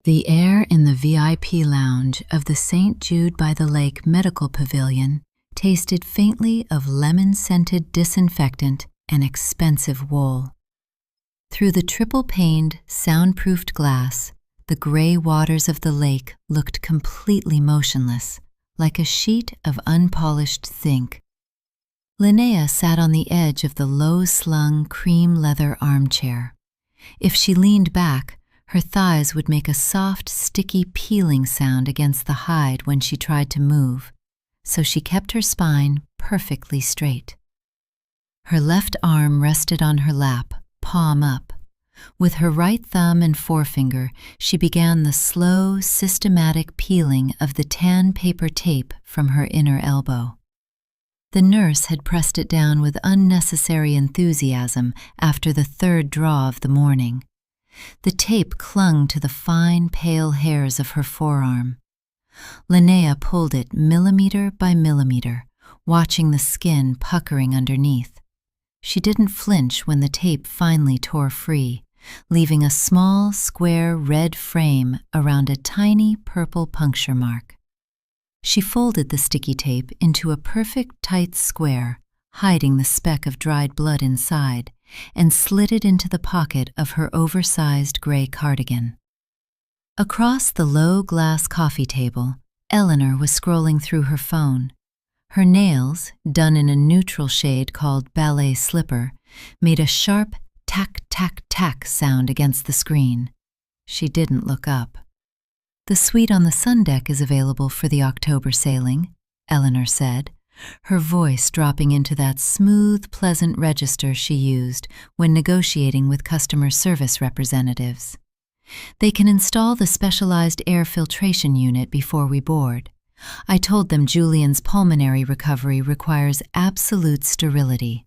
The air in the VIP lounge of the St. Jude by the Lake Medical Pavilion tasted faintly of lemon-scented disinfectant and expensive wool. Through the triple-paned, soundproofed glass, the gray waters of the lake looked completely motionless, like a sheet of unpolished zinc. Linnea sat on the edge of the low-slung cream leather armchair. If she leaned back, her thighs would make a soft, sticky peeling sound against the hide when she tried to move, so she kept her spine perfectly straight. Her left arm rested on her lap, palm up. With her right thumb and forefinger, she began the slow, systematic peeling of the tan paper tape from her inner elbow. The nurse had pressed it down with unnecessary enthusiasm after the third draw of the morning. The tape clung to the fine, pale hairs of her forearm. Linnea pulled it millimeter by millimeter, watching the skin puckering underneath. She didn't flinch when the tape finally tore free, leaving a small, square red frame around a tiny purple puncture mark. She folded the sticky tape into a perfect tight square, hiding the speck of dried blood inside, and slid it into the pocket of her oversized gray cardigan. Across the low glass coffee table, Eleanor was scrolling through her phone. Her nails, done in a neutral shade called ballet slipper, made a sharp tack-tack-tack sound against the screen. She didn't look up. "The suite on the sun deck is available for the October sailing," Eleanor said, her voice dropping into that smooth, pleasant register she used when negotiating with customer service representatives. "They can install the specialized air filtration unit before we board. I told them Julian's pulmonary recovery requires absolute sterility."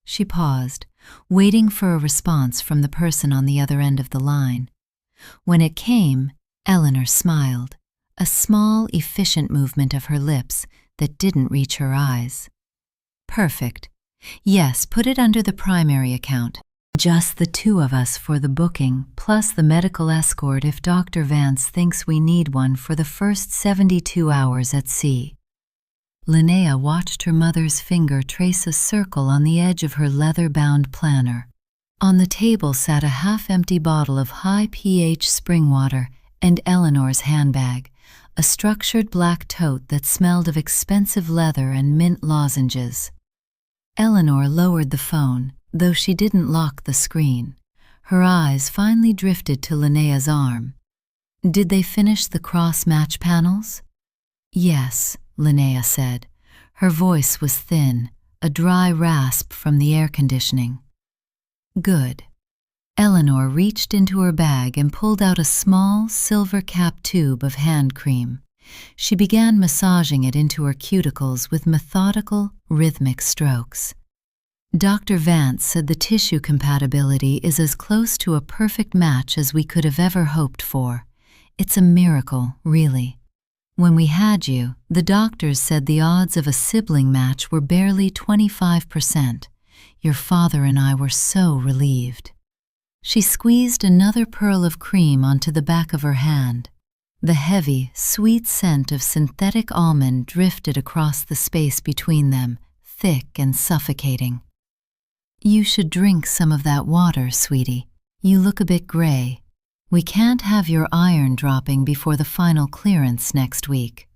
She paused, waiting for a response from the person on the other end of the line. When it came, Eleanor smiled, a small, efficient movement of her lips that didn't reach her eyes. "Perfect. Yes, put it under the primary account. Just the two of us for the booking, plus the medical escort if Dr. Vance thinks we need one for the first 72 hours at sea." Linnea watched her mother's finger trace a circle on the edge of her leather-bound planner. On the table sat a half-empty bottle of high-pH spring water and Eleanor's handbag, a structured black tote that smelled of expensive leather and mint lozenges. Eleanor lowered the phone, though she didn't lock the screen. Her eyes finally drifted to Linnea's arm. "Did they finish the cross-match panels?" "Yes," Linnea said. Her voice was thin, a dry rasp from the air conditioning. "Good." Eleanor reached into her bag and pulled out a small, silver-capped tube of hand cream. She began massaging it into her cuticles with methodical, rhythmic strokes. "Dr. Vance said the tissue compatibility is as close to a perfect match as we could have ever hoped for. It's a miracle, really. When we had you, the doctors said the odds of a sibling match were barely 25%. Your father and I were so relieved." She squeezed another pearl of cream onto the back of her hand. The heavy, sweet scent of synthetic almond drifted across the space between them, thick and suffocating. "You should drink some of that water, sweetie. You look a bit gray. We can't have your iron dropping before the final clearance next week."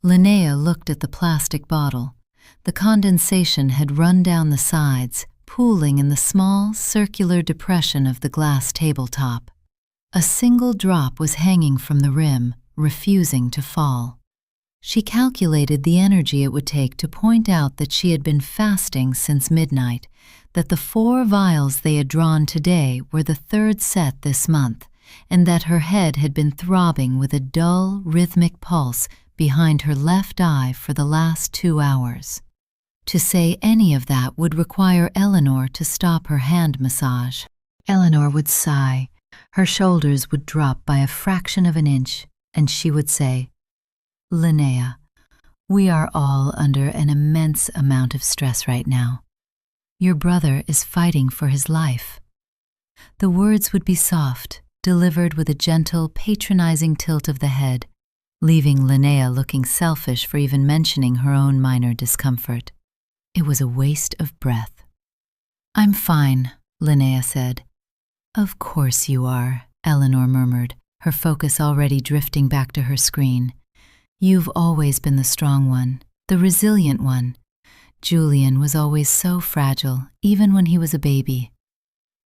Linnea looked at the plastic bottle. The condensation had run down the sides, pooling in the small, circular depression of the glass tabletop. A single drop was hanging from the rim, refusing to fall. She calculated the energy it would take to point out that she had been fasting since midnight, that the 4 vials they had drawn today were the 3rd set this month, and that her head had been throbbing with a dull, rhythmic pulse behind her left eye for the last 2 hours. To say any of that would require Eleanor to stop her hand massage. Eleanor would sigh, her shoulders would drop by a fraction of an inch, and she would say, "Linnea, we are all under an immense amount of stress right now. Your brother is fighting for his life." The words would be soft, delivered with a gentle, patronizing tilt of the head, leaving Linnea looking selfish for even mentioning her own minor discomfort. It was a waste of breath. "I'm fine," Linnea said. "Of course you are," Eleanor murmured, her focus already drifting back to her screen. "You've always been the strong one, the resilient one. Julian was always so fragile, even when he was a baby.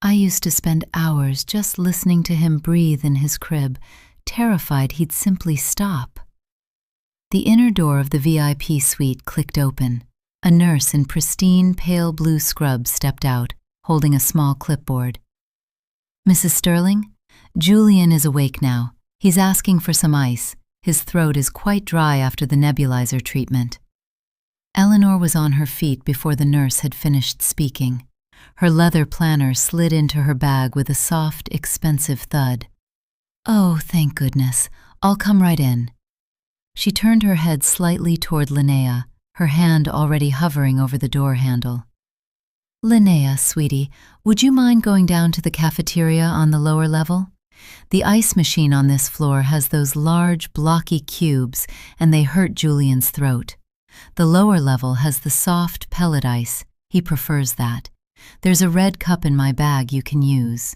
I used to spend hours just listening to him breathe in his crib, terrified he'd simply stop." The inner door of the VIP suite clicked open. A nurse in pristine pale blue scrubs stepped out, holding a small clipboard. "Mrs. Sterling, Julian is awake now. He's asking for some ice. His throat is quite dry after the nebulizer treatment." Eleanor was on her feet before the nurse had finished speaking. Her leather planner slid into her bag with a soft, expensive thud. "Oh, thank goodness. I'll come right in." She turned her head slightly toward Linnea, her hand already hovering over the door handle. "Linnea, sweetie, would you mind going down to the cafeteria on the lower level? The ice machine on this floor has those large, blocky cubes, and they hurt Julian's throat. The lower level has the soft pellet ice. He prefers that. There's a red cup in my bag you can use."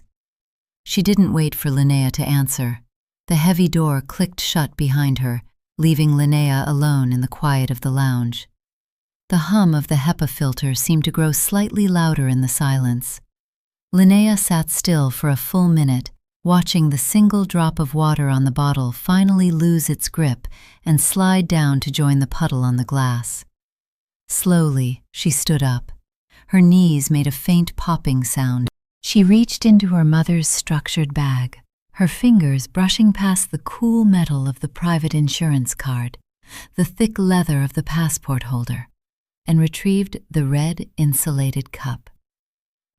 She didn't wait for Linnea to answer. The heavy door clicked shut behind her, leaving Linnea alone in the quiet of the lounge. The hum of the HEPA filter seemed to grow slightly louder in the silence. Linnea sat still for a full minute, watching the single drop of water on the bottle finally lose its grip and slide down to join the puddle on the glass. Slowly, she stood up. Her knees made a faint popping sound. She reached into her mother's structured bag, her fingers brushing past the cool metal of the private insurance card, the thick leather of the passport holder, and retrieved the red insulated cup.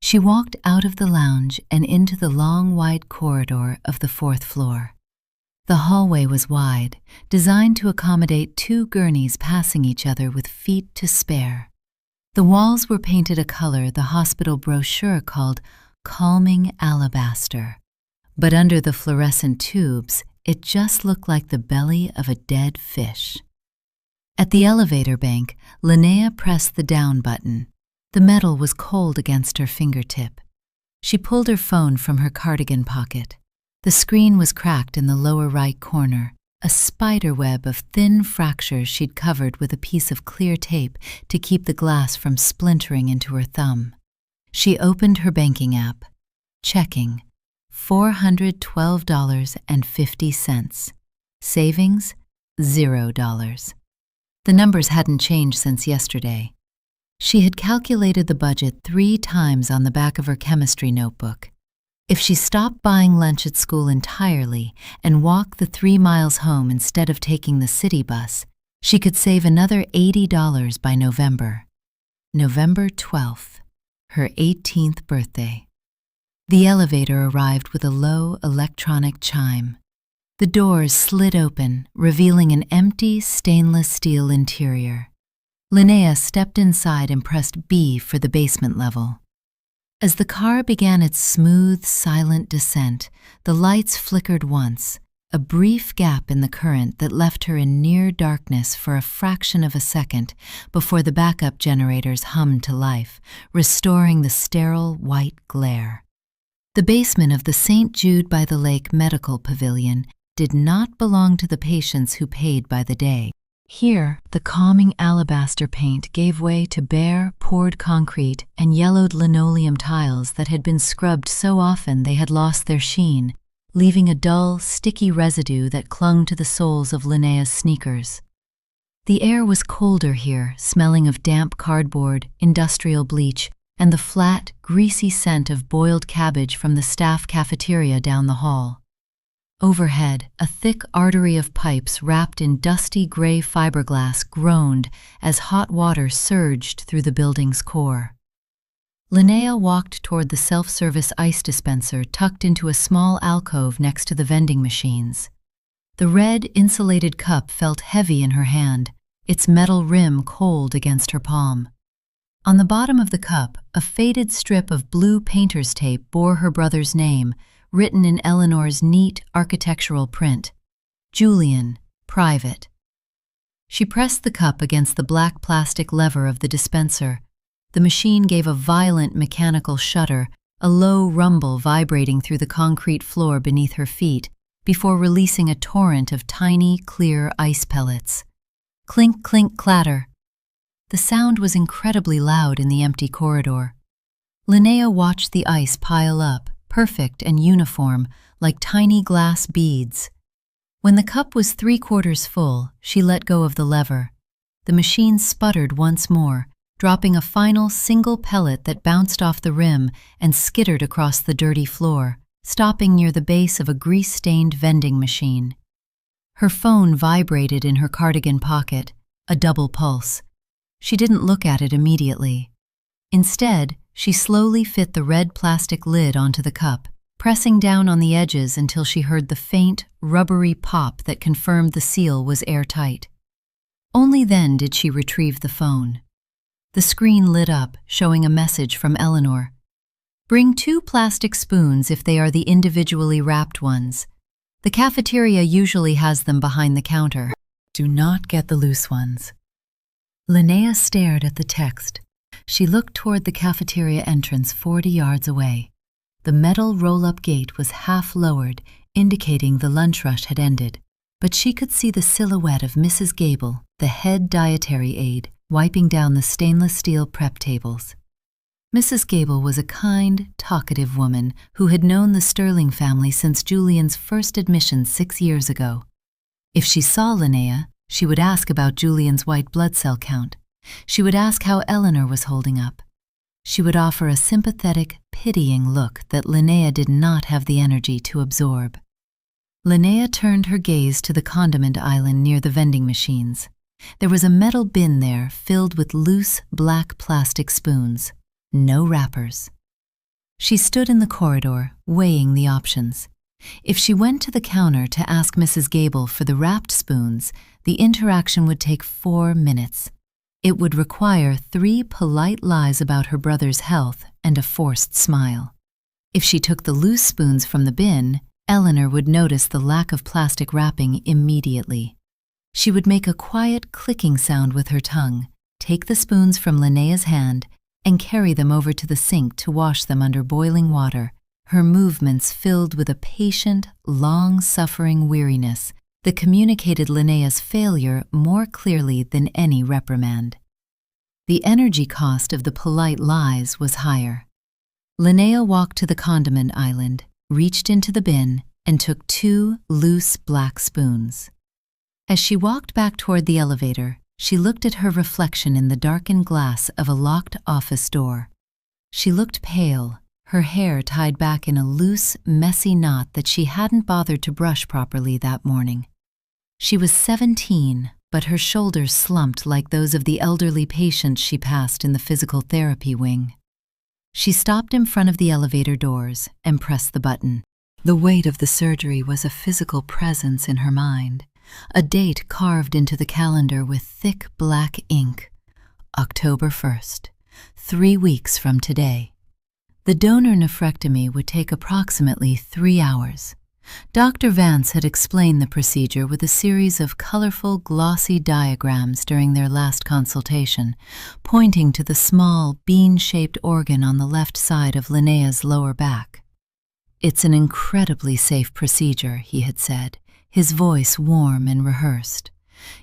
She walked out of the lounge and into the long white corridor of the 4th floor. The hallway was wide, designed to accommodate 2 gurneys passing each other with feet to spare. The walls were painted a color the hospital brochure called calming alabaster, but under the fluorescent tubes, it just looked like the belly of a dead fish. At the elevator bank, Linnea pressed the down button. The metal was cold against her fingertip. She pulled her phone from her cardigan pocket. The screen was cracked in the lower right corner, a spider web of thin fractures she'd covered with a piece of clear tape to keep the glass from splintering into her thumb. She opened her banking app. Checking. $412.50. Savings, $0. The numbers hadn't changed since yesterday. She had calculated the budget 3 times on the back of her chemistry notebook. If she stopped buying lunch at school entirely and walked the 3 miles home instead of taking the city bus, she could save another $80 by November. November 12th, her 18th birthday. The elevator arrived with a low electronic chime. The doors slid open, revealing an empty stainless steel interior. Linnea stepped inside and pressed B for the basement level. As the car began its smooth, silent descent, the lights flickered once, a brief gap in the current that left her in near darkness for a fraction of a second before the backup generators hummed to life, restoring the sterile white glare. The basement of the St. Jude by the Lake Medical Pavilion did not belong to the patients who paid by the day. Here, the calming alabaster paint gave way to bare, poured concrete and yellowed linoleum tiles that had been scrubbed so often they had lost their sheen, leaving a dull, sticky residue that clung to the soles of Linnea's sneakers. The air was colder here, smelling of damp cardboard, industrial bleach, and the flat, greasy scent of boiled cabbage from the staff cafeteria down the hall. Overhead, a thick artery of pipes wrapped in dusty gray fiberglass groaned as hot water surged through the building's core. Linnea walked toward the self-service ice dispenser tucked into a small alcove next to the vending machines. The red, insulated cup felt heavy in her hand, its metal rim cold against her palm. On the bottom of the cup, a faded strip of blue painter's tape bore her brother's name, written in Eleanor's neat architectural print. Julian, private. She pressed the cup against the black plastic lever of the dispenser. The machine gave a violent mechanical shudder, a low rumble vibrating through the concrete floor beneath her feet, before releasing a torrent of tiny, clear ice pellets. Clink, clink, clatter. The sound was incredibly loud in the empty corridor. Linnea watched the ice pile up, perfect and uniform, like tiny glass beads. When the cup was 3/4 full, she let go of the lever. The machine sputtered once more, dropping a final single pellet that bounced off the rim and skittered across the dirty floor, stopping near the base of a grease-stained vending machine. Her phone vibrated in her cardigan pocket, a double pulse. She didn't look at it immediately. Instead, she slowly fit the red plastic lid onto the cup, pressing down on the edges until she heard the faint, rubbery pop that confirmed the seal was airtight. Only then did she retrieve the phone. The screen lit up, showing a message from Eleanor. Bring 2 plastic spoons if they are the individually wrapped ones. The cafeteria usually has them behind the counter. Do not get the loose ones. Linnea stared at the text. She looked toward the cafeteria entrance 40 yards away. The metal roll-up gate was half lowered, indicating the lunch rush had ended, but she could see the silhouette of Mrs. Gable, the head dietary aide, wiping down the stainless steel prep tables. Mrs. Gable was a kind, talkative woman who had known the Sterling family since Julian's first admission 6 years ago. If she saw Linnea, she would ask about Julian's white blood cell count. She would ask how Eleanor was holding up. She would offer a sympathetic, pitying look that Linnea did not have the energy to absorb. Linnea turned her gaze to the condiment island near the vending machines. There was a metal bin there filled with loose, black plastic spoons. No wrappers. She stood in the corridor, weighing the options. If she went to the counter to ask Mrs. Gable for the wrapped spoons, the interaction would take 4 minutes. It would require 3 polite lies about her brother's health and a forced smile. If she took the loose spoons from the bin, Eleanor would notice the lack of plastic wrapping immediately. She would make a quiet clicking sound with her tongue, take the spoons from Linnea's hand, and carry them over to the sink to wash them under boiling water, her movements filled with a patient, long-suffering weariness that communicated Linnea's failure more clearly than any reprimand. The energy cost of the polite lies was higher. Linnea walked to the condiment island, reached into the bin, and took 2 loose black spoons. As she walked back toward the elevator, she looked at her reflection in the darkened glass of a locked office door. She looked pale, her hair tied back in a loose, messy knot that she hadn't bothered to brush properly that morning. She was 17, but her shoulders slumped like those of the elderly patients she passed in the physical therapy wing. She stopped in front of the elevator doors and pressed the button. The weight of the surgery was a physical presence in her mind. A date carved into the calendar with thick black ink. October 1st, 3 weeks from today. The donor nephrectomy would take approximately 3 hours. Dr. Vance had explained the procedure with a series of colorful, glossy diagrams during their last consultation, pointing to the small, bean-shaped organ on the left side of Linnea's lower back. It's an incredibly safe procedure, he had said, his voice warm and rehearsed.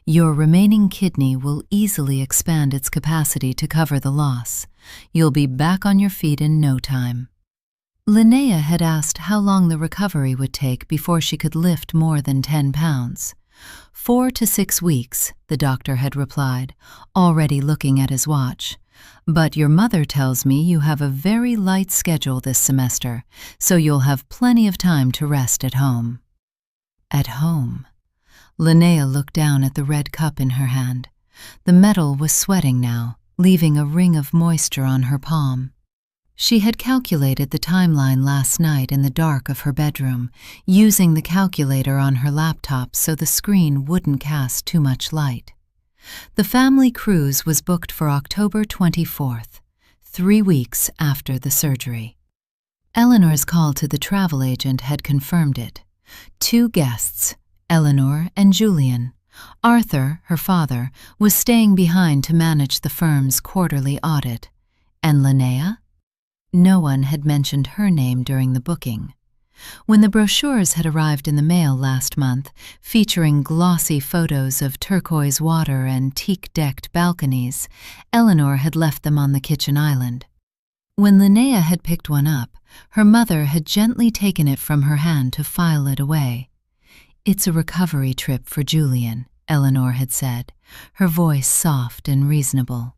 Your remaining kidney will easily expand its capacity to cover the loss. You'll be back on your feet in no time. Linnea had asked how long the recovery would take before she could lift more than 10 pounds. 4 to 6 weeks, the doctor had replied, already looking at his watch. But your mother tells me you have a very light schedule this semester, so you'll have plenty of time to rest at home. At home. Linnea looked down at the red cup in her hand. The metal was sweating now, leaving a ring of moisture on her palm. She had calculated the timeline last night in the dark of her bedroom, using the calculator on her laptop so the screen wouldn't cast too much light. The family cruise was booked for October 24th, 3 weeks after the surgery. Eleanor's call to the travel agent had confirmed it. 2 guests, Eleanor and Julian. Arthur, her father, was staying behind to manage the firm's quarterly audit. And Linnea? No one had mentioned her name during the booking. When the brochures had arrived in the mail last month, featuring glossy photos of turquoise water and teak-decked balconies, Eleanor had left them on the kitchen island. When Linnea had picked one up, her mother had gently taken it from her hand to file it away. "It's a recovery trip for Julian," Eleanor had said, her voice soft and reasonable.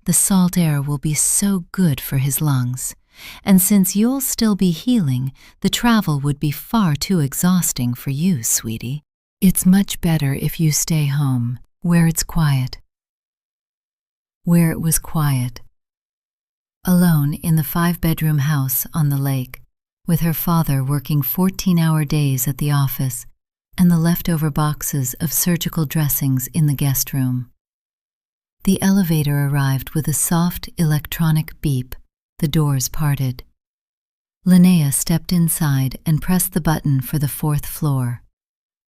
"The salt air will be so good for his lungs. And since you'll still be healing, the travel would be far too exhausting for you, sweetie. It's much better if you stay home, where it's quiet." Where it was quiet. Alone in the 5-bedroom house on the lake, with her father working 14-hour days at the office, and the leftover boxes of surgical dressings in the guest room. The elevator arrived with a soft electronic beep. The doors parted. Linnea stepped inside and pressed the button for the 4th floor.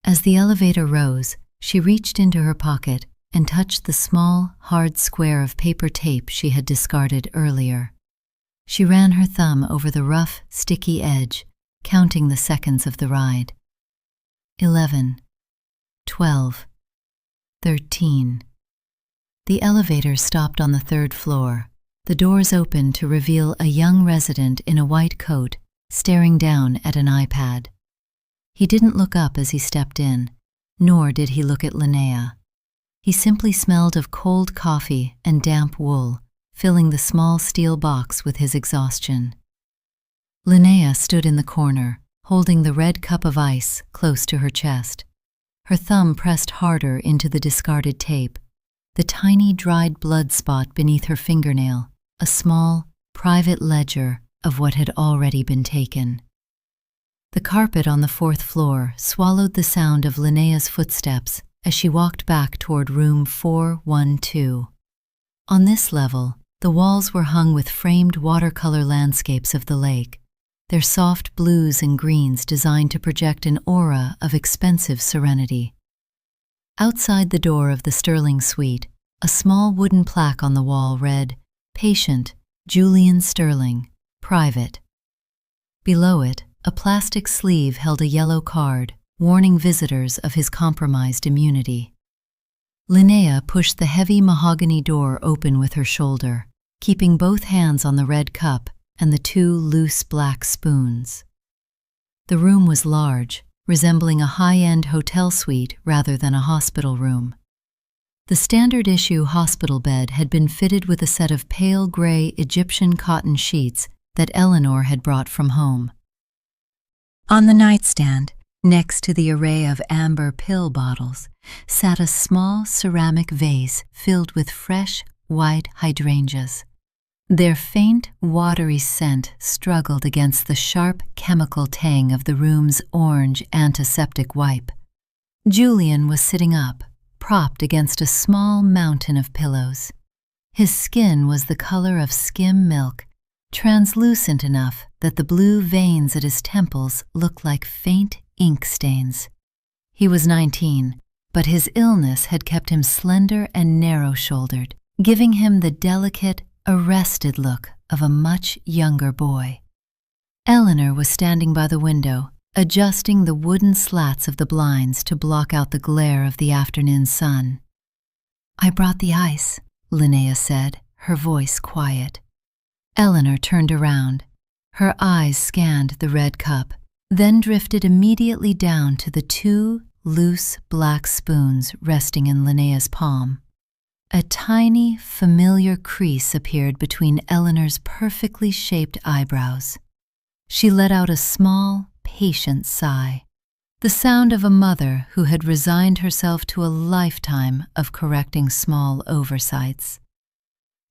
As the elevator rose, she reached into her pocket and touched the small, hard square of paper tape she had discarded earlier. She ran her thumb over the rough, sticky edge, counting the seconds of the ride. 11, 12, 13. The elevator stopped on the 3rd floor. The doors opened to reveal a young resident in a white coat, staring down at an iPad. He didn't look up as he stepped in, nor did he look at Linnea. He simply smelled of cold coffee and damp wool, filling the small steel box with his exhaustion. Linnea stood in the corner, holding the red cup of ice close to her chest. Her thumb pressed harder into the discarded tape. The tiny dried blood spot beneath her fingernail, a small, private ledger of what had already been taken. The carpet on the 4th floor swallowed the sound of Linnea's footsteps as she walked back toward room 412. On this level, the walls were hung with framed watercolor landscapes of the lake, their soft blues and greens designed to project an aura of expensive serenity. Outside the door of the Sterling suite, a small wooden plaque on the wall read, "Patient, Julian Sterling, Private." Below it, a plastic sleeve held a yellow card, warning visitors of his compromised immunity. Linnea pushed the heavy mahogany door open with her shoulder, keeping both hands on the red cup and the 2 loose black spoons. The room was large, resembling a high-end hotel suite rather than a hospital room. The standard-issue hospital bed had been fitted with a set of pale gray Egyptian cotton sheets that Eleanor had brought from home. On the nightstand, next to the array of amber pill bottles, sat a small ceramic vase filled with fresh, white hydrangeas. Their faint, watery scent struggled against the sharp chemical tang of the room's orange antiseptic wipe. Julian was sitting up, propped against a small mountain of pillows. His skin was the color of skim milk, translucent enough that the blue veins at his temples looked like faint ink stains. He was 19, but his illness had kept him slender and narrow-shouldered, giving him the delicate, arrested look of a much younger boy. Eleanor was standing by the window, adjusting the wooden slats of the blinds to block out the glare of the afternoon sun. "I brought the ice," Linnea said, her voice quiet. Eleanor turned around. Her eyes scanned the red cup, then drifted immediately down to the 2 loose black spoons resting in Linnea's palm. A tiny, familiar crease appeared between Eleanor's perfectly shaped eyebrows. She let out a small, patient sigh, the sound of a mother who had resigned herself to a lifetime of correcting small oversights.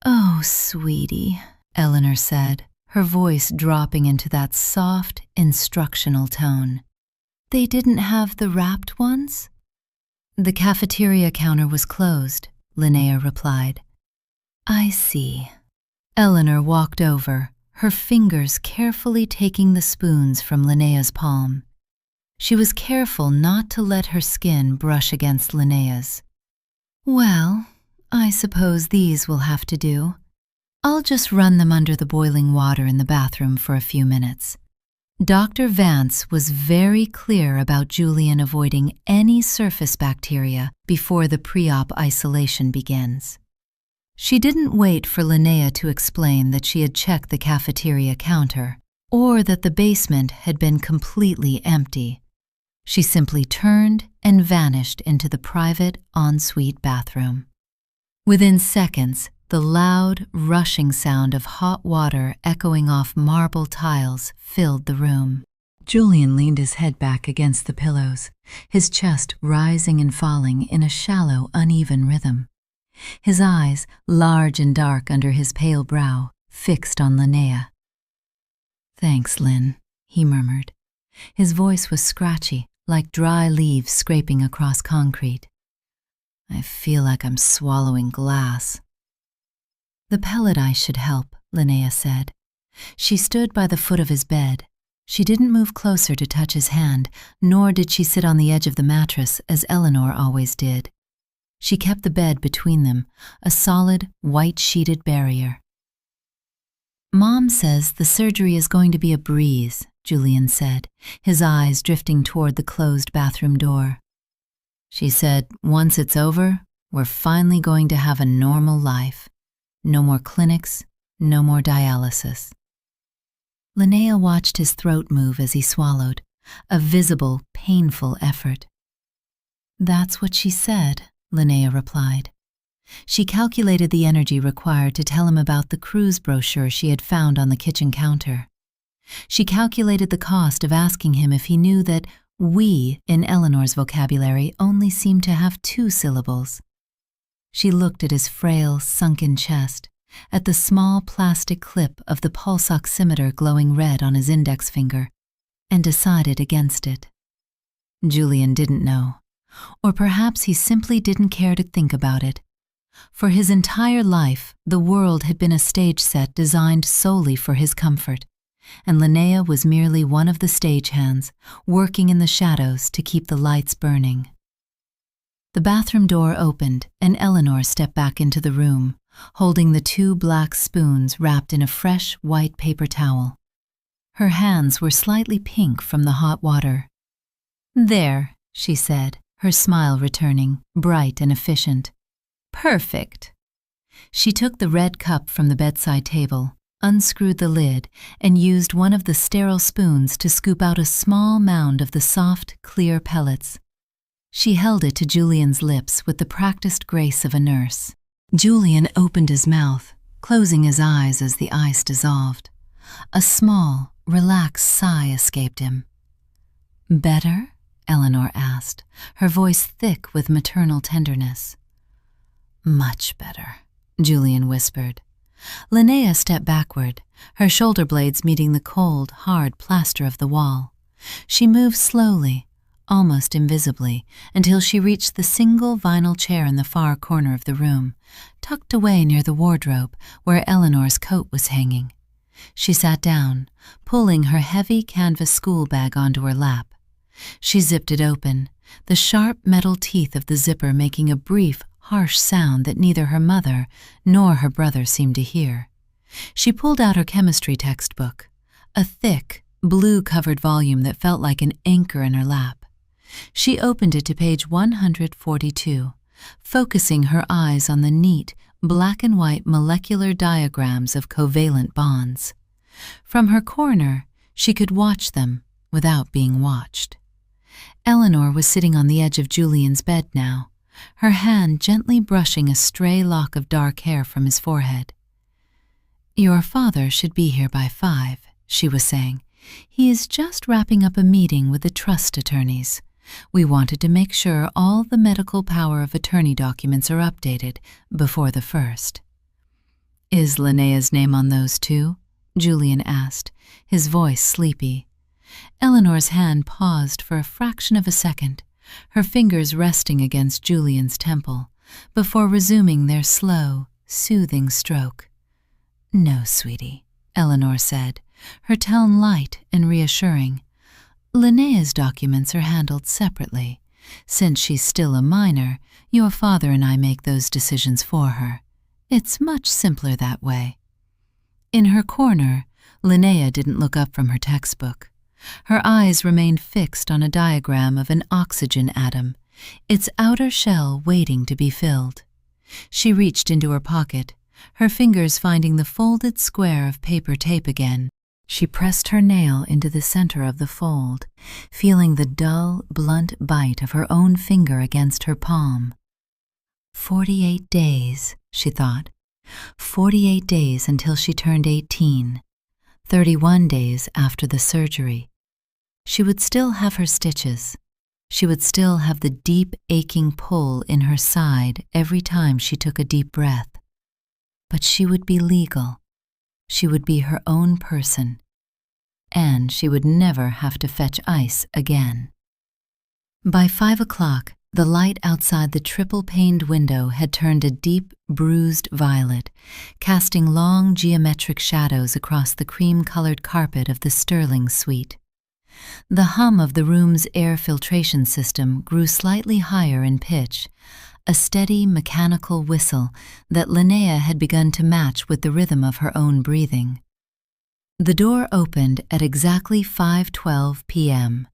"Oh, sweetie," Eleanor said, her voice dropping into that soft, instructional tone. "They didn't have the wrapped ones?" "The cafeteria counter was closed," Linnea replied. "I see." Eleanor walked over, her fingers carefully taking the spoons from Linnea's palm. She was careful not to let her skin brush against Linnea's. "Well, I suppose these will have to do. I'll just run them under the boiling water in the bathroom for a few minutes." Dr. Vance was very clear about Julian avoiding any surface bacteria before the pre-op isolation begins. She didn't wait for Linnea to explain that she had checked the cafeteria counter or that the basement had been completely empty. She simply turned and vanished into the private ensuite bathroom. Within seconds, the loud, rushing sound of hot water echoing off marble tiles filled the room. Julian leaned his head back against the pillows, his chest rising and falling in a shallow, uneven rhythm. His eyes, large and dark under his pale brow, fixed on Linnea. "Thanks, Lynn," he murmured. His voice was scratchy, like dry leaves scraping across concrete. "I feel like I'm swallowing glass." "The pellet ice should help," Linnea said. She stood by the foot of his bed. She didn't move closer to touch his hand, nor did she sit on the edge of the mattress as Eleanor always did. She kept the bed between them, a solid, white-sheeted barrier. "Mom says the surgery is going to be a breeze," Julian said, his eyes drifting toward the closed bathroom door. "She said, once it's over, we're finally going to have a normal life. No more clinics, no more dialysis." Linnea watched his throat move as he swallowed, a visible, painful effort. "That's what she said," Linnea replied. She calculated the energy required to tell him about the cruise brochure she had found on the kitchen counter. She calculated the cost of asking him if he knew that "we" in Eleanor's vocabulary only seemed to have 2 syllables. She looked at his frail, sunken chest, at the small plastic clip of the pulse oximeter glowing red on his index finger, and decided against it. Julian didn't know, or perhaps he simply didn't care to think about it. For his entire life, the world had been a stage set designed solely for his comfort, and Linnea was merely one of the stagehands, working in the shadows to keep the lights burning. The bathroom door opened, and Eleanor stepped back into the room, holding the 2 black spoons wrapped in a fresh white paper towel. Her hands were slightly pink from the hot water. "There," she said, her smile returning, bright and efficient. "Perfect." She took the red cup from the bedside table, unscrewed the lid, and used one of the sterile spoons to scoop out a small mound of the soft, clear pellets. She held it to Julian's lips with the practiced grace of a nurse. Julian opened his mouth, closing his eyes as the ice dissolved. A small, relaxed sigh escaped him. "Better?" Eleanor asked, her voice thick with maternal tenderness. "Much better," Julian whispered. Linnea stepped backward, her shoulder blades meeting the cold, hard plaster of the wall. She moved slowly, almost invisibly, until she reached the single vinyl chair in the far corner of the room, tucked away near the wardrobe where Eleanor's coat was hanging. She sat down, pulling her heavy canvas school bag onto her lap. She zipped it open, the sharp metal teeth of the zipper making a brief, harsh sound that neither her mother nor her brother seemed to hear. She pulled out her chemistry textbook, a thick, blue-covered volume that felt like an anchor in her lap. She opened it to page 142, focusing her eyes on the neat, black-and-white molecular diagrams of covalent bonds. From her corner, she could watch them without being watched. Eleanor was sitting on the edge of Julian's bed now, her hand gently brushing a stray lock of dark hair from his forehead. "Your father should be here by 5, she was saying. "He is just wrapping up a meeting with the trust attorneys. We wanted to make sure all the medical power of attorney documents are updated before the 1st. "Is Linnea's name on those too?" Julian asked, his voice sleepy. Eleanor's hand paused for a fraction of a second, her fingers resting against Julian's temple, before resuming their slow, soothing stroke. "No, sweetie," Eleanor said, her tone light and reassuring. Linnea's documents are handled separately. Since she's still a minor, your father and I make those decisions for her. It's much simpler that way. In her corner, Linnea didn't look up from her textbook. Her eyes remained fixed on a diagram of an oxygen atom, its outer shell waiting to be filled. She reached into her pocket, her fingers finding the folded square of paper tape again. She pressed her nail into the center of the fold, feeling the dull, blunt bite of her own finger against her palm. 48 days, she thought. 48 days until she turned 18. 31 days after the surgery. She would still have her stitches. She would still have the deep, aching pull in her side every time she took a deep breath. But she would be legal. She would be her own person. And she would never have to fetch ice again. By 5 o'clock, the light outside the triple-paned window had turned a deep, bruised violet, casting long geometric shadows across the cream-colored carpet of the Sterling suite. The hum of the room's air filtration system grew slightly higher in pitch, a steady mechanical whistle that Linnea had begun to match with the rhythm of her own breathing. The door opened at exactly 5:12 p.m.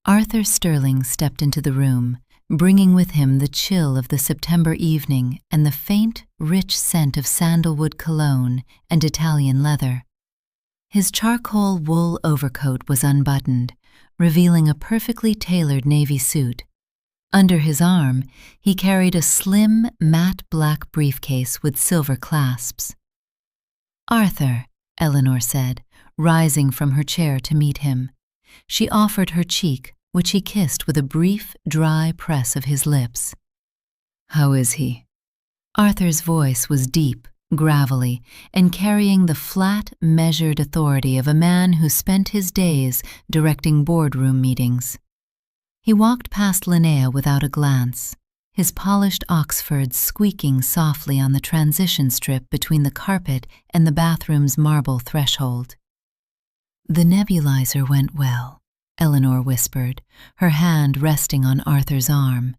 Arthur Sterling stepped into the room, bringing with him the chill of the September evening and the faint, rich scent of sandalwood cologne and Italian leather. His charcoal wool overcoat was unbuttoned, revealing a perfectly tailored navy suit. Under his arm, he carried a slim, matte black briefcase with silver clasps. "Arthur," Eleanor said, rising from her chair to meet him. She offered her cheek, which he kissed with a brief, dry press of his lips. "How is he?" Arthur's voice was deep, gravelly, and carrying the flat, measured authority of a man who spent his days directing boardroom meetings. He walked past Linnea without a glance, his polished Oxfords squeaking softly on the transition strip between the carpet and the bathroom's marble threshold. "The nebulizer went well," Eleanor whispered, her hand resting on Arthur's arm.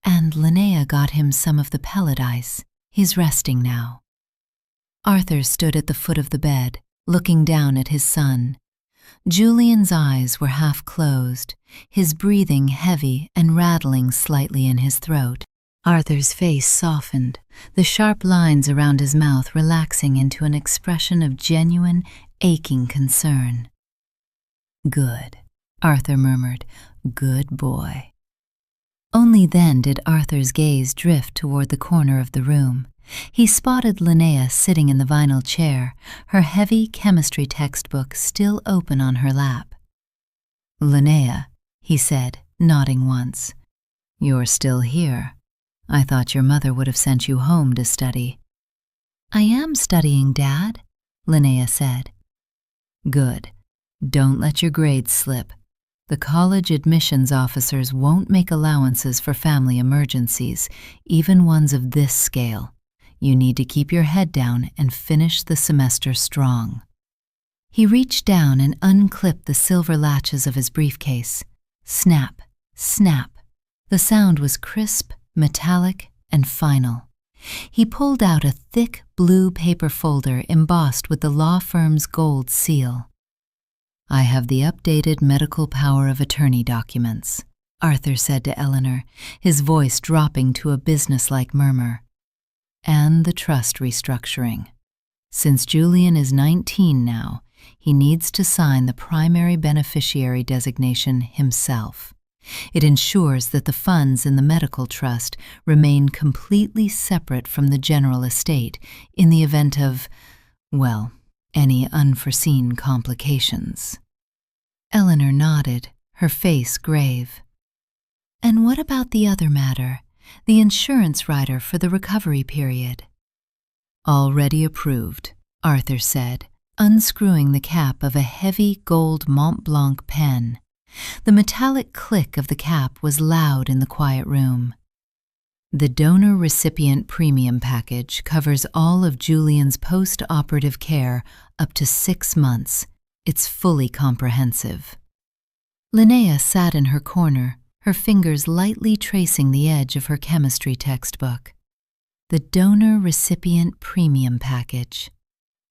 "And Linnea got him some of the pellet ice. He's resting now." Arthur stood at the foot of the bed, looking down at his son. Julian's eyes were half closed, his breathing heavy and rattling slightly in his throat. Arthur's face softened, the sharp lines around his mouth relaxing into an expression of genuine, aching concern. "Good," Arthur murmured. "Good boy." Only then did Arthur's gaze drift toward the corner of the room. He spotted Linnea sitting in the vinyl chair, her heavy chemistry textbook still open on her lap. "Linnea," he said, nodding once. "You're still here. I thought your mother would have sent you home to study." "I am studying, Dad," Linnea said. "Good. Don't let your grades slip. The college admissions officers won't make allowances for family emergencies, even ones of this scale. You need to keep your head down and finish the semester strong." He reached down and unclipped the silver latches of his briefcase. Snap, snap. The sound was crisp, metallic, and final. He pulled out a thick blue paper folder embossed with the law firm's gold seal. "I have the updated medical power of attorney documents," Arthur said to Eleanor, his voice dropping to a businesslike murmur. "And the trust restructuring. Since Julian is 19 now, he needs to sign the primary beneficiary designation himself. It ensures that the funds in the medical trust remain completely separate from the general estate in the event of, well, any unforeseen complications." Eleanor nodded, her face grave. "And what about the other matter, the insurance rider for the recovery period?" "Already approved," Arthur said, unscrewing the cap of a heavy gold Mont Blanc pen. The metallic click of the cap was loud in the quiet room. The donor-recipient premium package covers all of Julian's post-operative care up to 6 months. It's fully comprehensive. Linnea sat in her corner, her fingers lightly tracing the edge of her chemistry textbook. The donor-recipient premium package.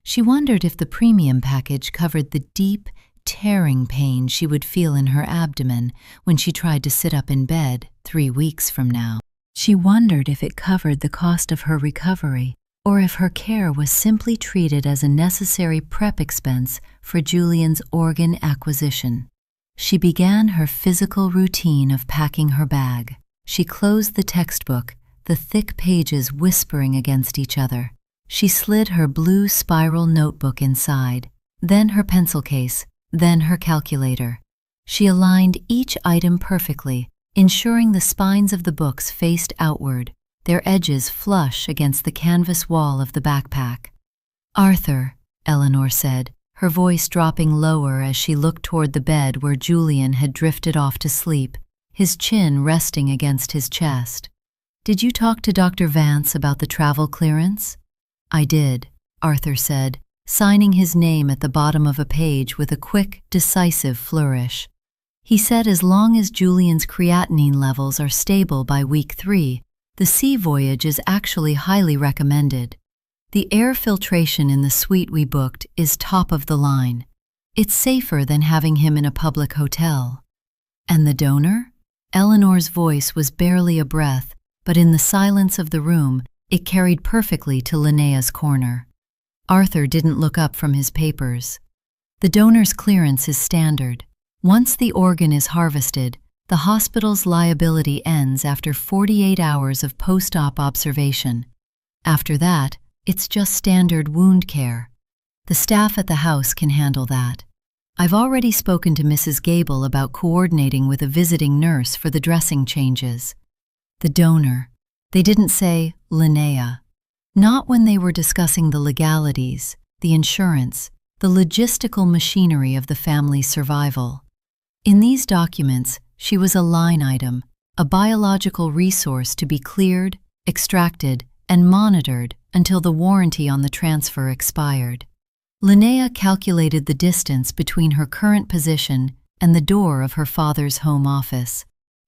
She wondered if the premium package covered the deep, tearing pain she would feel in her abdomen when she tried to sit up in bed 3 weeks from now. She wondered if it covered the cost of her recovery, or if her care was simply treated as a necessary prep expense for Julian's organ acquisition. She began her physical routine of packing her bag. She closed the textbook, the thick pages whispering against each other. She slid her blue spiral notebook inside, then her pencil case, then her calculator. She aligned each item perfectly, ensuring the spines of the books faced outward, their edges flush against the canvas wall of the backpack. "Arthur," Eleanor said, her voice dropping lower as she looked toward the bed where Julian had drifted off to sleep, his chin resting against his chest. "Did you talk to Dr. Vance about the travel clearance?" "I did," Arthur said, signing his name at the bottom of a page with a quick, decisive flourish. He said as long as Julian's creatinine levels are stable by week 3, the sea voyage is actually highly recommended. The air filtration in the suite we booked is top of the line. It's safer than having him in a public hotel. "And the donor?" Eleanor's voice was barely a breath, but in the silence of the room, it carried perfectly to Linnea's corner. Arthur didn't look up from his papers. "The donor's clearance is standard. Once the organ is harvested, the hospital's liability ends after 48 hours of post-op observation. After that, it's just standard wound care. The staff at the house can handle that. I've already spoken to Mrs. Gable about coordinating with a visiting nurse for the dressing changes." The donor. They didn't say Linnea. Not when they were discussing the legalities, the insurance, the logistical machinery of the family's survival. In these documents, she was a line item, a biological resource to be cleared, extracted, and monitored until the warranty on the transfer expired. Linnea calculated the distance between her current position and the door of her father's home office.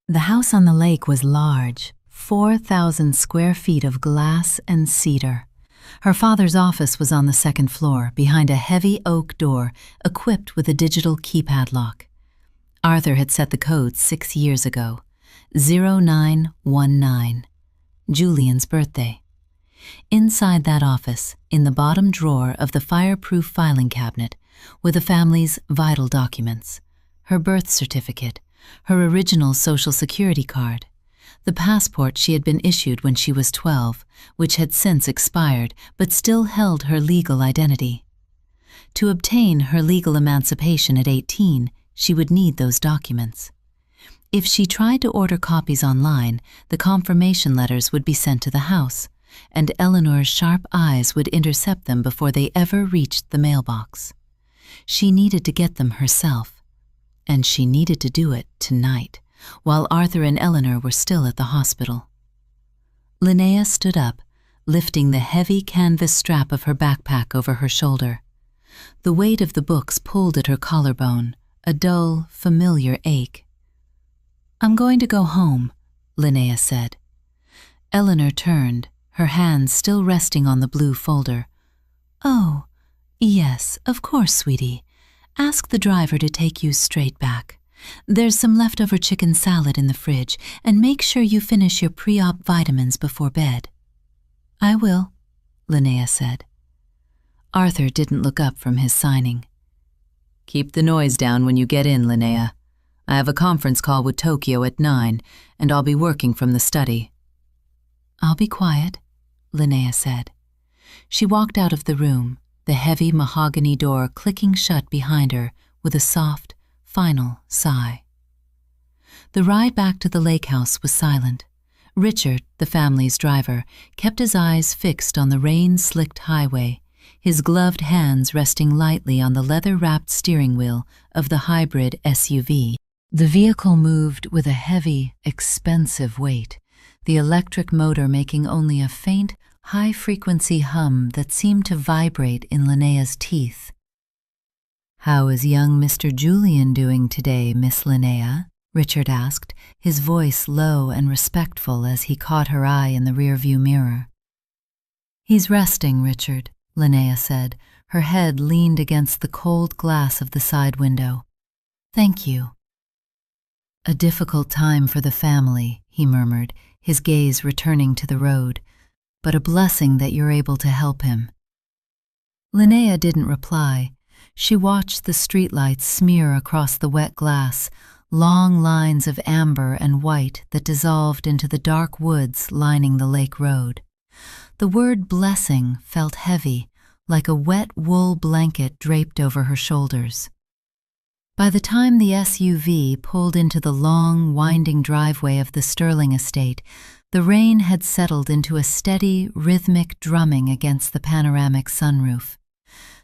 The house on the lake was large, 4,000 square feet of glass and cedar. Her father's office was on the 2nd floor, behind a heavy oak door equipped with a digital keypad lock. Arthur had set the code 6 years ago, 0919, Julian's birthday. Inside that office, in the bottom drawer of the fireproof filing cabinet, were the family's vital documents: her birth certificate, her original Social Security card, the passport she had been issued when she was 12, which had since expired but still held her legal identity. To obtain her legal emancipation at 18, she would need those documents. If she tried to order copies online, the confirmation letters would be sent to the house, and Eleanor's sharp eyes would intercept them before they ever reached the mailbox. She needed to get them herself, and she needed to do it tonight, while Arthur and Eleanor were still at the hospital. Linnea stood up, lifting the heavy canvas strap of her backpack over her shoulder. The weight of the books pulled at her collarbone, a dull, familiar ache. "I'm going to go home," Linnea said. Eleanor turned, her hands still resting on the blue folder. "Oh, yes, of course, sweetie. Ask the driver to take you straight back. There's some leftover chicken salad in the fridge, and make sure you finish your pre-op vitamins before bed." "I will," Linnea said. Arthur didn't look up from his signing. "Keep the noise down when you get in, Linnea. I have a conference call with Tokyo at 9, and I'll be working from the study." "I'll be quiet," Linnea said. She walked out of the room, the heavy mahogany door clicking shut behind her with a soft, final sigh. The ride back to the lake house was silent. Richard, the family's driver, kept his eyes fixed on the rain-slicked highway, his gloved hands resting lightly on the leather-wrapped steering wheel of the hybrid SUV. The vehicle moved with a heavy, expensive weight, the electric motor making only a faint, high-frequency hum that seemed to vibrate in Linnea's teeth. "How is young Mr. Julian doing today, Miss Linnea?" Richard asked, his voice low and respectful as he caught her eye in the rearview mirror. "He's resting, Richard," Linnea said, her head leaned against the cold glass of the side window. "Thank you." "A difficult time for the family," he murmured, his gaze returning to the road, "but a blessing that you're able to help him." Linnea didn't reply. She watched the streetlights smear across the wet glass, long lines of amber and white that dissolved into the dark woods lining the lake road. The word blessing felt heavy, like a wet wool blanket draped over her shoulders. By the time the SUV pulled into the long, winding driveway of the Sterling estate, the rain had settled into a steady, rhythmic drumming against the panoramic sunroof.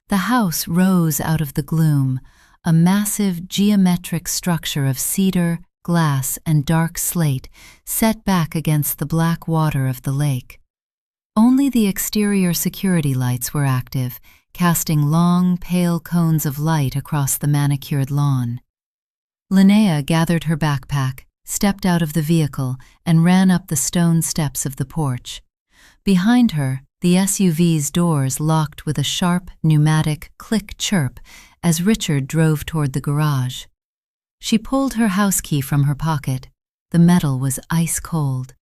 The house rose out of the gloom, a massive geometric structure of cedar, glass, and dark slate set back against the black water of the lake. Only the exterior security lights were active, casting long, pale cones of light across the manicured lawn. Linnea gathered her backpack, stepped out of the vehicle, and ran up the stone steps of the porch. Behind her, the SUV's doors locked with a sharp, pneumatic click-chirp as Richard drove toward the garage. She pulled her house key from her pocket. The metal was ice-cold.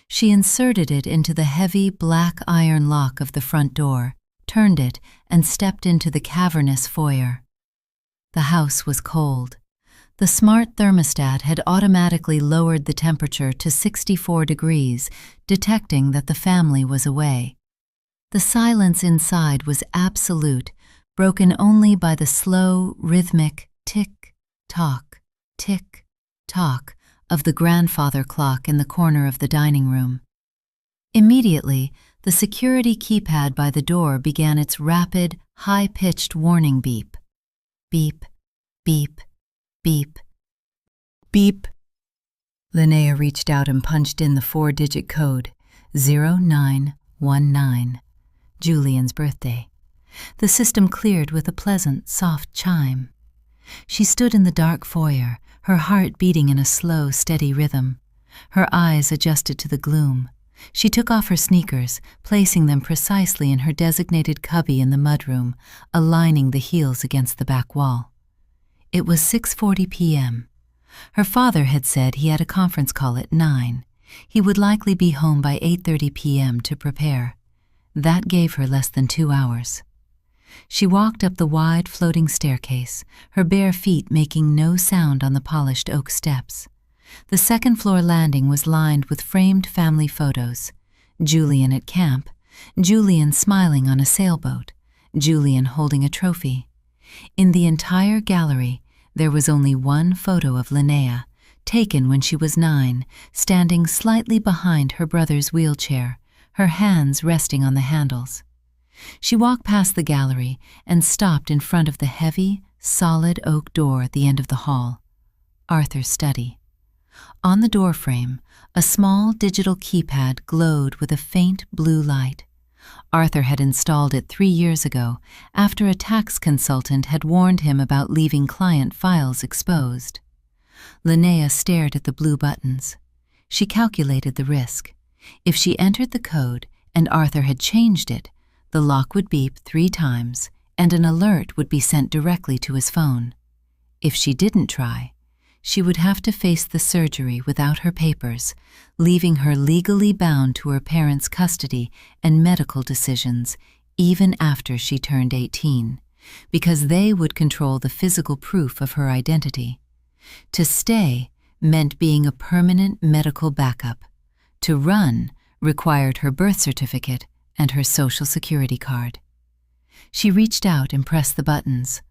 She inserted it into the heavy black iron lock of the front door, turned it, and stepped into the cavernous foyer. The house was cold. The smart thermostat had automatically lowered the temperature to 64 degrees, detecting that the family was away. The silence inside was absolute, broken only by the slow, rhythmic tick-tock, tick-tock of the grandfather clock in the corner of the dining room. Immediately, the security keypad by the door began its rapid, high-pitched warning beep. Beep, beep, beep, beep. Linnea reached out and punched in the 4-digit code, 0919, Julian's birthday. The system cleared with a pleasant, soft chime. She stood in the dark foyer, her heart beating in a slow, steady rhythm. Her eyes adjusted to the gloom. She took off her sneakers, placing them precisely in her designated cubby in the mudroom, aligning the heels against the back wall. It was 6:40 p.m. Her father had said he had a conference call at 9. He would likely be home by 8:30 p.m. to prepare. That gave her less than 2 hours. She walked up the wide, floating staircase, her bare feet making no sound on the polished oak steps. The second-floor landing was lined with framed family photos. Julian at camp, Julian smiling on a sailboat, Julian holding a trophy. In the entire gallery, there was only one photo of Linnea, taken when she was 9, standing slightly behind her brother's wheelchair, her hands resting on the handles. She walked past the gallery and stopped in front of the heavy, solid oak door at the end of the hall. Arthur's study. On the doorframe, a small digital keypad glowed with a faint blue light. Arthur had installed it 3 years ago, after a tax consultant had warned him about leaving client files exposed. Linnea stared at the blue buttons. She calculated the risk. If she entered the code and Arthur had changed it, the lock would beep 3 times, and an alert would be sent directly to his phone. If she didn't try, she would have to face the surgery without her papers, leaving her legally bound to her parents' custody and medical decisions even after she turned 18, because they would control the physical proof of her identity. To stay meant being a permanent medical backup. To run required her birth certificate and her social security card. She reached out and pressed the buttons.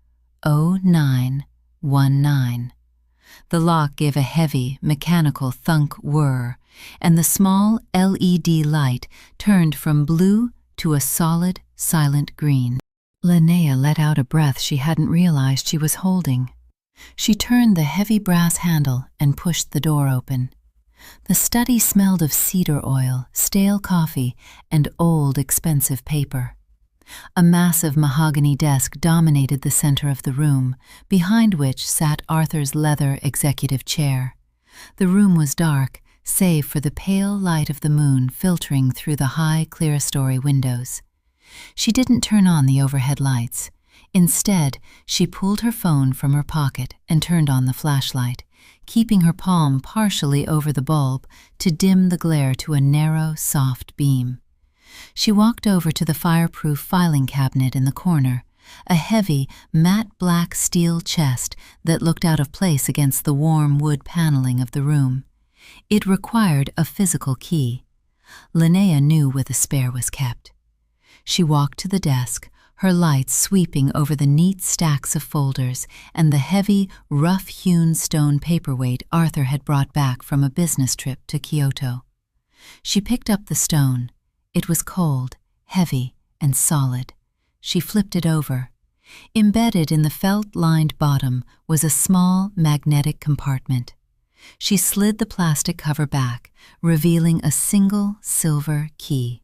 0919. The lock gave a heavy, mechanical thunk whir, and the small LED light turned from blue to a solid, silent green. Linnea let out a breath she hadn't realized she was holding. She turned the heavy brass handle and pushed the door open. The study smelled of cedar oil, stale coffee, and old, expensive paper. A massive mahogany desk dominated the center of the room, behind which sat Arthur's leather executive chair. The room was dark, save for the pale light of the moon filtering through the high, clerestory windows. She didn't turn on the overhead lights. Instead, she pulled her phone from her pocket and turned on the flashlight, keeping her palm partially over the bulb to dim the glare to a narrow, soft beam. She walked over to the fireproof filing cabinet in the corner, a heavy, matte black steel chest that looked out of place against the warm wood paneling of the room. It required a physical key. Linnea knew where the spare was kept. She walked to the desk, her lights sweeping over the neat stacks of folders and the heavy, rough-hewn stone paperweight Arthur had brought back from a business trip to Kyoto. She picked up the stone. It was cold, heavy, and solid. She flipped it over. Embedded in the felt-lined bottom was a small, magnetic compartment. She slid the plastic cover back, revealing a single silver key.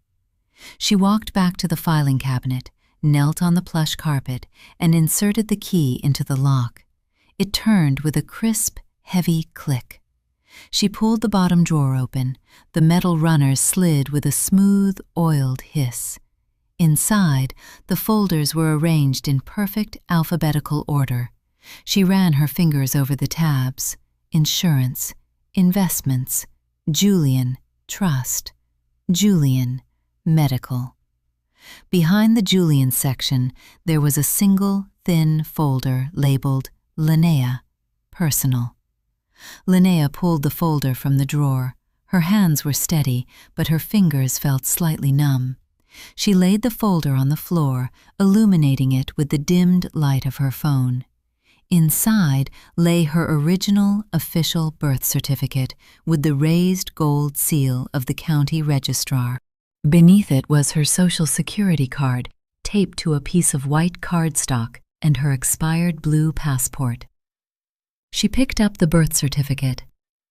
She walked back to the filing cabinet, knelt on the plush carpet, and inserted the key into the lock. It turned with a crisp, heavy click. She pulled the bottom drawer open. The metal runners slid with a smooth, oiled hiss. Inside, the folders were arranged in perfect alphabetical order. She ran her fingers over the tabs. Insurance, investments, Julian, trust, Julian, medical. Behind the Julian section, there was a single, thin folder labeled Linnea, personal. Linnea pulled the folder from the drawer. Her hands were steady, but her fingers felt slightly numb. She laid the folder on the floor, illuminating it with the dimmed light of her phone. Inside lay her original official birth certificate with the raised gold seal of the county registrar. Beneath it was her Social Security card, taped to a piece of white cardstock, and her expired blue passport. She picked up the birth certificate.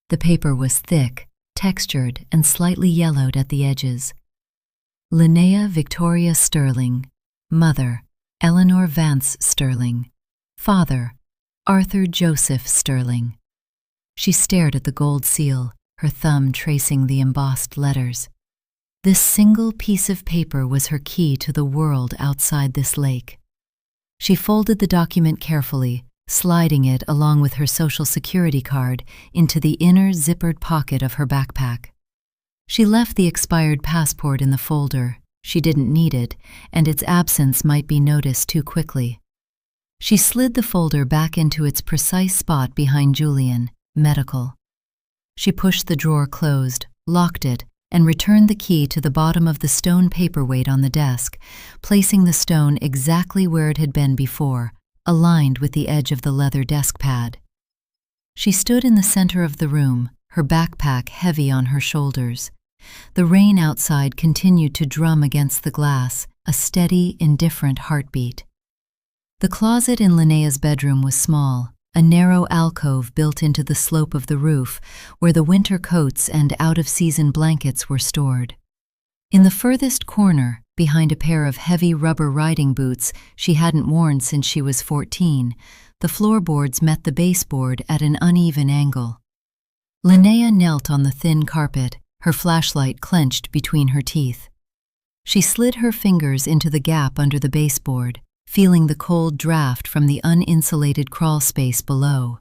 The paper was thick, textured, and slightly yellowed at the edges. Linnea Victoria Sterling, mother, Eleanor Vance Sterling, father, Arthur Joseph Sterling. She stared at the gold seal, her thumb tracing the embossed letters. This single piece of paper was her key to the world outside this lake. She folded the document carefully, sliding it along with her Social Security card into the inner zippered pocket of her backpack. She left the expired passport in the folder. She didn't need it, and its absence might be noticed too quickly. She slid the folder back into its precise spot behind Julian, medical. She pushed the drawer closed, locked it, and returned the key to the bottom of the stone paperweight on the desk, placing the stone exactly where it had been before, aligned with the edge of the leather desk pad. She stood in the center of the room, her backpack heavy on her shoulders. The rain outside continued to drum against the glass, a steady, indifferent heartbeat. The closet in Linnea's bedroom was small, a narrow alcove built into the slope of the roof, where the winter coats and out-of-season blankets were stored. In the furthest corner, behind a pair of heavy rubber riding boots she hadn't worn since she was 14, the floorboards met the baseboard at an uneven angle. Linnea knelt on the thin carpet, her flashlight clenched between her teeth. She slid her fingers into the gap under the baseboard, feeling the cold draft from the uninsulated crawl space below.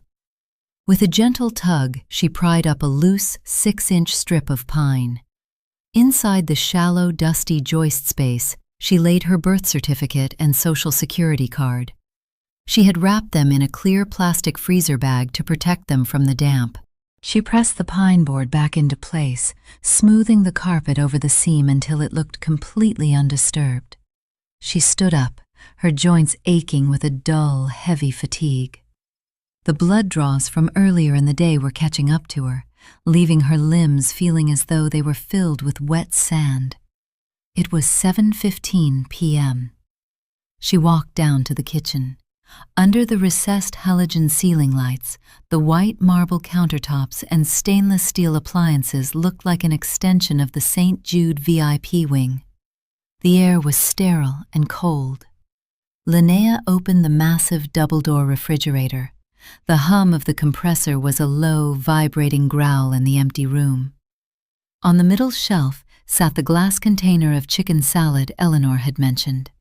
With a gentle tug, she pried up a loose 6-inch strip of pine. Inside the shallow, dusty joist space, she laid her birth certificate and Social Security card. She had wrapped them in a clear plastic freezer bag to protect them from the damp. She pressed the pine board back into place, smoothing the carpet over the seam until it looked completely undisturbed. She stood up, her joints aching with a dull, heavy fatigue. The blood draws from earlier in the day were catching up to her, leaving her limbs feeling as though they were filled with wet sand. It was 7:15 p.m. She walked down to the kitchen. Under the recessed halogen ceiling lights, the white marble countertops and stainless steel appliances looked like an extension of the St. Jude VIP wing. The air was sterile and cold. Linnea opened the massive double-door refrigerator. The hum of the compressor was a low, vibrating growl in the empty room. On the middle shelf sat the glass container of chicken salad Eleanor had mentioned.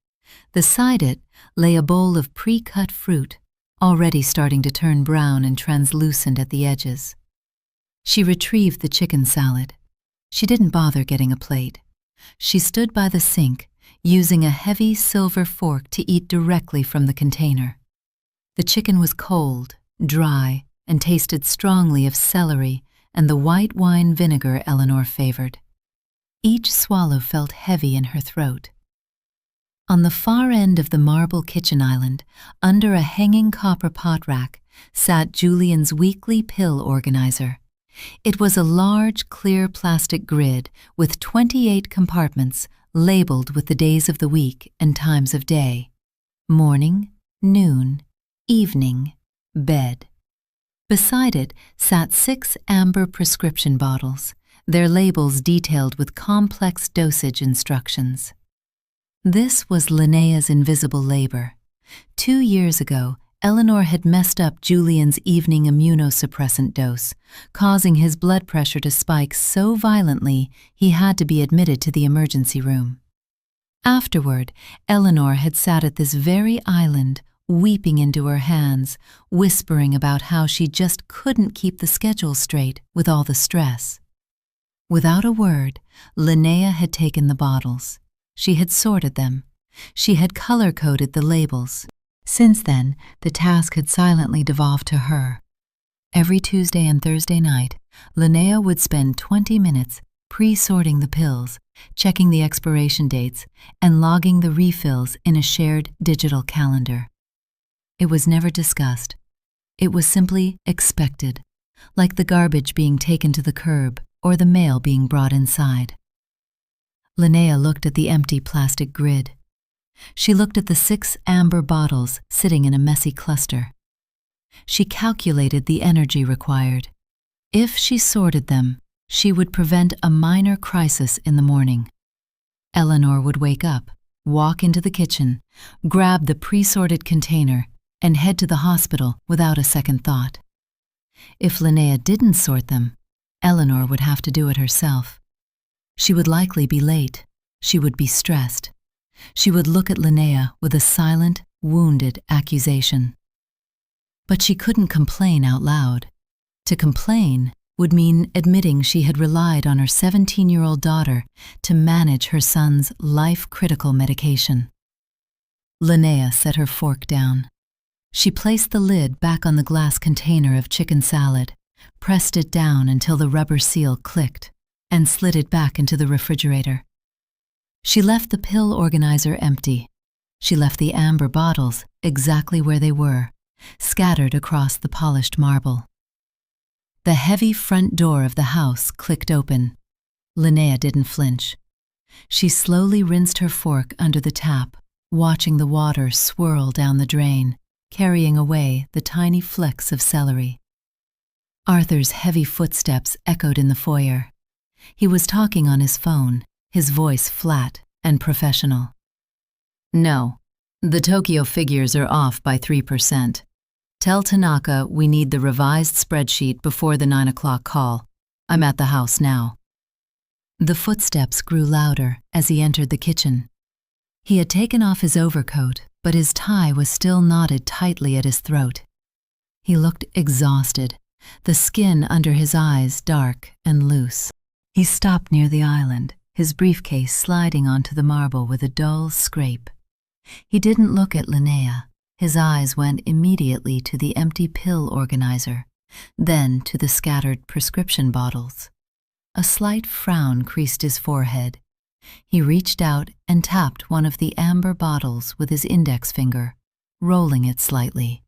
Beside it lay a bowl of pre-cut fruit, already starting to turn brown and translucent at the edges. She retrieved the chicken salad. She didn't bother getting a plate. She stood by the sink, using a heavy silver fork to eat directly from the container. The chicken was cold, dry, and tasted strongly of celery and the white wine vinegar Eleanor favored. Each swallow felt heavy in her throat. On the far end of the marble kitchen island, under a hanging copper pot rack, sat Julian's weekly pill organizer. It was a large, clear plastic grid with 28 compartments labeled with the days of the week and times of day: morning, noon, evening, bed. Beside it sat 6 amber prescription bottles, their labels detailed with complex dosage instructions. This was Linnea's invisible labor. 2 years ago, Eleanor had messed up Julian's evening immunosuppressant dose, causing his blood pressure to spike so violently he had to be admitted to the emergency room. Afterward, Eleanor had sat at this very island, weeping into her hands, whispering about how she just couldn't keep the schedule straight with all the stress. Without a word, Linnea had taken the bottles. She had sorted them. She had color-coded the labels. Since then, the task had silently devolved to her. Every Tuesday and Thursday night, Linnea would spend 20 minutes pre-sorting the pills, checking the expiration dates, and logging the refills in a shared digital calendar. It was never discussed. It was simply expected, like the garbage being taken to the curb or the mail being brought inside. Linnea looked at the empty plastic grid. She looked at the 6 amber bottles sitting in a messy cluster. She calculated the energy required. If she sorted them, she would prevent a minor crisis in the morning. Eleanor would wake up, walk into the kitchen, grab the pre-sorted container, and head to the hospital without a second thought. If Linnea didn't sort them, Eleanor would have to do it herself. She would likely be late. She would be stressed. She would look at Linnea with a silent, wounded accusation. But she couldn't complain out loud. To complain would mean admitting she had relied on her 17-year-old daughter to manage her son's life-critical medication. Linnea set her fork down. She placed the lid back on the glass container of chicken salad, pressed it down until the rubber seal clicked, and slid it back into the refrigerator. She left the pill organizer empty. She left the amber bottles exactly where they were, scattered across the polished marble. The heavy front door of the house clicked open. Linnea didn't flinch. She slowly rinsed her fork under the tap, watching the water swirl down the drain, carrying away the tiny flecks of celery. Arthur's heavy footsteps echoed in the foyer. He was talking on his phone, his voice flat and professional. "No, the Tokyo figures are off by 3%. Tell Tanaka we need the revised spreadsheet before the 9 o'clock call. I'm at the house now." The footsteps grew louder as he entered the kitchen. He had taken off his overcoat, but his tie was still knotted tightly at his throat. He looked exhausted, the skin under his eyes dark and loose. He stopped near the island, his briefcase sliding onto the marble with a dull scrape. He didn't look at Linnea. His eyes went immediately to the empty pill organizer, then to the scattered prescription bottles. A slight frown creased his forehead. He reached out and tapped one of the amber bottles with his index finger, rolling it slightly.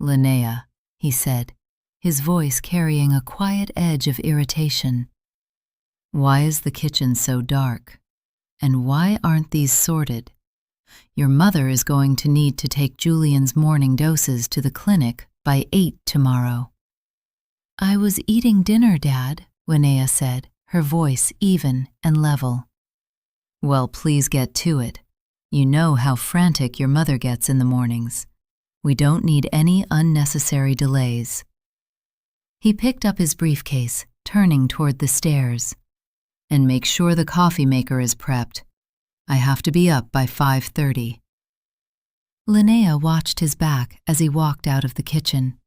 "Linnea," he said, his voice carrying a quiet edge of irritation. "Why is the kitchen so dark? And why aren't these sorted? Your mother is going to need to take Julian's morning doses to the clinic by 8 tomorrow." "I was eating dinner, Dad," Linnea said, her voice even and level. "Well, please get to it. You know how frantic your mother gets in the mornings. We don't need any unnecessary delays." He picked up his briefcase, turning toward the stairs. "And make sure the coffee maker is prepped. I have to be up by 5:30. Linnea watched his back as he walked out of the kitchen.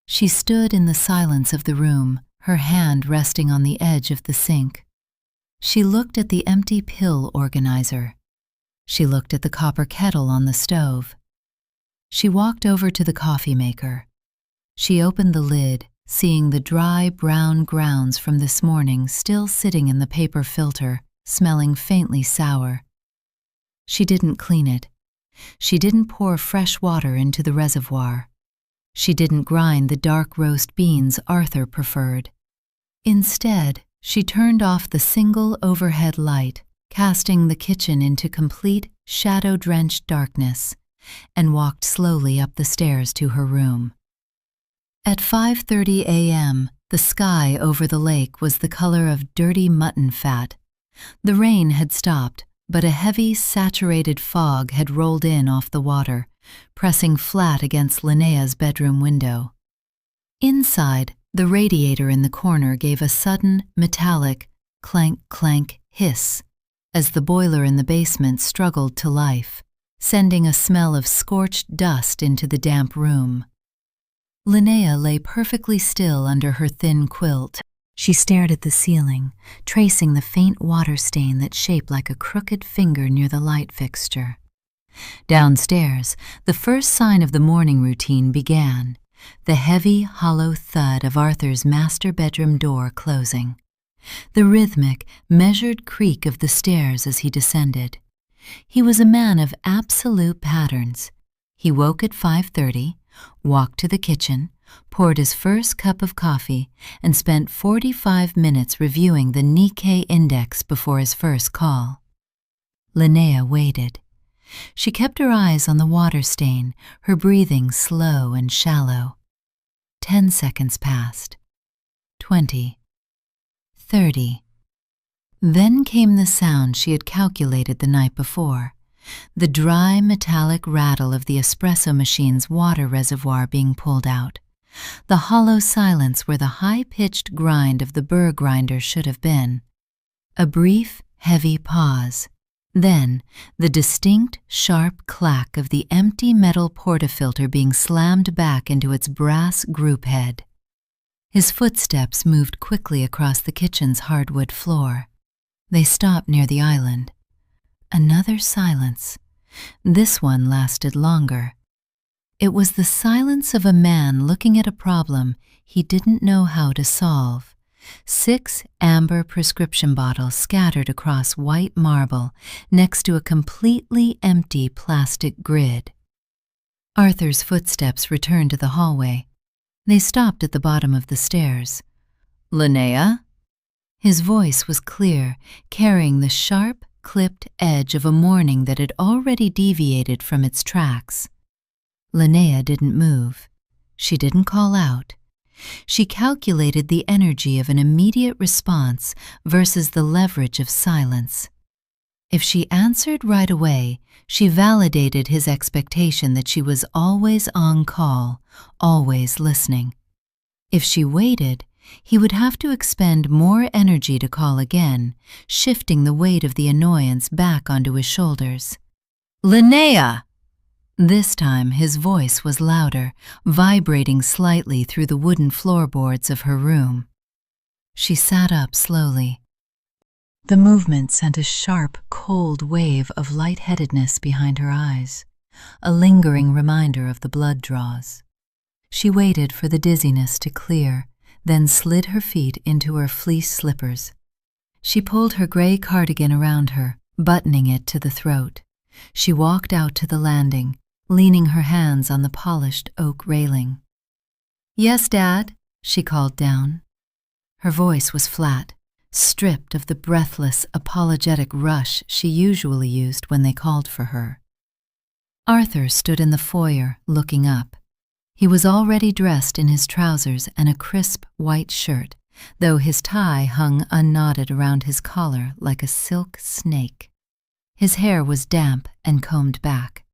She stood in the silence of the room, her hand resting on the edge of the sink. She looked at the empty pill organizer. She looked at the copper kettle on the stove. She walked over to the coffee maker. She opened the lid, seeing the dry brown grounds from this morning still sitting in the paper filter, smelling faintly sour. She didn't clean it. She didn't pour fresh water into the reservoir. She didn't grind the dark roast beans Arthur preferred. Instead, she turned off the single overhead light, casting the kitchen into complete, shadow-drenched darkness, and walked slowly up the stairs to her room. At 5:30 a.m., the sky over the lake was the color of dirty mutton fat. The rain had stopped, but a heavy, saturated fog had rolled in off the water, pressing flat against Linnea's bedroom window. Inside, the radiator in the corner gave a sudden, metallic, clank-clank hiss as the boiler in the basement struggled to life, sending a smell of scorched dust into the damp room. Linnea lay perfectly still under her thin quilt. She stared at the ceiling, tracing the faint water stain that shaped like a crooked finger near the light fixture. Downstairs, the first sign of the morning routine began, the heavy, hollow thud of Arthur's master bedroom door closing. The rhythmic, measured creak of the stairs as he descended. He was a man of absolute patterns. He woke at 5:30, walked to the kitchen, poured his first cup of coffee, and spent 45 minutes reviewing the Nikkei index before his first call. Linnea waited. She kept her eyes on the water stain, her breathing slow and shallow. 10 seconds passed. 20. 30. Then came the sound she had calculated the night before, the dry metallic rattle of the espresso machine's water reservoir being pulled out, the hollow silence where the high-pitched grind of the burr grinder should have been. A brief, heavy pause. Then, the distinct, sharp clack of the empty metal portafilter being slammed back into its brass group head. His footsteps moved quickly across the kitchen's hardwood floor. They stopped near the island. Another silence. This one lasted longer. It was the silence of a man looking at a problem he didn't know how to solve. 6 amber prescription bottles scattered across white marble next to a completely empty plastic grid. Arthur's footsteps returned to the hallway. They stopped at the bottom of the stairs. "Linnea?" His voice was clear, carrying the sharp, clipped edge of a morning that had already deviated from its tracks. Linnea didn't move. She didn't call out. She calculated the energy of an immediate response versus the leverage of silence. If she answered right away, she validated his expectation that she was always on call, always listening. If she waited, he would have to expend more energy to call again, shifting the weight of the annoyance back onto his shoulders. "Linnea!" This time his voice was louder, vibrating slightly through the wooden floorboards of her room. She sat up slowly. The movement sent a sharp, cold wave of lightheadedness behind her eyes, a lingering reminder of the blood draws. She waited for the dizziness to clear, then slid her feet into her fleece slippers. She pulled her gray cardigan around her, buttoning it to the throat. She walked out to the landing, leaning her hands on the polished oak railing. "Yes, Dad," she called down. Her voice was flat, stripped of the breathless, apologetic rush she usually used when they called for her. Arthur stood in the foyer, looking up. He was already dressed in his trousers and a crisp white shirt, though his tie hung unknotted around his collar like a silk snake. His hair was damp and combed back.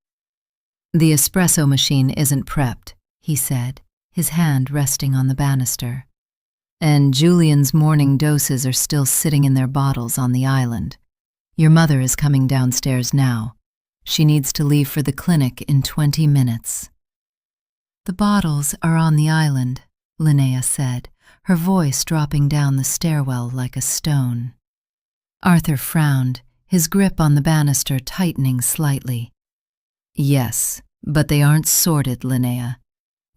"The espresso machine isn't prepped," he said, his hand resting on the banister. "And Julian's morning doses are still sitting in their bottles on the island. Your mother is coming downstairs now. She needs to leave for the clinic in 20 minutes. "The bottles are on the island," Linnea said, her voice dropping down the stairwell like a stone. Arthur frowned, his grip on the banister tightening slightly. "Yes, but they aren't sorted, Linnea.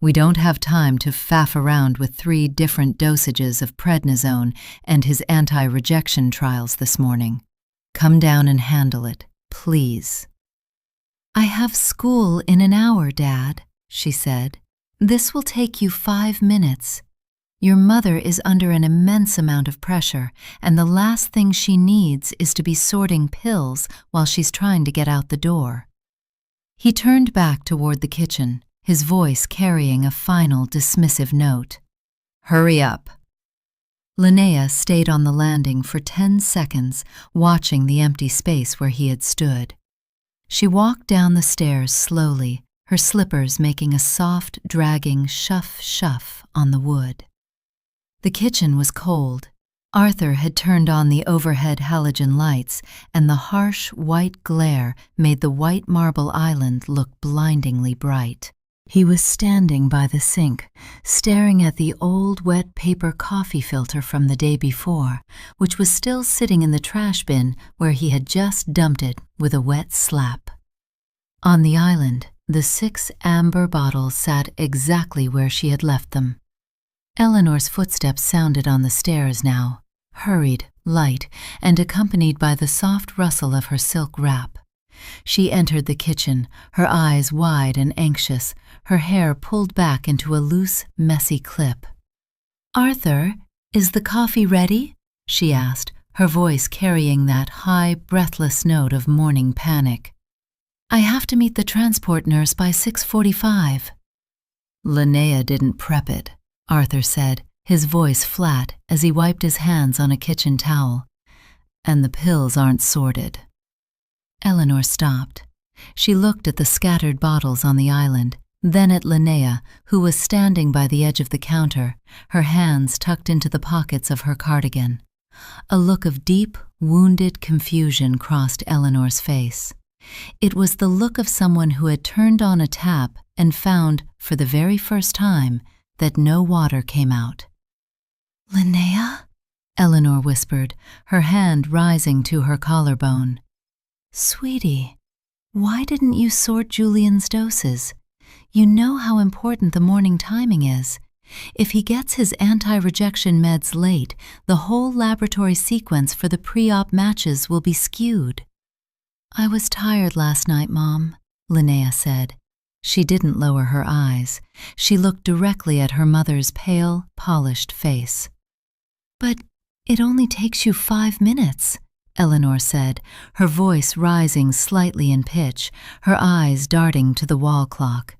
We don't have time to faff around with 3 different dosages of prednisone and his anti-rejection trials this morning. Come down and handle it, please." "I have school in an hour, Dad," she said. "This will take you 5 minutes. Your mother is under an immense amount of pressure, and the last thing she needs is to be sorting pills while she's trying to get out the door." He turned back toward the kitchen, his voice carrying a final dismissive note. "Hurry up." Linnea stayed on the landing for 10 seconds, watching the empty space where he had stood. She walked down the stairs slowly, her slippers making a soft, dragging shuff-shuff on the wood. The kitchen was cold. Arthur had turned on the overhead halogen lights, and the harsh, white glare made the white marble island look blindingly bright. He was standing by the sink, staring at the old wet paper coffee filter from the day before, which was still sitting in the trash bin where he had just dumped it with a wet slap. On the island, the 6 amber bottles sat exactly where she had left them. Eleanor's footsteps sounded on the stairs now, hurried, light, and accompanied by the soft rustle of her silk wrap. She entered the kitchen, her eyes wide and anxious, her hair pulled back into a loose, messy clip. "Arthur, is the coffee ready?" she asked, her voice carrying that high, breathless note of morning panic. "I have to meet the transport nurse by 6:45. "Linnea didn't prep it," Arthur said, his voice flat as he wiped his hands on a kitchen towel. "And the pills aren't sorted." Eleanor stopped. She looked at the scattered bottles on the island, then at Linnea, who was standing by the edge of the counter, her hands tucked into the pockets of her cardigan. A look of deep, wounded confusion crossed Eleanor's face. It was the look of someone who had turned on a tap and found, for the very first time, that no water came out. "Linnea?" Eleanor whispered, her hand rising to her collarbone. "Sweetie, why didn't you sort Julian's doses? You know how important the morning timing is. If he gets his anti-rejection meds late, the whole laboratory sequence for the pre-op matches will be skewed." "I was tired last night, Mom," Linnea said. She didn't lower her eyes. She looked directly at her mother's pale, polished face. "But it only takes you 5 minutes," Eleanor said, her voice rising slightly in pitch, her eyes darting to the wall clock.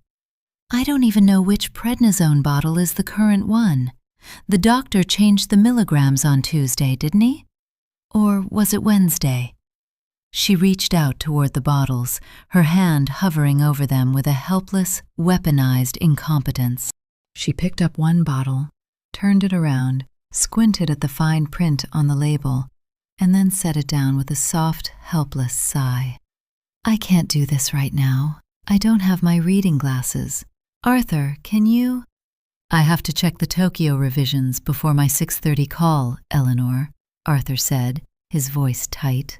"I don't even know which prednisone bottle is the current one. The doctor changed the milligrams on Tuesday, didn't he? Or was it Wednesday?" She reached out toward the bottles, her hand hovering over them with a helpless, weaponized incompetence. She picked up one bottle, turned it around, squinted at the fine print on the label, and then set it down with a soft, helpless sigh. "I can't do this right now. I don't have my reading glasses. Arthur, can you—" "I have to check the Tokyo revisions before my 6:30 call, Eleanor," Arthur said, his voice tight.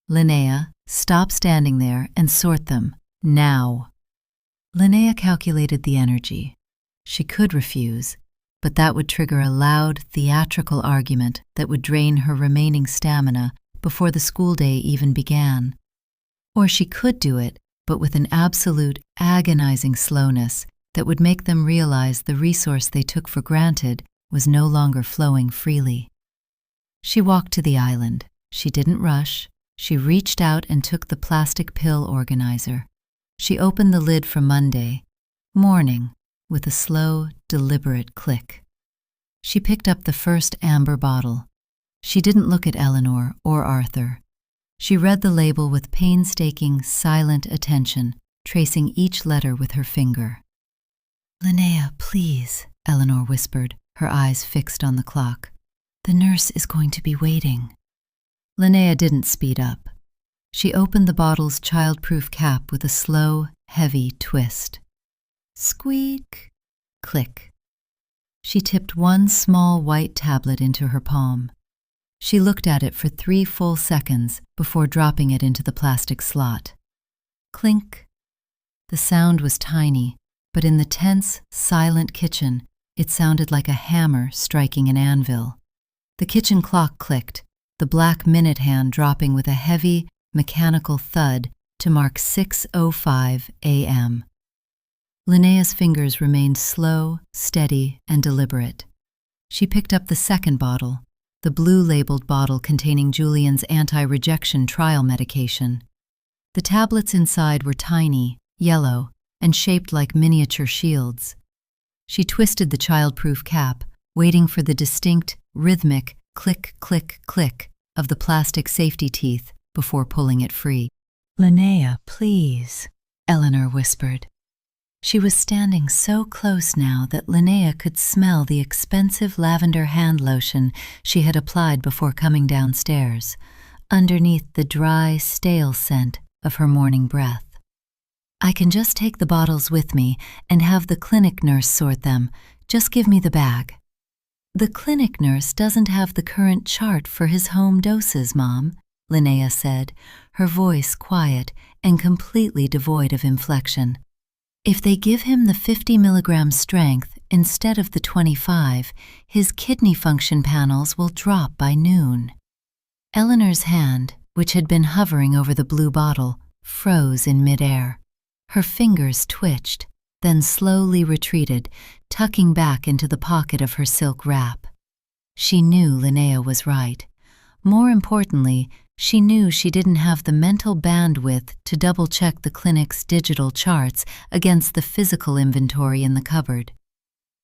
"Linnea, stop standing there and sort them, now." Linnea calculated the energy. She could refuse, but that would trigger a loud, theatrical argument that would drain her remaining stamina before the school day even began. Or she could do it, but with an absolute, agonizing slowness that would make them realize the resource they took for granted was no longer flowing freely. She walked to the island. She didn't rush. She reached out and took the plastic pill organizer. She opened the lid for Monday morning with a slow, deliberate click. She picked up the first amber bottle. She didn't look at Eleanor or Arthur. She read the label with painstaking, silent attention, tracing each letter with her finger. "Linnea, please," Eleanor whispered, her eyes fixed on the clock. "The nurse is going to be waiting." Linnea didn't speed up. She opened the bottle's child-proof cap with a slow, heavy twist. Squeak! Click. She tipped one small white tablet into her palm. She looked at it for 3 full seconds before dropping it into the plastic slot. Clink. The sound was tiny, but in the tense, silent kitchen, it sounded like a hammer striking an anvil. The kitchen clock clicked, the black minute hand dropping with a heavy, mechanical thud to mark 6:05 a.m. Linnea's fingers remained slow, steady, and deliberate. She picked up the second bottle, the blue-labeled bottle containing Julian's anti-rejection trial medication. The tablets inside were tiny, yellow, and shaped like miniature shields. She twisted the child-proof cap, waiting for the distinct, rhythmic click, click, click of the plastic safety teeth before pulling it free. "Linnea, please," Eleanor whispered. She was standing so close now that Linnea could smell the expensive lavender hand lotion she had applied before coming downstairs, underneath the dry, stale scent of her morning breath. "I can just take the bottles with me and have the clinic nurse sort them. Just give me the bag." "The clinic nurse doesn't have the current chart for his home doses, Mom," Linnea said, her voice quiet and completely devoid of inflection. "If they give him the 50 milligram strength instead of the 25, his kidney function panels will drop by noon." Eleanor's hand, which had been hovering over the blue bottle, froze in midair. Her fingers twitched, then slowly retreated, tucking back into the pocket of her silk wrap. She knew Linnea was right. More importantly, she knew she didn't have the mental bandwidth to double-check the clinic's digital charts against the physical inventory in the cupboard.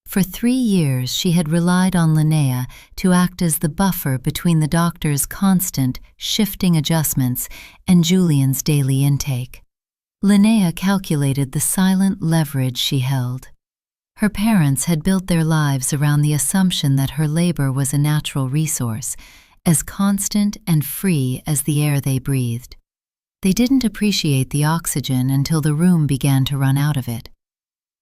For 3 years, she had relied on Linnea to act as the buffer between the doctor's constant, shifting adjustments and Julian's daily intake. Linnea calculated the silent leverage she held. Her parents had built their lives around the assumption that her labor was a natural resource, as constant and free as the air they breathed. They didn't appreciate the oxygen until the room began to run out of it.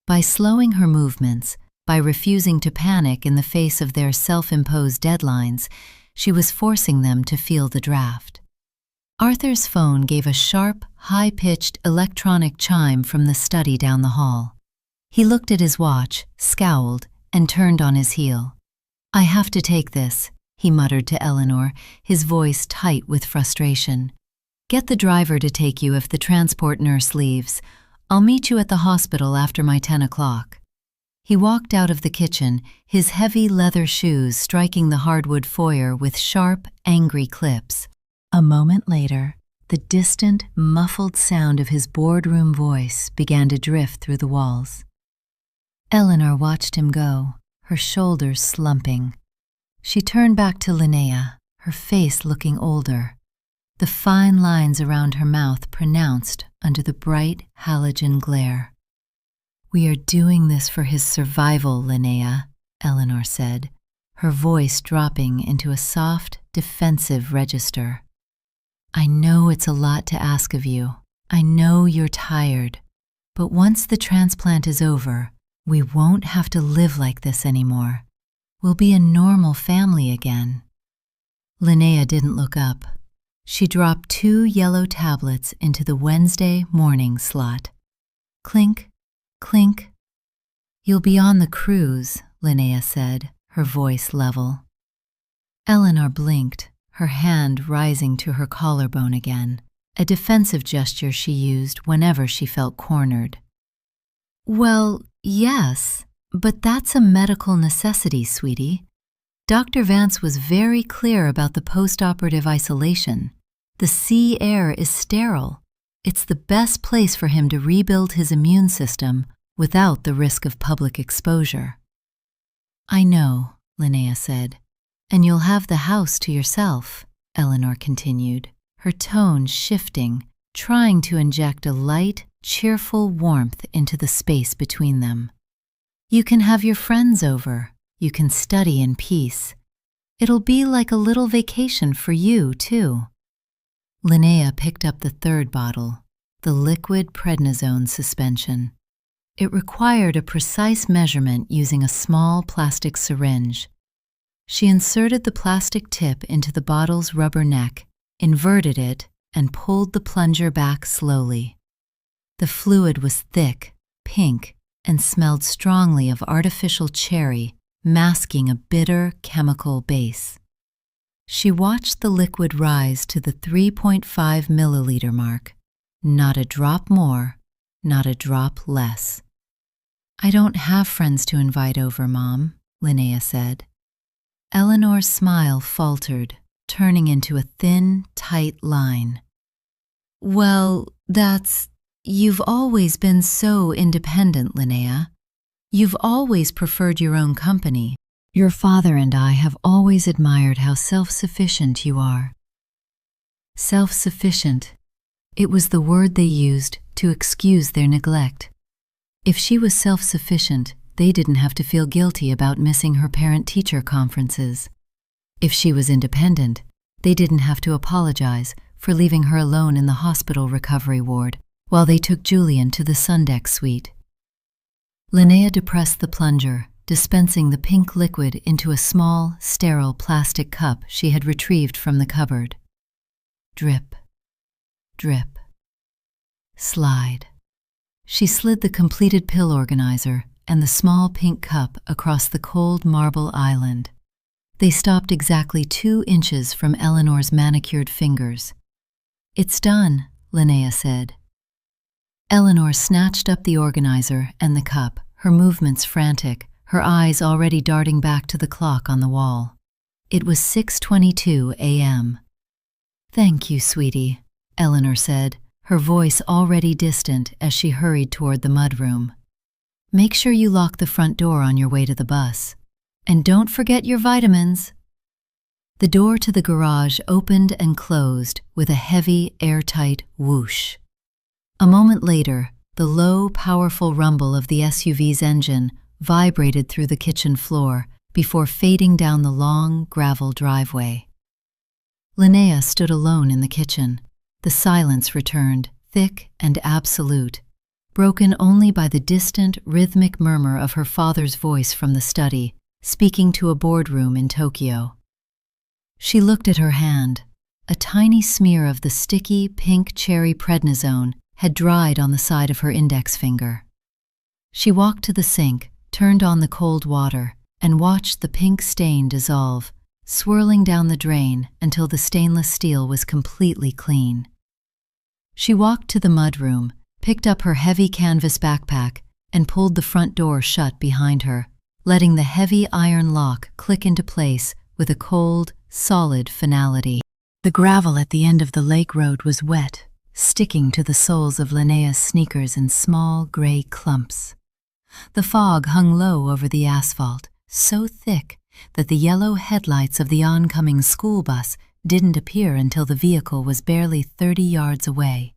By slowing her movements, by refusing to panic in the face of their self-imposed deadlines, she was forcing them to feel the draft. Arthur's phone gave a sharp, high-pitched electronic chime from the study down the hall. He looked at his watch, scowled, and turned on his heel. "I have to take this," he muttered to Eleanor, his voice tight with frustration. "Get the driver to take you if the transport nurse leaves. I'll meet you at the hospital after my 10 o'clock. He walked out of the kitchen, his heavy leather shoes striking the hardwood foyer with sharp, angry clips. A moment later, the distant, muffled sound of his boardroom voice began to drift through the walls. Eleanor watched him go, her shoulders slumping. She turned back to Linnea, her face looking older, the fine lines around her mouth pronounced under the bright halogen glare. "We are doing this for his survival, Linnea," Eleanor said, her voice dropping into a soft, defensive register. "I know it's a lot to ask of you. I know you're tired. But once the transplant is over, we won't have to live like this anymore. We'll be a normal family again." Linnea didn't look up. She dropped 2 yellow tablets into the Wednesday morning slot. Clink, clink. "You'll be on the cruise," Linnea said, her voice level. Eleanor blinked, her hand rising to her collarbone again, a defensive gesture she used whenever she felt cornered. "Well, yes, but that's a medical necessity, sweetie. Dr. Vance was very clear about the post-operative isolation. The sea air is sterile. It's the best place for him to rebuild his immune system without the risk of public exposure. I know, Linnea said, and you'll have the house to yourself, Eleanor continued, her tone shifting, trying to inject a light, cheerful warmth into the space between them. You can have your friends over. You can study in peace. It'll be like a little vacation for you, too. Linnea picked up the third bottle, the liquid prednisone suspension. It required a precise measurement using a small plastic syringe. She inserted the plastic tip into the bottle's rubber neck, inverted it, and pulled the plunger back slowly. The fluid was thick, pink, and smelled strongly of artificial cherry, masking a bitter chemical base. She watched the liquid rise to the 3.5 milliliter mark. Not a drop more, not a drop less. I don't have friends to invite over, Mom, Linnea said. Eleanor's smile faltered, turning into a thin, tight line. Well, you've always been so independent, Linnea. You've always preferred your own company. Your father and I have always admired how self-sufficient you are. Self-sufficient. It was the word they used to excuse their neglect. If she was self-sufficient, they didn't have to feel guilty about missing her parent-teacher conferences. If she was independent, they didn't have to apologize for leaving her alone in the hospital recovery ward while they took Julian to the Sundeck suite. Linnea depressed the plunger, dispensing the pink liquid into a small, sterile plastic cup she had retrieved from the cupboard. Drip, drip, slide. She slid the completed pill organizer and the small pink cup across the cold marble island. They stopped exactly 2 inches from Eleanor's manicured fingers. It's done, Linnea said. Eleanor snatched up the organizer and the cup, her movements frantic, her eyes already darting back to the clock on the wall. It was 6:22 a.m. Thank you, sweetie, Eleanor said, her voice already distant as she hurried toward the mudroom. Make sure you lock the front door on your way to the bus. And don't forget your vitamins. The door to the garage opened and closed with a heavy, airtight whoosh. A moment later, the low, powerful rumble of the SUV's engine vibrated through the kitchen floor before fading down the long, gravel driveway. Linnea stood alone in the kitchen. The silence returned, thick and absolute, broken only by the distant, rhythmic murmur of her father's voice from the study, speaking to a boardroom in Tokyo. She looked at her hand. A tiny smear of the sticky, pink cherry prednisone had dried on the side of her index finger. She walked to the sink, turned on the cold water, and watched the pink stain dissolve, swirling down the drain until the stainless steel was completely clean. She walked to the mudroom, picked up her heavy canvas backpack, and pulled the front door shut behind her, letting the heavy iron lock click into place with a cold, solid finality. The gravel at the end of the lake road was wet, sticking to the soles of Linnea's sneakers in small gray clumps. The fog hung low over the asphalt, so thick that the yellow headlights of the oncoming school bus didn't appear until the vehicle was barely 30 yards away.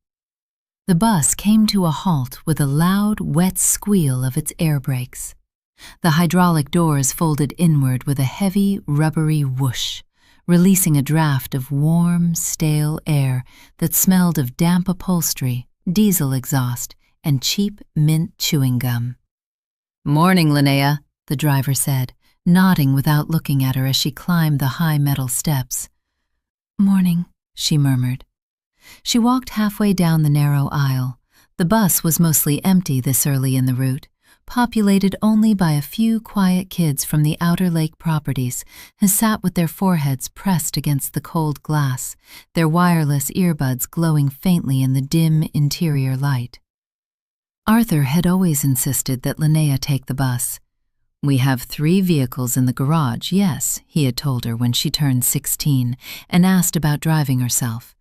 The bus came to a halt with a loud, wet squeal of its air brakes. The hydraulic doors folded inward with a heavy, rubbery whoosh, releasing a draft of warm, stale air that smelled of damp upholstery, diesel exhaust, and cheap mint chewing gum. "Morning, Linnea," the driver said, nodding without looking at her as she climbed the high metal steps. "Morning," she murmured. She walked halfway down the narrow aisle. The bus was mostly empty this early in the route, populated only by a few quiet kids from the outer lake properties who sat with their foreheads pressed against the cold glass, their wireless earbuds glowing faintly in the dim interior light. Arthur had always insisted that Linnea take the bus. "We have 3 vehicles in the garage, yes," he had told her when she turned 16 and asked about driving herself.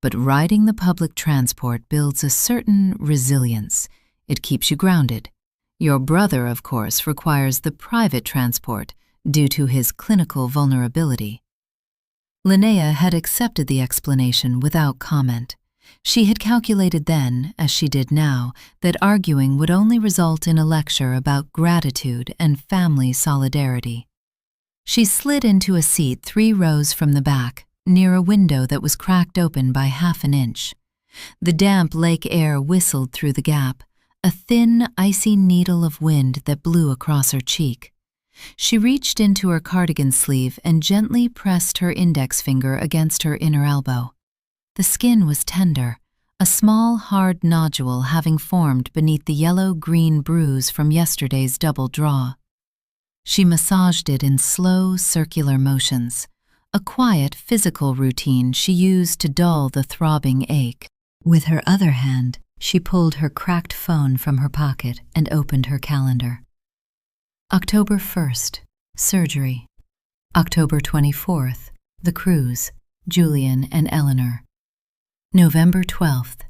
but riding the public transport builds a certain resilience. It keeps you grounded. Your brother, of course, requires the private transport due to his clinical vulnerability. Linnea had accepted the explanation without comment. She had calculated then, as she did now, that arguing would only result in a lecture about gratitude and family solidarity. She slid into a seat 3 rows from the back, near a window that was cracked open by half an inch. The damp lake air whistled through the gap, a thin, icy needle of wind that blew across her cheek. She reached into her cardigan sleeve and gently pressed her index finger against her inner elbow. The skin was tender, a small, hard nodule having formed beneath the yellow-green bruise from yesterday's double draw. She massaged it in slow, circular motions, a quiet, physical routine she used to dull the throbbing ache. With her other hand, she pulled her cracked phone from her pocket and opened her calendar. October 1st, surgery. October 24th, the cruise, Julian and Eleanor. November 12th,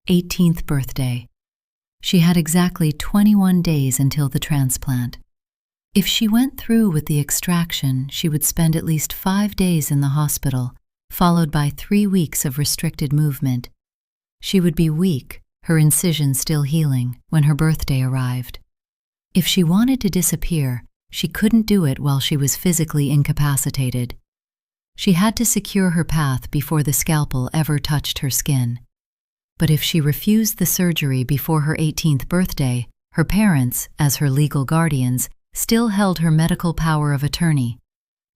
18th birthday. She had exactly 21 days until the transplant. If she went through with the extraction, she would spend at least 5 days in the hospital, followed by 3 weeks of restricted movement. She would be weak, her incision still healing, when her birthday arrived. If she wanted to disappear, she couldn't do it while she was physically incapacitated. She had to secure her path before the scalpel ever touched her skin. But if she refused the surgery before her 18th birthday, her parents, as her legal guardians, still held her medical power of attorney.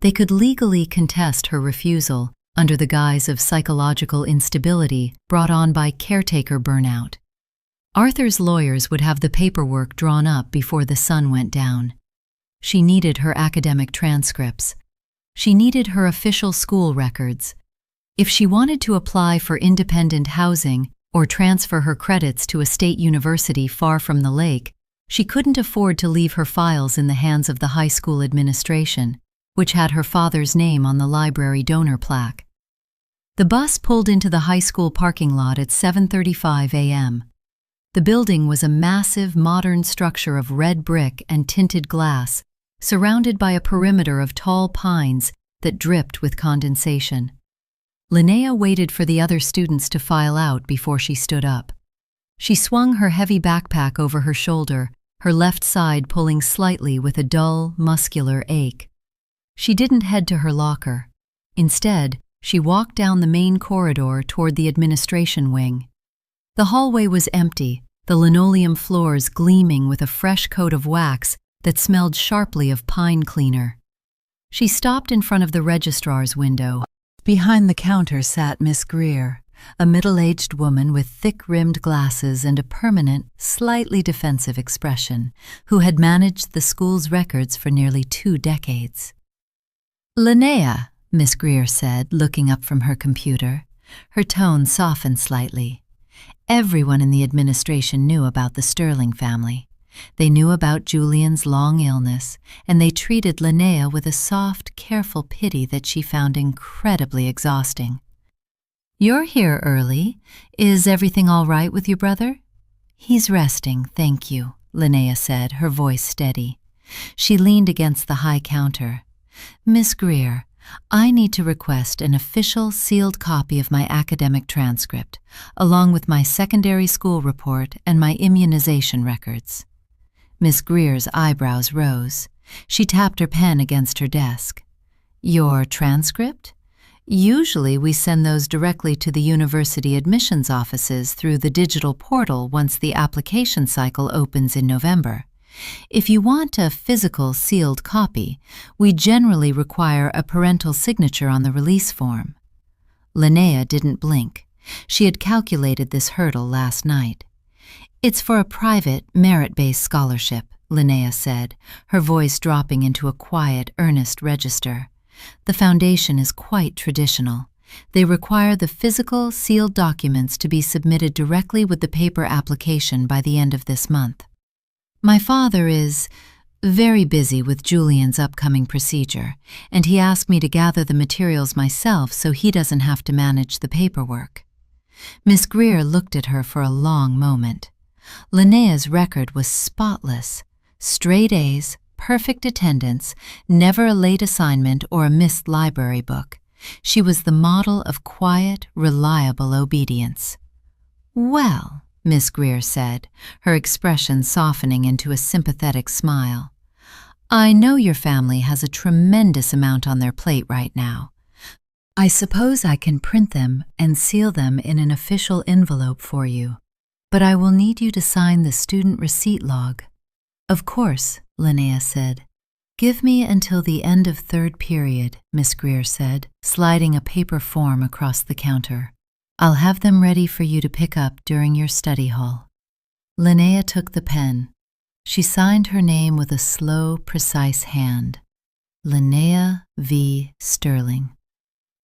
They could legally contest her refusal under the guise of psychological instability brought on by caretaker burnout. Arthur's lawyers would have the paperwork drawn up before the sun went down. She needed her academic transcripts. She needed her official school records. If she wanted to apply for independent housing or transfer her credits to a state university far from the lake, she couldn't afford to leave her files in the hands of the high school administration, which had her father's name on the library donor plaque. The bus pulled into the high school parking lot at 7:35 a.m. The building was a massive, modern structure of red brick and tinted glass, surrounded by a perimeter of tall pines that dripped with condensation. Linnea waited for the other students to file out before she stood up. She swung her heavy backpack over her shoulder, her left side pulling slightly with a dull, muscular ache. She didn't head to her locker. Instead, she walked down the main corridor toward the administration wing. The hallway was empty, the linoleum floors gleaming with a fresh coat of wax that smelled sharply of pine cleaner. She stopped in front of the registrar's window. Behind the counter sat Miss Greer, a middle-aged woman with thick-rimmed glasses and a permanent, slightly defensive expression, who had managed the school's records for nearly 2 decades. "Linnea," Miss Greer said, looking up from her computer. Her tone softened slightly. Everyone in the administration knew about the Sterling family. They knew about Julian's long illness, and they treated Linnea with a soft, careful pity that she found incredibly exhausting. "You're here early. Is everything all right with your brother?" "He's resting, thank you," Linnea said, her voice steady. She leaned against the high counter. "Miss Greer, I need to request an official sealed copy of my academic transcript, along with my secondary school report and my immunization records." Miss Greer's eyebrows rose. She tapped her pen against her desk. "Your transcript? Usually we send those directly to the university admissions offices through the digital portal once the application cycle opens in November. If you want a physical sealed copy, we generally require a parental signature on the release form." Linnea didn't blink. She had calculated this hurdle last night. "It's for a private, merit-based scholarship," Linnea said, her voice dropping into a quiet, earnest register. "The foundation is quite traditional. They require the physical, sealed documents to be submitted directly with the paper application by the end of this month. My father is very busy with Julian's upcoming procedure, and he asked me to gather the materials myself so he doesn't have to manage the paperwork." Miss Greer looked at her for a long moment. Linnea's record was spotless. Straight A's, perfect attendance, never a late assignment or a missed library book. She was the model of quiet, reliable obedience. "Well," Miss Greer said, her expression softening into a sympathetic smile, "I know your family has a tremendous amount on their plate right now. I suppose I can print them and seal them in an official envelope for you, but I will need you to sign the student receipt log." "Of course," Linnea said. "Give me until the end of third period," Miss Greer said, sliding a paper form across the counter. "I'll have them ready for you to pick up during your study hall." Linnea took the pen. She signed her name with a slow, precise hand. Linnea V. Sterling.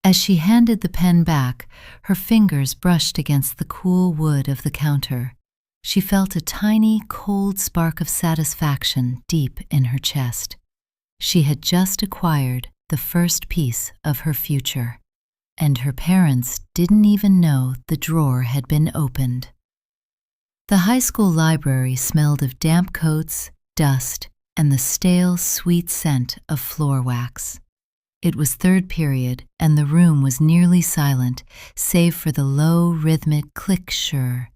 As she handed the pen back, her fingers brushed against the cool wood of the counter. She felt a tiny, cold spark of satisfaction deep in her chest. She had just acquired the first piece of her future, and her parents didn't even know the drawer had been opened. The high school library smelled of damp coats, dust, and the stale, sweet scent of floor wax. It was third period, and the room was nearly silent, save for the low, rhythmic click-shur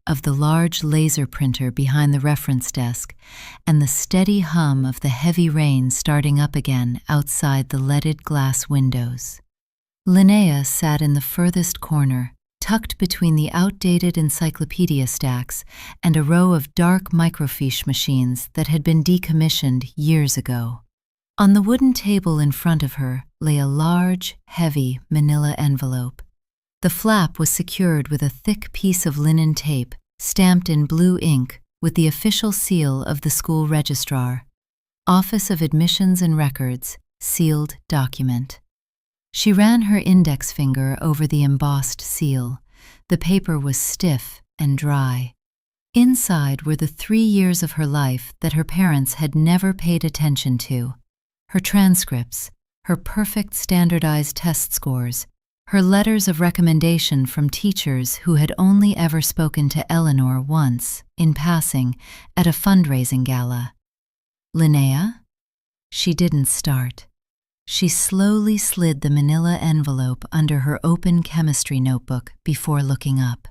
of the large laser printer behind the reference desk, and the steady hum of the heavy rain starting up again outside the leaded glass windows. Linnea sat in the furthest corner, tucked between the outdated encyclopedia stacks and a row of dark microfiche machines that had been decommissioned years ago. On the wooden table in front of her lay a large, heavy manila envelope. The flap was secured with a thick piece of linen tape, stamped in blue ink with the official seal of the school registrar. Office of Admissions and Records, sealed document. She ran her index finger over the embossed seal. The paper was stiff and dry. Inside were the 3 years of her life that her parents had never paid attention to. Her transcripts, her perfect standardized test scores, her letters of recommendation from teachers who had only ever spoken to Eleanor once, in passing, at a fundraising gala. "Linnea?" She didn't start. She slowly slid the manila envelope under her open chemistry notebook before looking up.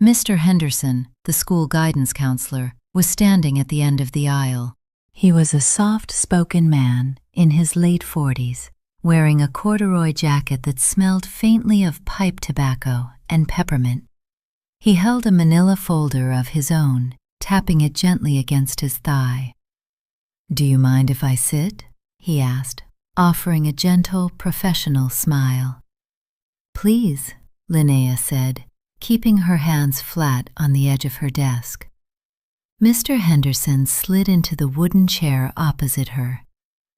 Mr. Henderson, the school guidance counselor, was standing at the end of the aisle. He was a soft-spoken man in his late 40s, wearing a corduroy jacket that smelled faintly of pipe tobacco and peppermint. He held a manila folder of his own, tapping it gently against his thigh. "Do you mind if I sit?" he asked, offering a gentle, professional smile. "Please," Linnea said, keeping her hands flat on the edge of her desk. Mr. Henderson slid into the wooden chair opposite her.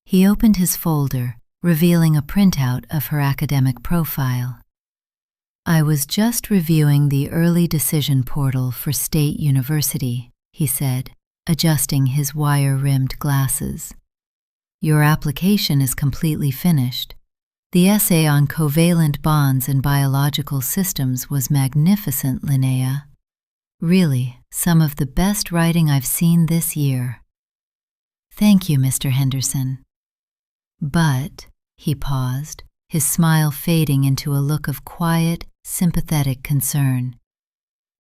He opened his folder, revealing a printout of her academic profile. "I was just reviewing the early decision portal for State University," he said, adjusting his wire-rimmed glasses. "Your application is completely finished. The essay on covalent bonds and biological systems was magnificent, Linnea. Really, some of the best writing I've seen this year." "Thank you, Mr. Henderson." "But," he paused, his smile fading into a look of quiet, sympathetic concern,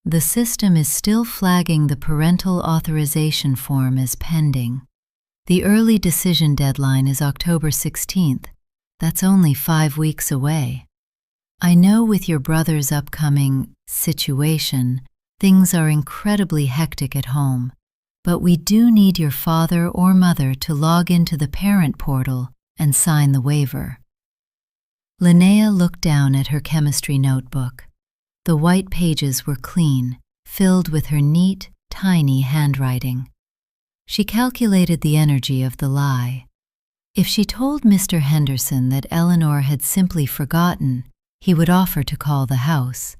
"the system is still flagging the parental authorization form as pending. The early decision deadline is October 16th. That's only 5 weeks away. I know with your brother's upcoming situation, things are incredibly hectic at home, but we do need your father or mother to log into the parent portal and sign the waiver." Linnea looked down at her chemistry notebook. The white pages were clean, filled with her neat, tiny handwriting. She calculated the energy of the lie. If she told Mr. Henderson that Eleanor had simply forgotten, he would offer to call the house.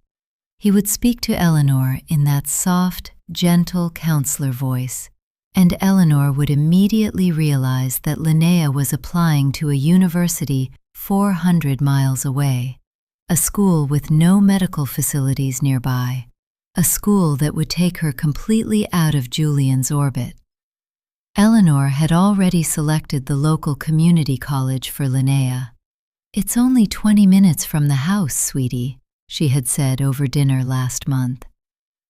He would speak to Eleanor in that soft, gentle counselor voice, and Eleanor would immediately realize that Linnea was applying to a university 400 miles away. a school with no medical facilities nearby, a school that would take her completely out of Julian's orbit. Eleanor had already selected the local community college for Linnea. "It's only 20 minutes from the house, sweetie," she had said over dinner last month.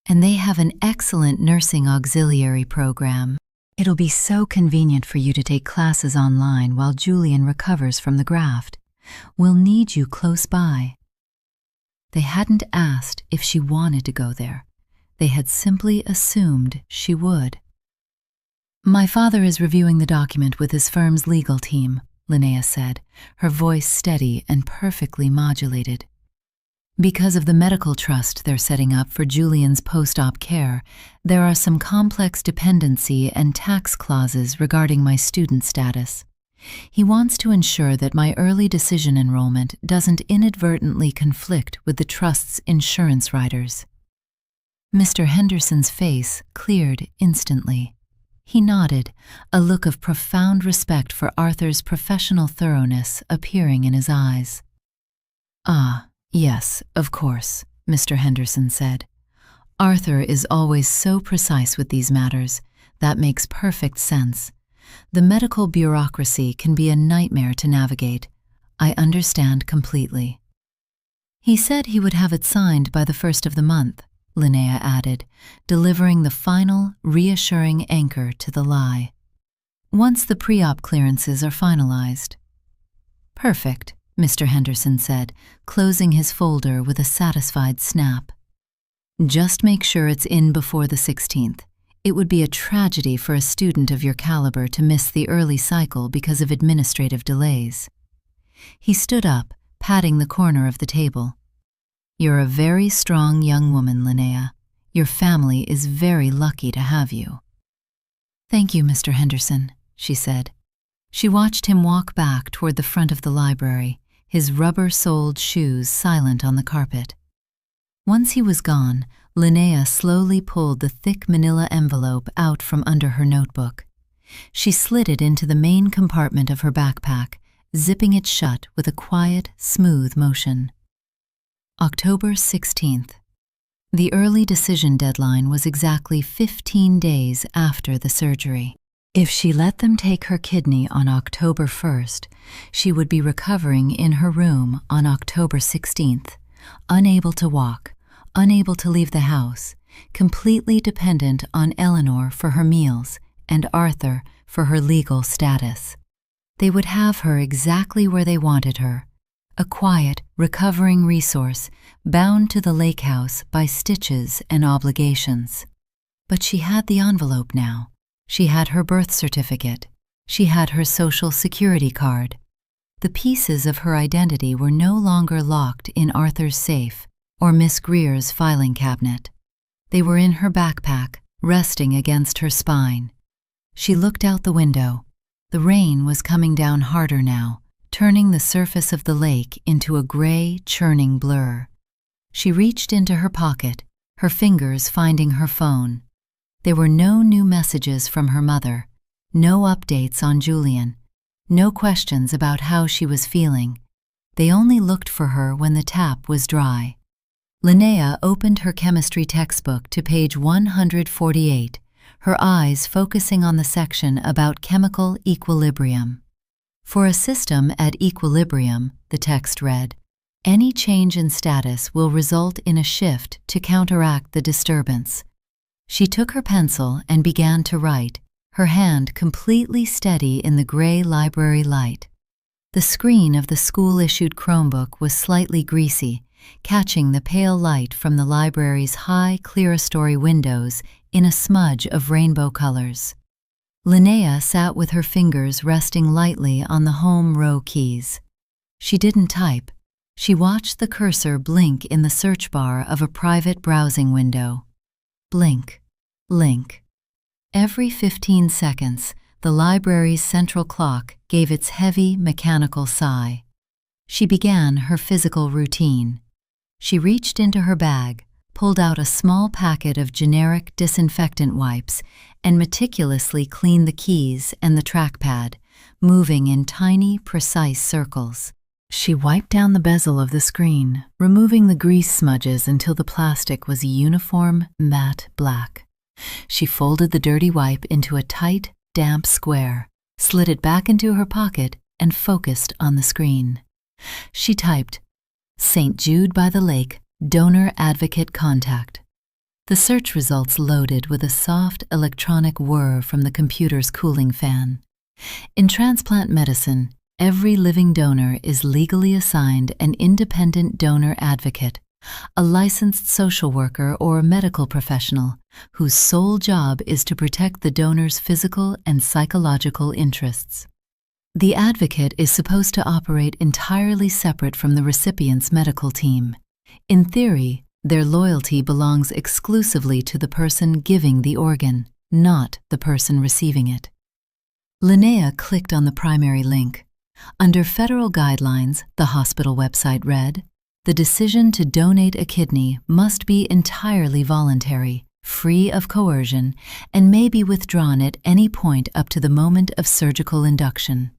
"And they have an excellent nursing auxiliary program. It'll be so convenient for you to take classes online while Julian recovers from the graft. We'll need you close by." They hadn't asked if she wanted to go there. They had simply assumed she would. "My father is reviewing the document with his firm's legal team," Linnea said, her voice steady and perfectly modulated. "Because of the medical trust they're setting up for Julian's post-op care, there are some complex dependency and tax clauses regarding my student status. He wants to ensure that my early decision enrollment doesn't inadvertently conflict with the trust's insurance riders." Mr. Henderson's face cleared instantly. He nodded, a look of profound respect for Arthur's professional thoroughness appearing in his eyes. "Ah, yes, of course," Mr. Henderson said. "Arthur is always so precise with these matters. That makes perfect sense. The medical bureaucracy can be a nightmare to navigate. I understand completely." "He said he would have it signed by the 1st of the month," Linnea added, delivering the final, reassuring anchor to the lie. "Once the pre-op clearances are finalized." "Perfect," Mr. Henderson said, closing his folder with a satisfied snap. "Just make sure it's in before the 16th. It would be a tragedy for a student of your caliber to miss the early cycle because of administrative delays." He stood up, patting the corner of the table. "You're a very strong young woman, Linnea. Your family is very lucky to have you." "Thank you, Mr. Henderson," she said. She watched him walk back toward the front of the library, his rubber-soled shoes silent on the carpet. Once he was gone, Linnea slowly pulled the thick manila envelope out from under her notebook. She slid it into the main compartment of her backpack, zipping it shut with a quiet, smooth motion. October 16th. The early decision deadline was exactly 15 days after the surgery. If she let them take her kidney on October 1st, she would be recovering in her room on October 16th, unable to walk, unable to leave the house, completely dependent on Eleanor for her meals and Arthur for her legal status. They would have her exactly where they wanted her, a quiet, recovering resource bound to the lake house by stitches and obligations. But she had the envelope now. She had her birth certificate. She had her social security card. The pieces of her identity were no longer locked in Arthur's safe or Miss Greer's filing cabinet. They were in her backpack, resting against her spine. She looked out the window. The rain was coming down harder now, turning the surface of the lake into a gray, churning blur. She reached into her pocket, her fingers finding her phone. There were no new messages from her mother, no updates on Julian, no questions about how she was feeling. They only looked for her when the tap was dry. Linnea opened her chemistry textbook to page 148, her eyes focusing on the section about chemical equilibrium. For a system at equilibrium, the text read, any change in status will result in a shift to counteract the disturbance. She took her pencil and began to write, her hand completely steady in the gray library light. The screen of the school-issued Chromebook was slightly greasy, catching the pale light from the library's high clerestory windows in a smudge of rainbow colors. Linnea sat with her fingers resting lightly on the home row keys. She didn't type. She watched the cursor blink in the search bar of a private browsing window. Blink. Link. Every 15 seconds, the library's central clock gave its heavy, mechanical sigh. She began her physical routine. She reached into her bag, pulled out a small packet of generic disinfectant wipes, and meticulously cleaned the keys and the trackpad, moving in tiny, precise circles. She wiped down the bezel of the screen, removing the grease smudges until the plastic was a uniform, matte black. She folded the dirty wipe into a tight, damp square, slid it back into her pocket, and focused on the screen. She typed, "St. Jude by the Lake, donor advocate contact." The search results loaded with a soft electronic whir from the computer's cooling fan. In transplant medicine, every living donor is legally assigned an independent donor advocate, a licensed social worker or medical professional whose sole job is to protect the donor's physical and psychological interests. The advocate is supposed to operate entirely separate from the recipient's medical team. In theory, their loyalty belongs exclusively to the person giving the organ, not the person receiving it. Linnea clicked on the primary link. Under federal guidelines, the hospital website read, "The decision to donate a kidney must be entirely voluntary, free of coercion, and may be withdrawn at any point up to the moment of surgical induction.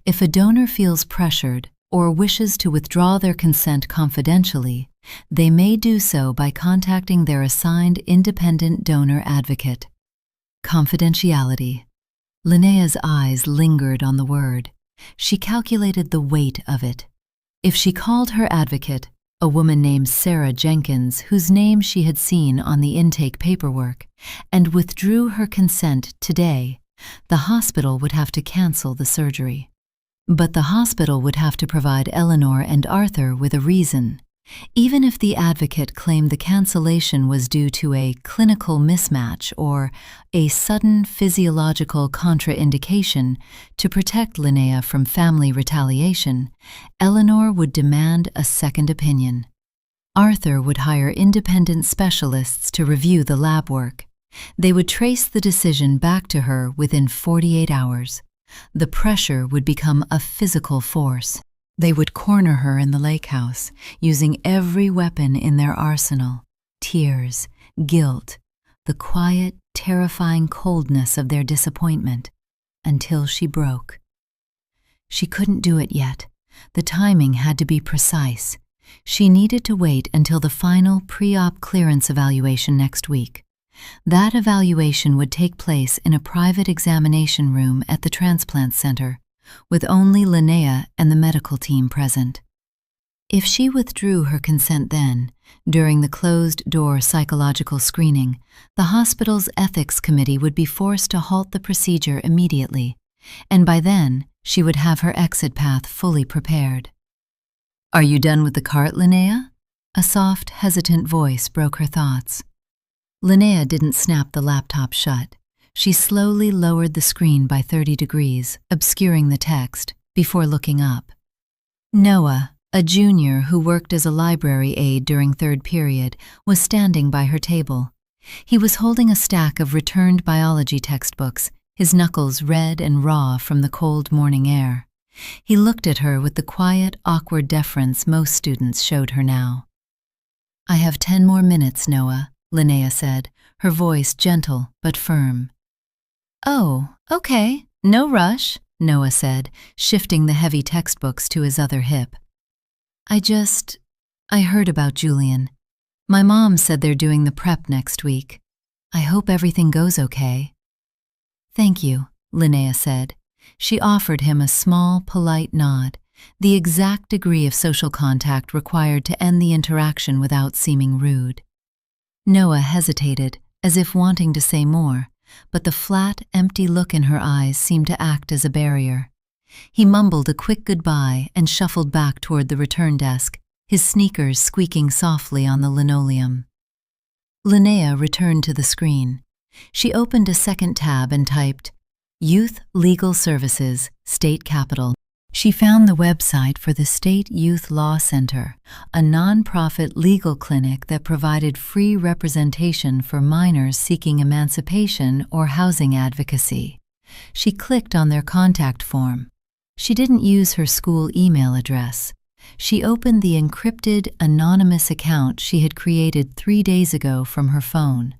If a donor feels pressured or wishes to withdraw their consent confidentially, they may do so by contacting their assigned independent donor advocate." Confidentiality. Linnea's eyes lingered on the word. She calculated the weight of it. If she called her advocate, a woman named Sarah Jenkins, whose name she had seen on the intake paperwork, and withdrew her consent today, the hospital would have to cancel the surgery. But the hospital would have to provide Eleanor and Arthur with a reason. Even if the advocate claimed the cancellation was due to a clinical mismatch or a sudden physiological contraindication to protect Linnea from family retaliation, Eleanor would demand a second opinion. Arthur would hire independent specialists to review the lab work. They would trace the decision back to her within 48 hours. The pressure would become a physical force. They would corner her in the lake house, using every weapon in their arsenal: tears, guilt, the quiet, terrifying coldness of their disappointment, until she broke. She couldn't do it yet. The timing had to be precise. She needed to wait until the final pre-op clearance evaluation next week. That evaluation would take place in a private examination room at the Transplants Center, with only Linnea and the medical team present. If she withdrew her consent then, during the closed-door psychological screening, the hospital's ethics committee would be forced to halt the procedure immediately, and by then she would have her exit path fully prepared. "Are you done with the cart, Linnea?" A soft, hesitant voice broke her thoughts. Linnea didn't snap the laptop shut. She slowly lowered the screen by 30 degrees, obscuring the text, before looking up. Noah, a junior who worked as a library aide during third period, was standing by her table. He was holding a stack of returned biology textbooks, his knuckles red and raw from the cold morning air. He looked at her with the quiet, awkward deference most students showed her now. "I have 10 more minutes, Noah," Linnea said, her voice gentle but firm. "Oh, okay, no rush," Noah said, shifting the heavy textbooks to his other hip. I heard about Julian. My mom said they're doing the prep next week. I hope everything goes okay." "Thank you," Linnea said. She offered him a small, polite nod, the exact degree of social contact required to end the interaction without seeming rude. Noah hesitated, as if wanting to say more, but the flat, empty look in her eyes seemed to act as a barrier. He mumbled a quick goodbye and shuffled back toward the return desk, his sneakers squeaking softly on the linoleum. Linnea returned to the screen. She opened a second tab and typed, "Youth Legal Services, State Capitol." She found the website for the State Youth Law Center, a nonprofit legal clinic that provided free representation for minors seeking emancipation or housing advocacy. She clicked on their contact form. She didn't use her school email address. She opened the encrypted, anonymous account she had created 3 days ago from her phone,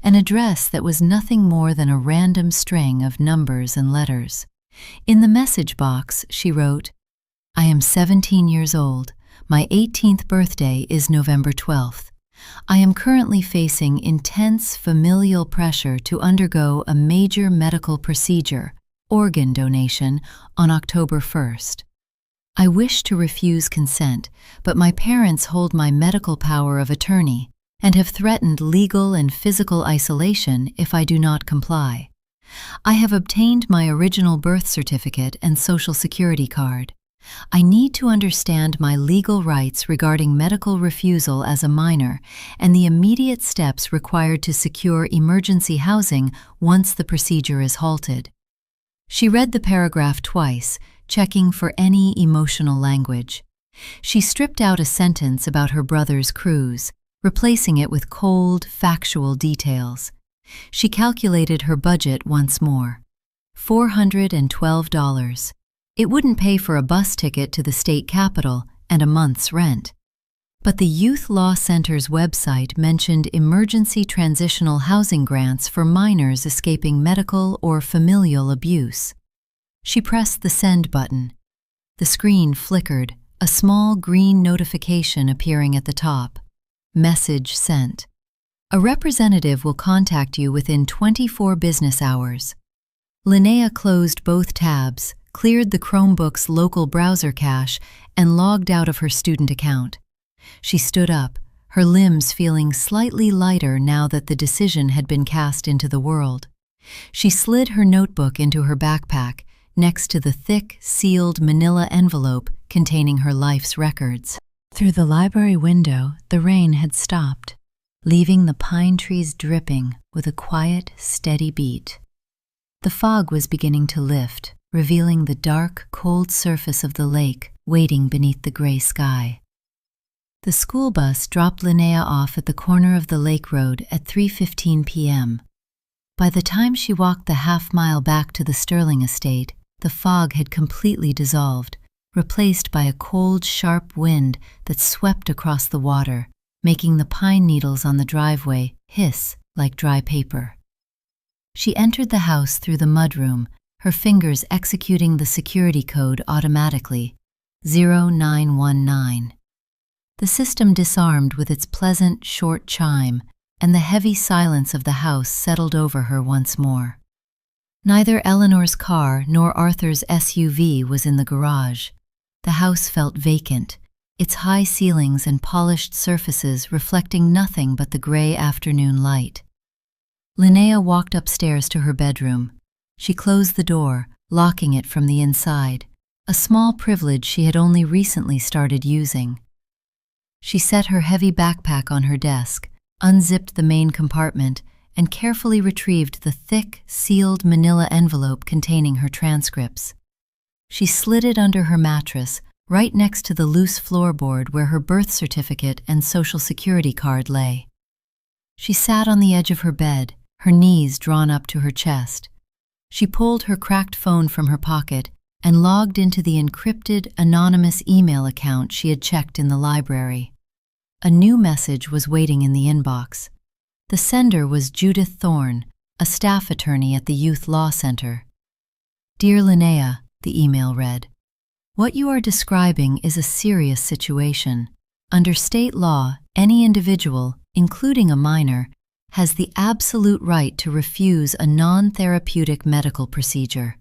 an address that was nothing more than a random string of numbers and letters. In the message box, she wrote, I am 17 years old. My 18th birthday is November 12th. I am currently facing intense familial pressure to undergo a major medical procedure, organ donation, on October 1st. I wish to refuse consent, but my parents hold my medical power of attorney and have threatened legal and physical isolation if I do not comply. I have obtained my original birth certificate and Social Security card. I need to understand my legal rights regarding medical refusal as a minor and the immediate steps required to secure emergency housing once the procedure is halted. She read the paragraph twice, checking for any emotional language. She stripped out a sentence about her brother's cruise, replacing it with cold, factual details. She calculated her budget once more. $412. It wouldn't pay for a bus ticket to the state capitol and a month's rent. But the Youth Law Center's website mentioned emergency transitional housing grants for minors escaping medical or familial abuse. She pressed the send button. The screen flickered, a small green notification appearing at the top. Message sent. A representative will contact you within 24 business hours. Linnea closed both tabs, cleared the Chromebook's local browser cache, and logged out of her student account. She stood up, her limbs feeling slightly lighter now that the decision had been cast into the world. She slid her notebook into her backpack, next to the thick, sealed manila envelope containing her life's records. Through the library window, the rain had stopped, leaving the pine trees dripping with a quiet, steady beat. The fog was beginning to lift, revealing the dark, cold surface of the lake waiting beneath the gray sky. The school bus dropped Linnea off at the corner of the lake road at 3:15 p.m. By the time she walked the half-mile back to the Sterling estate, the fog had completely dissolved, replaced by a cold, sharp wind that swept across the water, making the pine needles on the driveway hiss like dry paper. She entered the house through the mudroom, her fingers executing the security code automatically, 0919. The system disarmed with its pleasant, short chime, and the heavy silence of the house settled over her once more. Neither Eleanor's car nor Arthur's SUV was in the garage. The house felt vacant, its high ceilings and polished surfaces reflecting nothing but the gray afternoon light. Linnea walked upstairs to her bedroom. She closed the door, locking it from the inside, a small privilege she had only recently started using. She set her heavy backpack on her desk, unzipped the main compartment, and carefully retrieved the thick, sealed manila envelope containing her transcripts. She slid it under her mattress, right next to the loose floorboard where her birth certificate and Social Security card lay. She sat on the edge of her bed, her knees drawn up to her chest. She pulled her cracked phone from her pocket and logged into the encrypted, anonymous email account she had checked in the library. A new message was waiting in the inbox. The sender was Judith Thorne, a staff attorney at the Youth Law Center. Dear Linnea, the email read, what you are describing is a serious situation. Under state law, any individual, including a minor, has the absolute right to refuse a non-therapeutic medical procedure.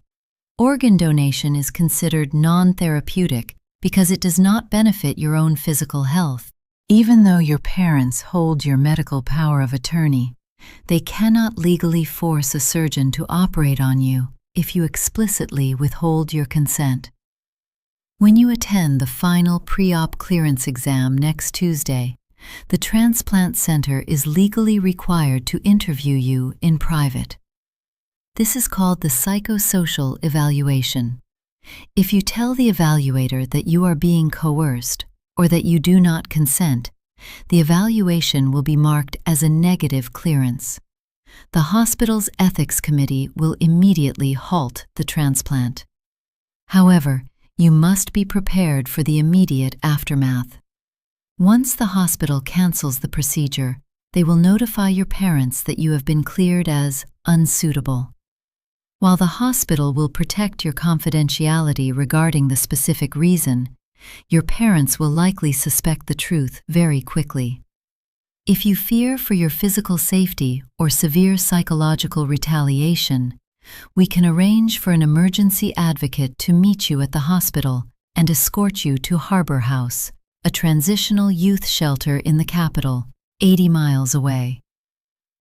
Organ donation is considered non-therapeutic because it does not benefit your own physical health. Even though your parents hold your medical power of attorney, they cannot legally force a surgeon to operate on you if you explicitly withhold your consent. When you attend the final pre-op clearance exam next Tuesday, the Transplant Center is legally required to interview you in private. This is called the psychosocial evaluation. If you tell the evaluator that you are being coerced or that you do not consent, the evaluation will be marked as a negative clearance. The hospital's ethics committee will immediately halt the transplant. However, you must be prepared for the immediate aftermath. Once the hospital cancels the procedure, they will notify your parents that you have been cleared as unsuitable. While the hospital will protect your confidentiality regarding the specific reason, your parents will likely suspect the truth very quickly. If you fear for your physical safety or severe psychological retaliation, we can arrange for an emergency advocate to meet you at the hospital and escort you to Harbor House, a transitional youth shelter in the capital, 80 miles away.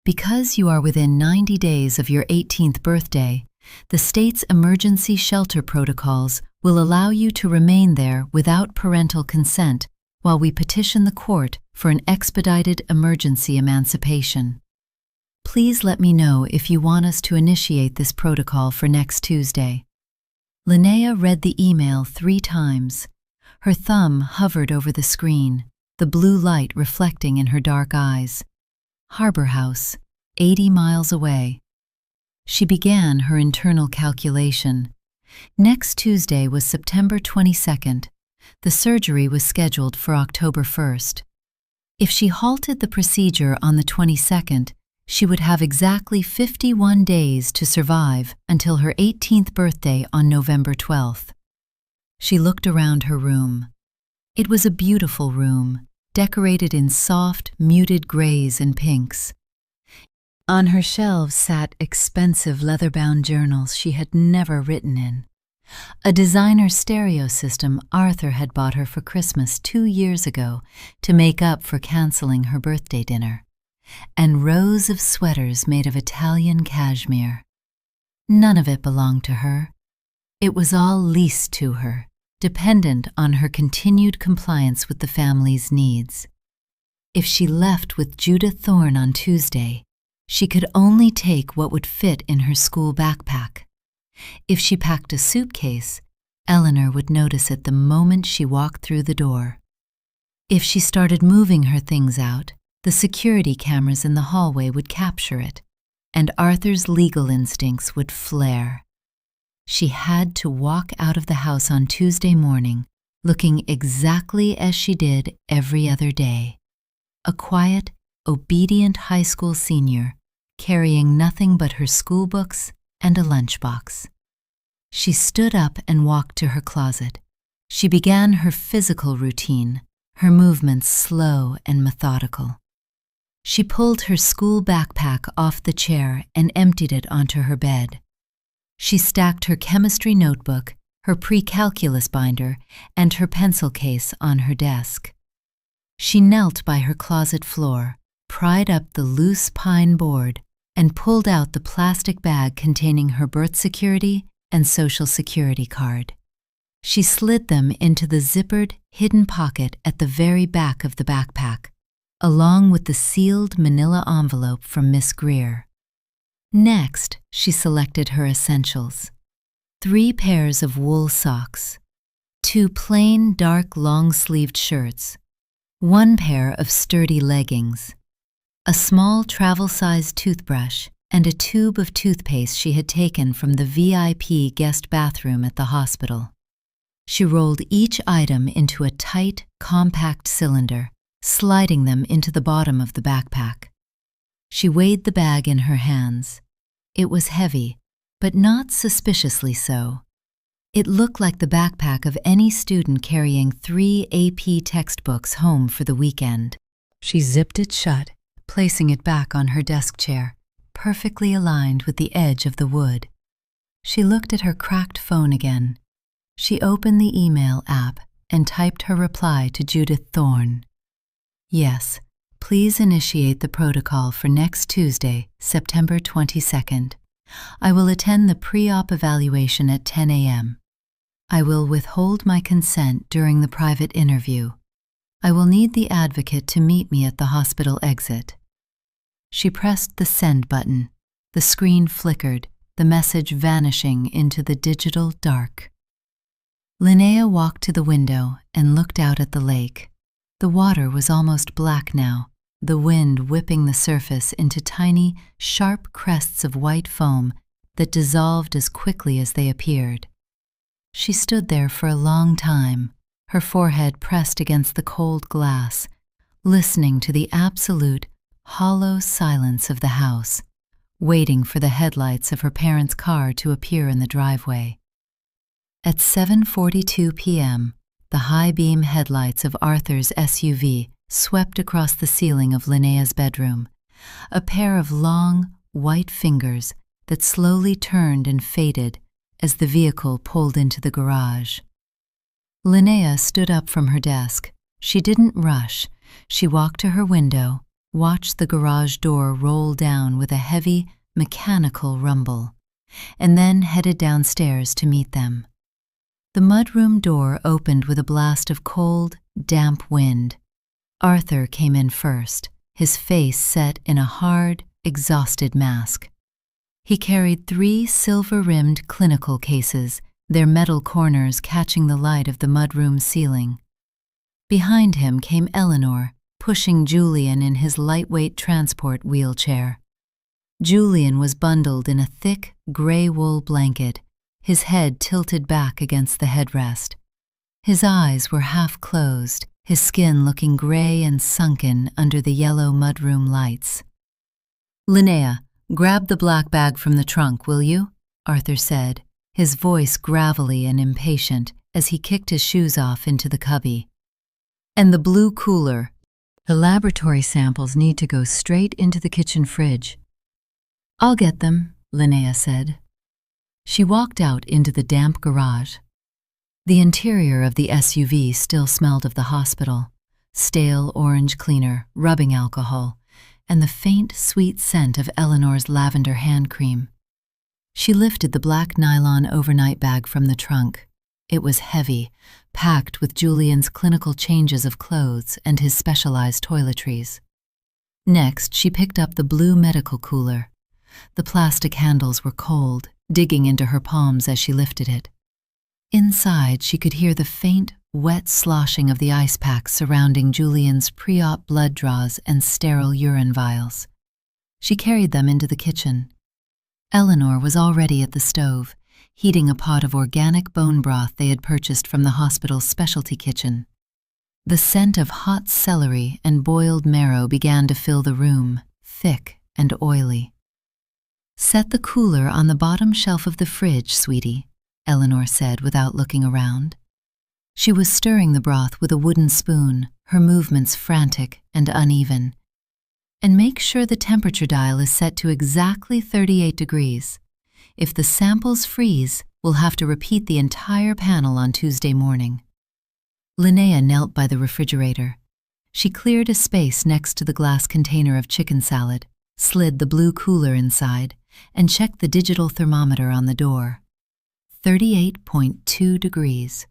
Because you are within 90 days of your 18th birthday, the state's emergency shelter protocols will allow you to remain there without parental consent while we petition the court for an expedited emergency emancipation. Please let me know if you want us to initiate this protocol for next Tuesday. Linnea read the email 3 times. Her thumb hovered over the screen, the blue light reflecting in her dark eyes. Harbor House, 80 miles away. She began her internal calculation. Next Tuesday was September 22nd. The surgery was scheduled for October 1st. If she halted the procedure on the 22nd, she would have exactly 51 days to survive until her 18th birthday on November 12th. She looked around her room. It was a beautiful room, decorated in soft, muted grays and pinks. On her shelves sat expensive leather-bound journals she had never written in, a designer stereo system Arthur had bought her for Christmas 2 years ago to make up for canceling her birthday dinner, and rows of sweaters made of Italian cashmere. None of it belonged to her. It was all leased to her, dependent on her continued compliance with the family's needs. If she left with Judith Thorne on Tuesday, she could only take what would fit in her school backpack. If she packed a suitcase, Eleanor would notice it the moment she walked through the door. If she started moving her things out, the security cameras in the hallway would capture it, and Arthur's legal instincts would flare. She had to walk out of the house on Tuesday morning, looking exactly as she did every other day. A quiet, obedient high school senior, carrying nothing but her school books and a lunchbox. She stood up and walked to her closet. She began her physical routine, her movements slow and methodical. She pulled her school backpack off the chair and emptied it onto her bed. She stacked her chemistry notebook, her pre-calculus binder, and her pencil case on her desk. She knelt by her closet floor, pried up the loose pine board, and pulled out the plastic bag containing her birth security and social security card. She slid them into the zippered, hidden pocket at the very back of the backpack, along with the sealed manila envelope from Miss Greer. Next, she selected her essentials: 3 pairs of wool socks, 2 plain dark long-sleeved shirts, 1 pair of sturdy leggings, a small travel-sized toothbrush, and a tube of toothpaste she had taken from the VIP guest bathroom at the hospital. She rolled each item into a tight, compact cylinder, sliding them into the bottom of the backpack. She weighed the bag in her hands. It was heavy, but not suspiciously so. It looked like the backpack of any student carrying 3 AP textbooks home for the weekend. She zipped it shut, placing it back on her desk chair, perfectly aligned with the edge of the wood. She looked at her cracked phone again. She opened the email app and typed her reply to Judith Thorne. Yes, please initiate the protocol for next Tuesday, September 22nd. I will attend the pre-op evaluation at 10 a.m. I will withhold my consent during the private interview. I will need the advocate to meet me at the hospital exit. She pressed the send button. The screen flickered, the message vanishing into the digital dark. Linnea walked to the window and looked out at the lake. The water was almost black now, the wind whipping the surface into tiny, sharp crests of white foam that dissolved as quickly as they appeared. She stood there for a long time, her forehead pressed against the cold glass, listening to the absolute, hollow silence of the house, waiting for the headlights of her parents' car to appear in the driveway. At 7:42 p.m., the high-beam headlights of Arthur's SUV swept across the ceiling of Linnea's bedroom, a pair of long, white fingers that slowly turned and faded as the vehicle pulled into the garage. Linnea stood up from her desk. She didn't rush. She walked to her window, watched the garage door roll down with a heavy, mechanical rumble, and then headed downstairs to meet them. The mudroom door opened with a blast of cold, damp wind. Arthur came in first, his face set in a hard, exhausted mask. He carried 3 silver-rimmed clinical cases, their metal corners catching the light of the mudroom ceiling. Behind him came Eleanor, pushing Julian in his lightweight transport wheelchair. Julian was bundled in a thick, gray wool blanket, his head tilted back against the headrest. His eyes were half closed, his skin looking gray and sunken under the yellow mudroom lights. "Linnea, grab the black bag from the trunk, will you?" Arthur said, his voice gravelly and impatient as he kicked his shoes off into the cubby. "And the blue cooler. The laboratory samples need to go straight into the kitchen fridge." "I'll get them," Linnea said. She walked out into the damp garage. The interior of the SUV still smelled of the hospital, stale orange cleaner, rubbing alcohol, and the faint, sweet scent of Eleanor's lavender hand cream. She lifted the black nylon overnight bag from the trunk. It was heavy, packed with Julian's clinical changes of clothes and his specialized toiletries. Next, she picked up the blue medical cooler. The plastic handles were cold, digging into her palms as she lifted it. Inside, she could hear the faint, wet sloshing of the ice packs surrounding Julian's pre-op blood draws and sterile urine vials. She carried them into the kitchen. Eleanor was already at the stove, heating a pot of organic bone broth they had purchased from the hospital's specialty kitchen. The scent of hot celery and boiled marrow began to fill the room, thick and oily. "Set the cooler on the bottom shelf of the fridge, sweetie," Eleanor said without looking around. She was stirring the broth with a wooden spoon, her movements frantic and uneven. "And make sure the temperature dial is set to exactly 38 degrees. If the samples freeze, we'll have to repeat the entire panel on Tuesday morning." Linnea knelt by the refrigerator. She cleared a space next to the glass container of chicken salad, slid the blue cooler inside, and checked the digital thermometer on the door. 38.2 degrees.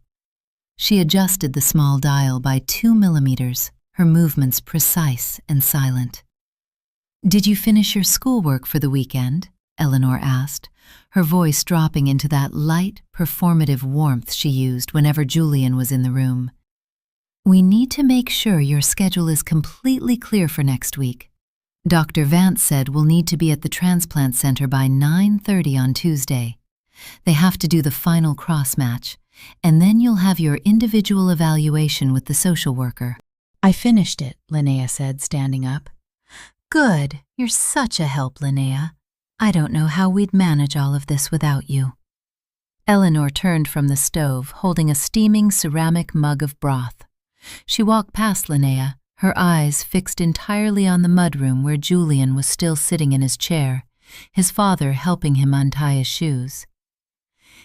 She adjusted the small dial by 2 millimeters, her movements precise and silent. "Did you finish your schoolwork for the weekend?" Eleanor asked, her voice dropping into that light, performative warmth she used whenever Julian was in the room. "We need to make sure your schedule is completely clear for next week. Dr. Vance said we'll need to be at the Transplant Center by 9:30 on Tuesday. They have to do the final cross-match, and then you'll have your individual evaluation with the social worker." "I finished it," Linnea said, standing up. "Good. You're such a help, Linnea. I don't know how we'd manage all of this without you." Eleanor turned from the stove, holding a steaming ceramic mug of broth. She walked past Linnea, her eyes fixed entirely on the mudroom where Julian was still sitting in his chair, his father helping him untie his shoes.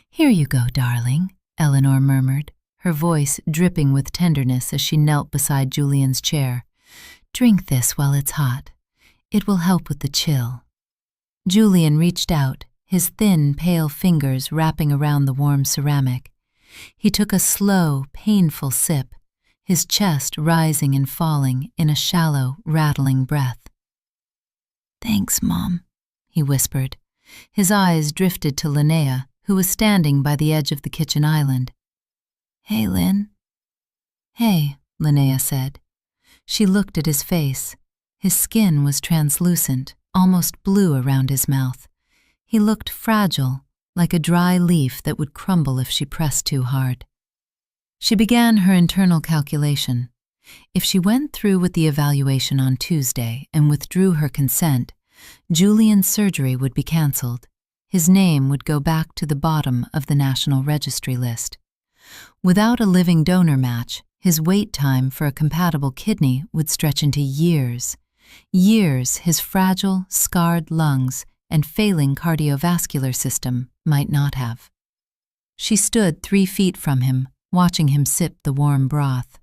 "Here you go, darling," Eleanor murmured, her voice dripping with tenderness as she knelt beside Julian's chair. "Drink this while it's hot. It will help with the chill." Julian reached out, his thin, pale fingers wrapping around the warm ceramic. He took a slow, painful sip, his chest rising and falling in a shallow, rattling breath. "Thanks, Mom," he whispered. His eyes drifted to Linnea, who was standing by the edge of the kitchen island. "Hey, Lynn." "Hey," Linnea said. She looked at his face. His skin was translucent, almost blue around his mouth. He looked fragile, like a dry leaf that would crumble if she pressed too hard. She began her internal calculation. If she went through with the evaluation on Tuesday and withdrew her consent, Julian's surgery would be cancelled. His name would go back to the bottom of the National Registry list. Without a living donor match, his wait time for a compatible kidney would stretch into years. Years his fragile, scarred lungs and failing cardiovascular system might not have. She stood 3 feet from him, watching him sip the warm broth.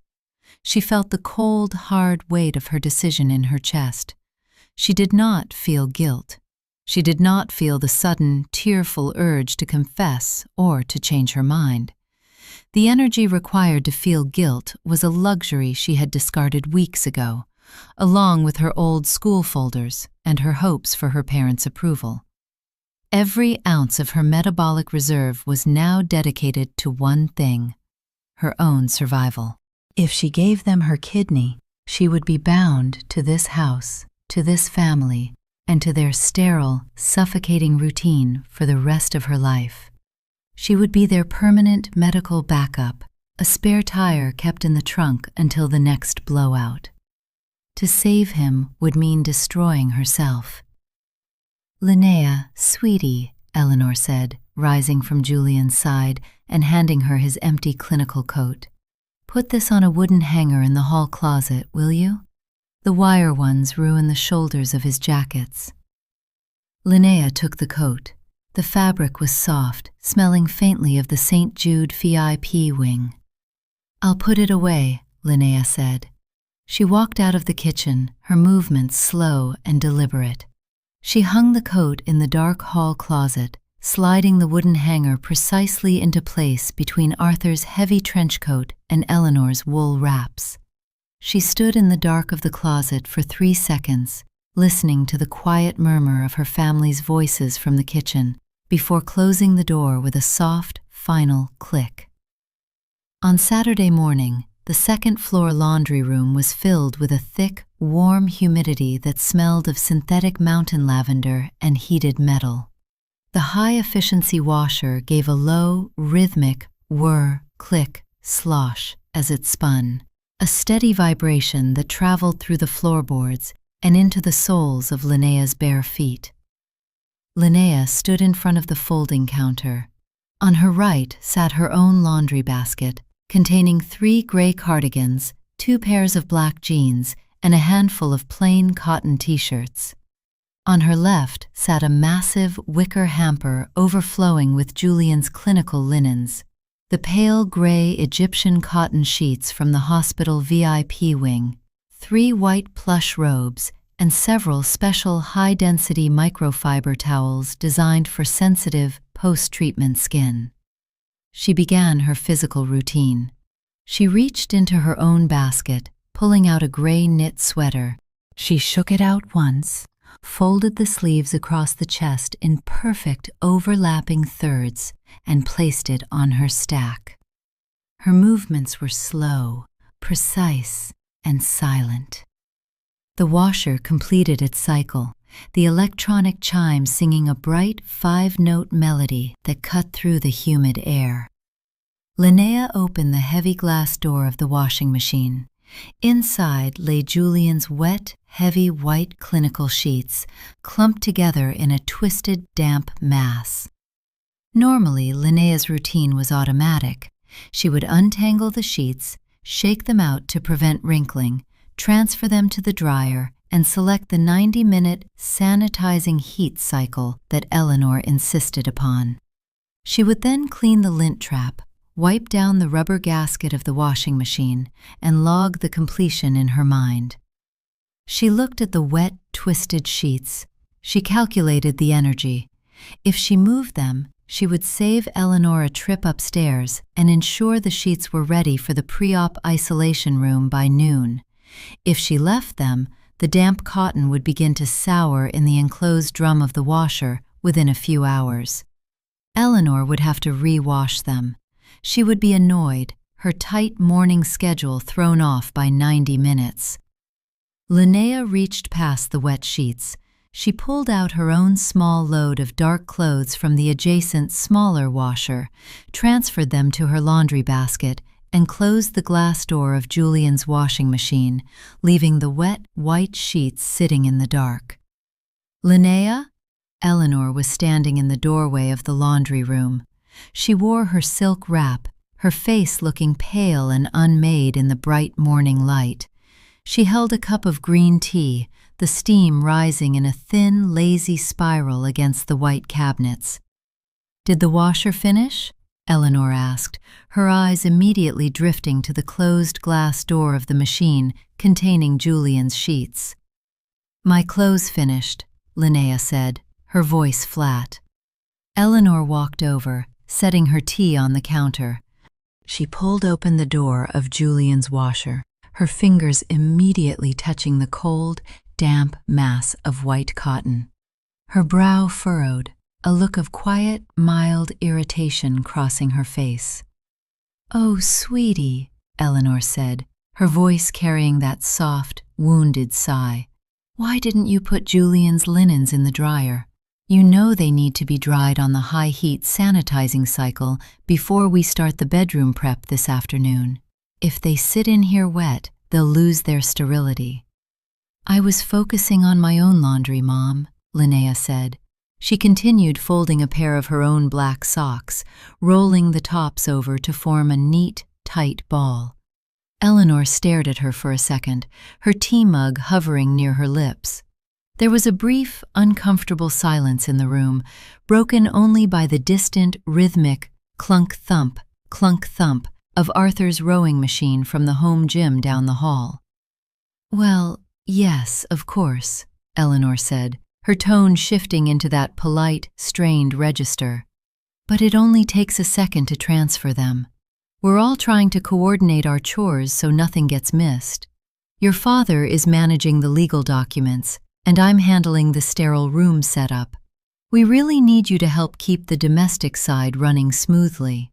She felt the cold, hard weight of her decision in her chest. She did not feel guilt. She did not feel the sudden, tearful urge to confess or to change her mind. The energy required to feel guilt was a luxury she had discarded weeks ago, along with her old school folders and her hopes for her parents' approval. Every ounce of her metabolic reserve was now dedicated to one thing: her own survival. If she gave them her kidney, she would be bound to this house, to this family, and to their sterile, suffocating routine for the rest of her life. She would be their permanent medical backup, a spare tire kept in the trunk until the next blowout. To save him would mean destroying herself. "Linnea, sweetie," Eleanor said, rising from Julian's side and handing her his empty clinical coat. "Put this on a wooden hanger in the hall closet, will you? The wire ones ruin the shoulders of his jackets." Linnea took the coat. The fabric was soft, smelling faintly of the St. Jude VIP wing. "I'll put it away," Linnea said. She walked out of the kitchen, her movements slow and deliberate. She hung the coat in the dark hall closet, sliding the wooden hanger precisely into place between Arthur's heavy trench coat and Eleanor's wool wraps. She stood in the dark of the closet for 3 seconds, listening to the quiet murmur of her family's voices from the kitchen, before closing the door with a soft, final click. On Saturday morning, the second-floor laundry room was filled with a thick, warm humidity that smelled of synthetic mountain lavender and heated metal. The high-efficiency washer gave a low, rhythmic whir, click, slosh as it spun, a steady vibration that traveled through the floorboards and into the soles of Linnea's bare feet. Linnea stood in front of the folding counter. On her right sat her own laundry basket, containing 3 gray cardigans, 2 pairs of black jeans, and a handful of plain cotton t-shirts. On her left sat a massive wicker hamper overflowing with Julian's clinical linens, the pale gray Egyptian cotton sheets from the hospital VIP wing, 3 white plush robes, and several special high-density microfiber towels designed for sensitive, post-treatment skin. She began her physical routine. She reached into her own basket, pulling out a gray knit sweater. She shook it out once, folded the sleeves across the chest in perfect overlapping thirds, and placed it on her stack. Her movements were slow, precise, and silent. The washer completed its cycle, the electronic chime singing a bright 5-note melody that cut through the humid air. Linnea opened the heavy glass door of the washing machine. Inside lay Julian's wet, heavy white clinical sheets, clumped together in a twisted, damp mass. Normally, Linnea's routine was automatic. She would untangle the sheets, shake them out to prevent wrinkling, transfer them to the dryer, and select the 90-minute sanitizing heat cycle that Eleanor insisted upon. She would then clean the lint trap, wipe down the rubber gasket of the washing machine, and log the completion in her mind. She looked at the wet, twisted sheets. She calculated the energy. If she moved them, she would save Eleanor a trip upstairs and ensure the sheets were ready for the pre-op isolation room by noon. If she left them, the damp cotton would begin to sour in the enclosed drum of the washer within a few hours. Eleanor would have to re-wash them. She would be annoyed, her tight morning schedule thrown off by 90 minutes. Linnea reached past the wet sheets. She pulled out her own small load of dark clothes from the adjacent, smaller washer, transferred them to her laundry basket, and closed the glass door of Julian's washing machine, leaving the wet, white sheets sitting in the dark. Linnea? Eleanor was standing in the doorway of the laundry room. She wore her silk wrap, her face looking pale and unmade in the bright morning light. She held a cup of green tea, the steam rising in a thin, lazy spiral against the white cabinets. "Did the washer finish?" Eleanor asked, her eyes immediately drifting to the closed glass door of the machine containing Julian's sheets. "My clothes finished," Linnea said, her voice flat. Eleanor walked over, setting her tea on the counter. She pulled open the door of Julian's washer, her fingers immediately touching the cold, damp mass of white cotton. Her brow furrowed, a look of quiet, mild irritation crossing her face. "Oh, sweetie," Eleanor said, her voice carrying that soft, wounded sigh. "Why didn't you put Julian's linens in the dryer? You know they need to be dried on the high-heat sanitizing cycle before we start the bedroom prep this afternoon. If they sit in here wet, they'll lose their sterility." "I was focusing on my own laundry, Mom," Linnea said. She continued folding a pair of her own black socks, rolling the tops over to form a neat, tight ball. Eleanor stared at her for a second, her tea mug hovering near her lips. There was a brief, uncomfortable silence in the room, broken only by the distant, rhythmic clunk-thump of Arthur's rowing machine from the home gym down the hall. "Well, yes, of course," Eleanor said, her tone shifting into that polite, strained register. "But it only takes a second to transfer them. We're all trying to coordinate our chores so nothing gets missed. Your father is managing the legal documents, and I'm handling the sterile room setup. We really need you to help keep the domestic side running smoothly."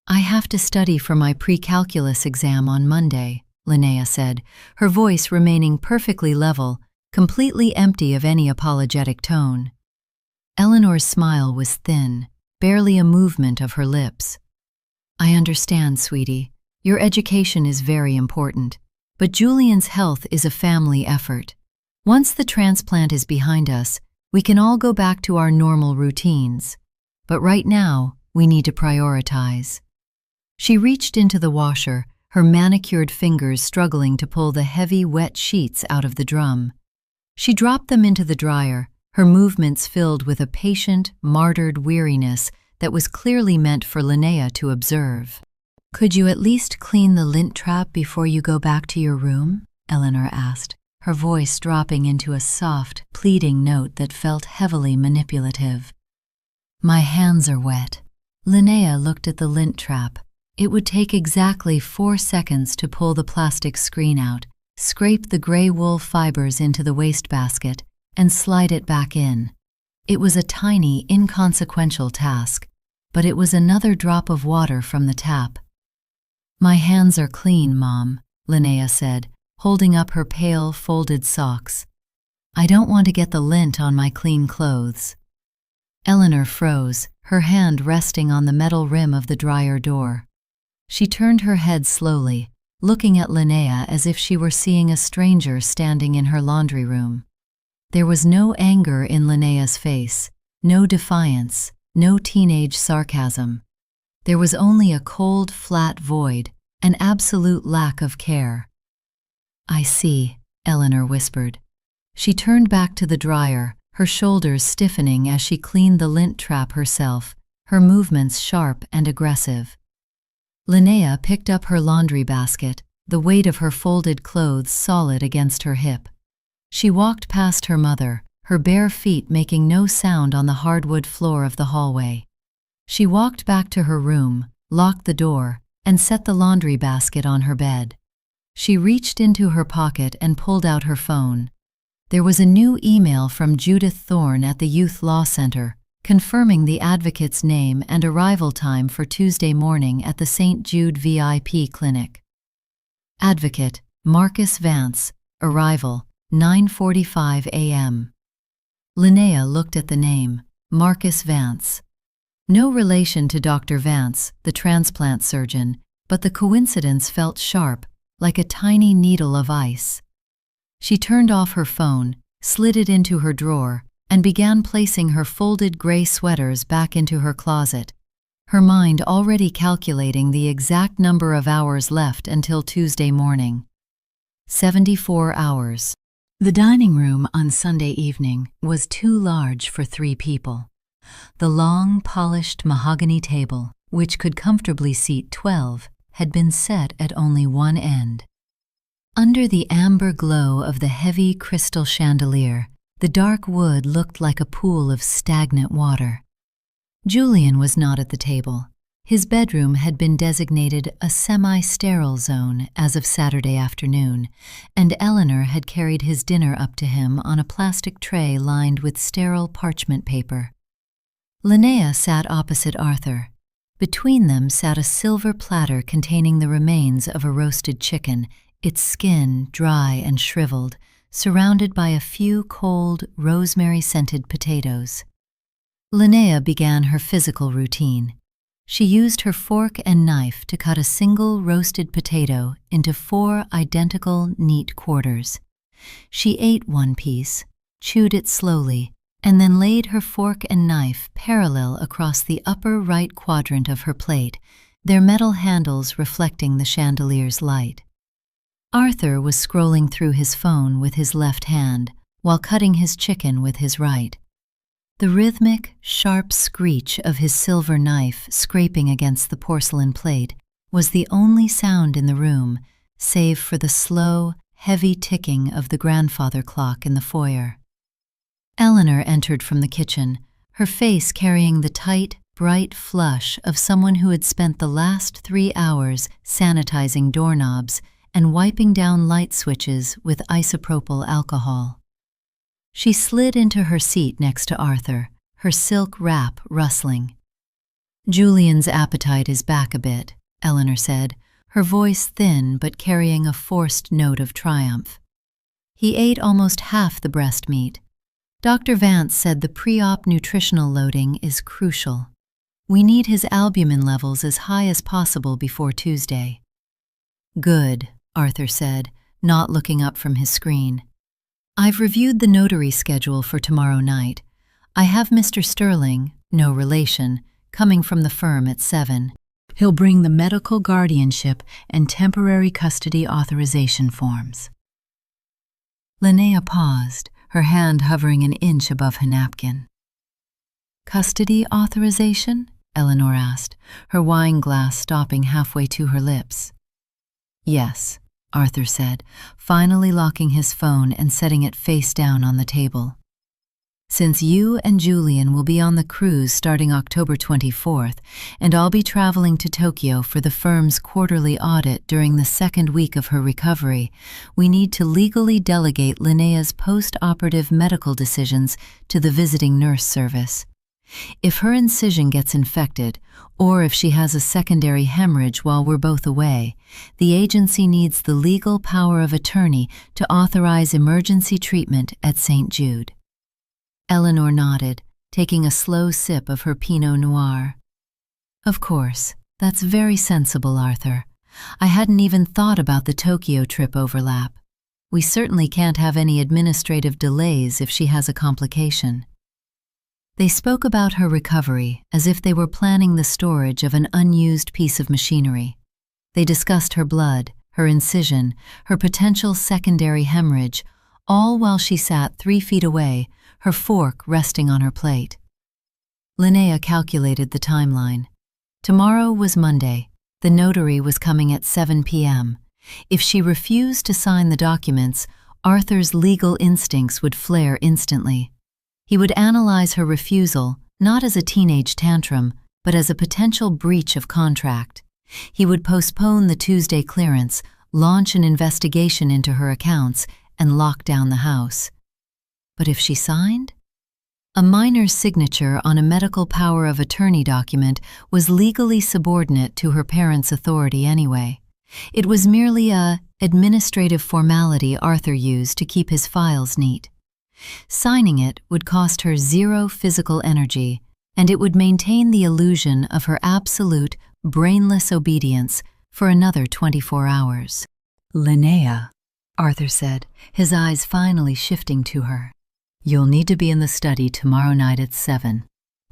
"I have to study for my pre-calculus exam on Monday," Linnea said, her voice remaining perfectly level, completely empty of any apologetic tone. Eleanor's smile was thin, barely a movement of her lips. "I understand, sweetie. Your education is very important, but Julian's health is a family effort. Once the transplant is behind us, we can all go back to our normal routines. But right now, we need to prioritize." She reached into the washer, her manicured fingers struggling to pull the heavy, wet sheets out of the drum. She dropped them into the dryer, her movements filled with a patient, martyred weariness that was clearly meant for Linnea to observe. "Could you at least clean the lint trap before you go back to your room?" Eleanor asked, her voice dropping into a soft, pleading note that felt heavily manipulative. "My hands are wet." Linnea looked at the lint trap. It would take exactly 4 seconds to pull the plastic screen out, scrape the gray wool fibers into the wastebasket, and slide it back in. It was a tiny, inconsequential task, but it was another drop of water from the tap. "My hands are clean, Mom," Linnea said, holding up her pale, folded socks. "I don't want to get the lint on my clean clothes." Eleanor froze, her hand resting on the metal rim of the dryer door. She turned her head slowly, looking at Linnea as if she were seeing a stranger standing in her laundry room. There was no anger in Linnea's face, no defiance, no teenage sarcasm. There was only a cold, flat void, an absolute lack of care. "I see," Eleanor whispered. She turned back to the dryer, her shoulders stiffening as she cleaned the lint trap herself, her movements sharp and aggressive. Linnea picked up her laundry basket, the weight of her folded clothes solid against her hip. She walked past her mother, her bare feet making no sound on the hardwood floor of the hallway. She walked back to her room, locked the door, and set the laundry basket on her bed. She reached into her pocket and pulled out her phone. There was a new email from Judith Thorne at the Youth Law Center, confirming the advocate's name and arrival time for Tuesday morning at the St. Jude VIP clinic. Advocate, Marcus Vance, arrival, 9:45 a.m. Linnea looked at the name, Marcus Vance. No relation to Dr. Vance, the transplant surgeon, but the coincidence felt sharp, like a tiny needle of ice. She turned off her phone, slid it into her drawer, and began placing her folded gray sweaters back into her closet, her mind already calculating the exact number of hours left until Tuesday morning. 74 hours. The dining room on Sunday evening was too large for 3 people. The long, polished mahogany table, which could comfortably seat 12, had been set at only one end. Under the amber glow of the heavy crystal chandelier, the dark wood looked like a pool of stagnant water. Julian was not at the table. His bedroom had been designated a semi-sterile zone as of Saturday afternoon, and Eleanor had carried his dinner up to him on a plastic tray lined with sterile parchment paper. Linnea sat opposite Arthur. Between them sat a silver platter containing the remains of a roasted chicken, its skin dry and shriveled, surrounded by a few cold, rosemary-scented potatoes. Linnea began her physical routine. She used her fork and knife to cut a single roasted potato into 4 identical, neat quarters. She ate one piece, chewed it slowly, and then laid her fork and knife parallel across the upper right quadrant of her plate, their metal handles reflecting the chandelier's light. Arthur was scrolling through his phone with his left hand while cutting his chicken with his right. The rhythmic, sharp screech of his silver knife scraping against the porcelain plate was the only sound in the room, save for the slow, heavy ticking of the grandfather clock in the foyer. Eleanor entered from the kitchen, her face carrying the tight, bright flush of someone who had spent the last 3 hours sanitizing doorknobs and wiping down light switches with isopropyl alcohol. She slid into her seat next to Arthur, her silk wrap rustling. "Julian's appetite is back a bit," Eleanor said, her voice thin but carrying a forced note of triumph. "He ate almost half the breast meat. Dr. Vance said the pre-op nutritional loading is crucial. We need his albumin levels as high as possible before Tuesday." "Good," Arthur said, not looking up from his screen. "I've reviewed the notary schedule for tomorrow night. I have Mr. Sterling, no relation, coming from the firm at 7. He'll bring the medical guardianship and temporary custody authorization forms." Linnea paused, her hand hovering an inch above her napkin. "Custody authorization?" Eleanor asked, her wine glass stopping halfway to her lips. "Yes," Arthur said, finally locking his phone and setting it face down on the table. "Since you and Julian will be on the cruise starting October 24th, and I'll be traveling to Tokyo for the firm's quarterly audit during the 2nd week of her recovery, we need to legally delegate Linnea's post-operative medical decisions to the visiting nurse service. If her incision gets infected, or if she has a secondary hemorrhage while we're both away, the agency needs the legal power of attorney to authorize emergency treatment at St. Jude." Eleanor nodded, taking a slow sip of her Pinot Noir. "Of course, that's very sensible, Arthur. I hadn't even thought about the Tokyo trip overlap. We certainly can't have any administrative delays if she has a complication." They spoke about her recovery as if they were planning the storage of an unused piece of machinery. They discussed her blood, her incision, her potential secondary hemorrhage, all while she sat 3 feet away, her fork resting on her plate. Linnea calculated the timeline. Tomorrow was Monday. The notary was coming at 7 p.m. If she refused to sign the documents, Arthur's legal instincts would flare instantly. He would analyze her refusal, not as a teenage tantrum, but as a potential breach of contract. He would postpone the Tuesday clearance, launch an investigation into her accounts, and lock down the house. But if she signed? A minor's signature on a medical power of attorney document was legally subordinate to her parents' authority anyway. It was merely a administrative formality Arthur used to keep his files neat. Signing it would cost her 0 physical energy, and it would maintain the illusion of her absolute, brainless obedience for another 24 hours. "Linnea," Arthur said, his eyes finally shifting to her. You'll need to be in the study tomorrow night at 7.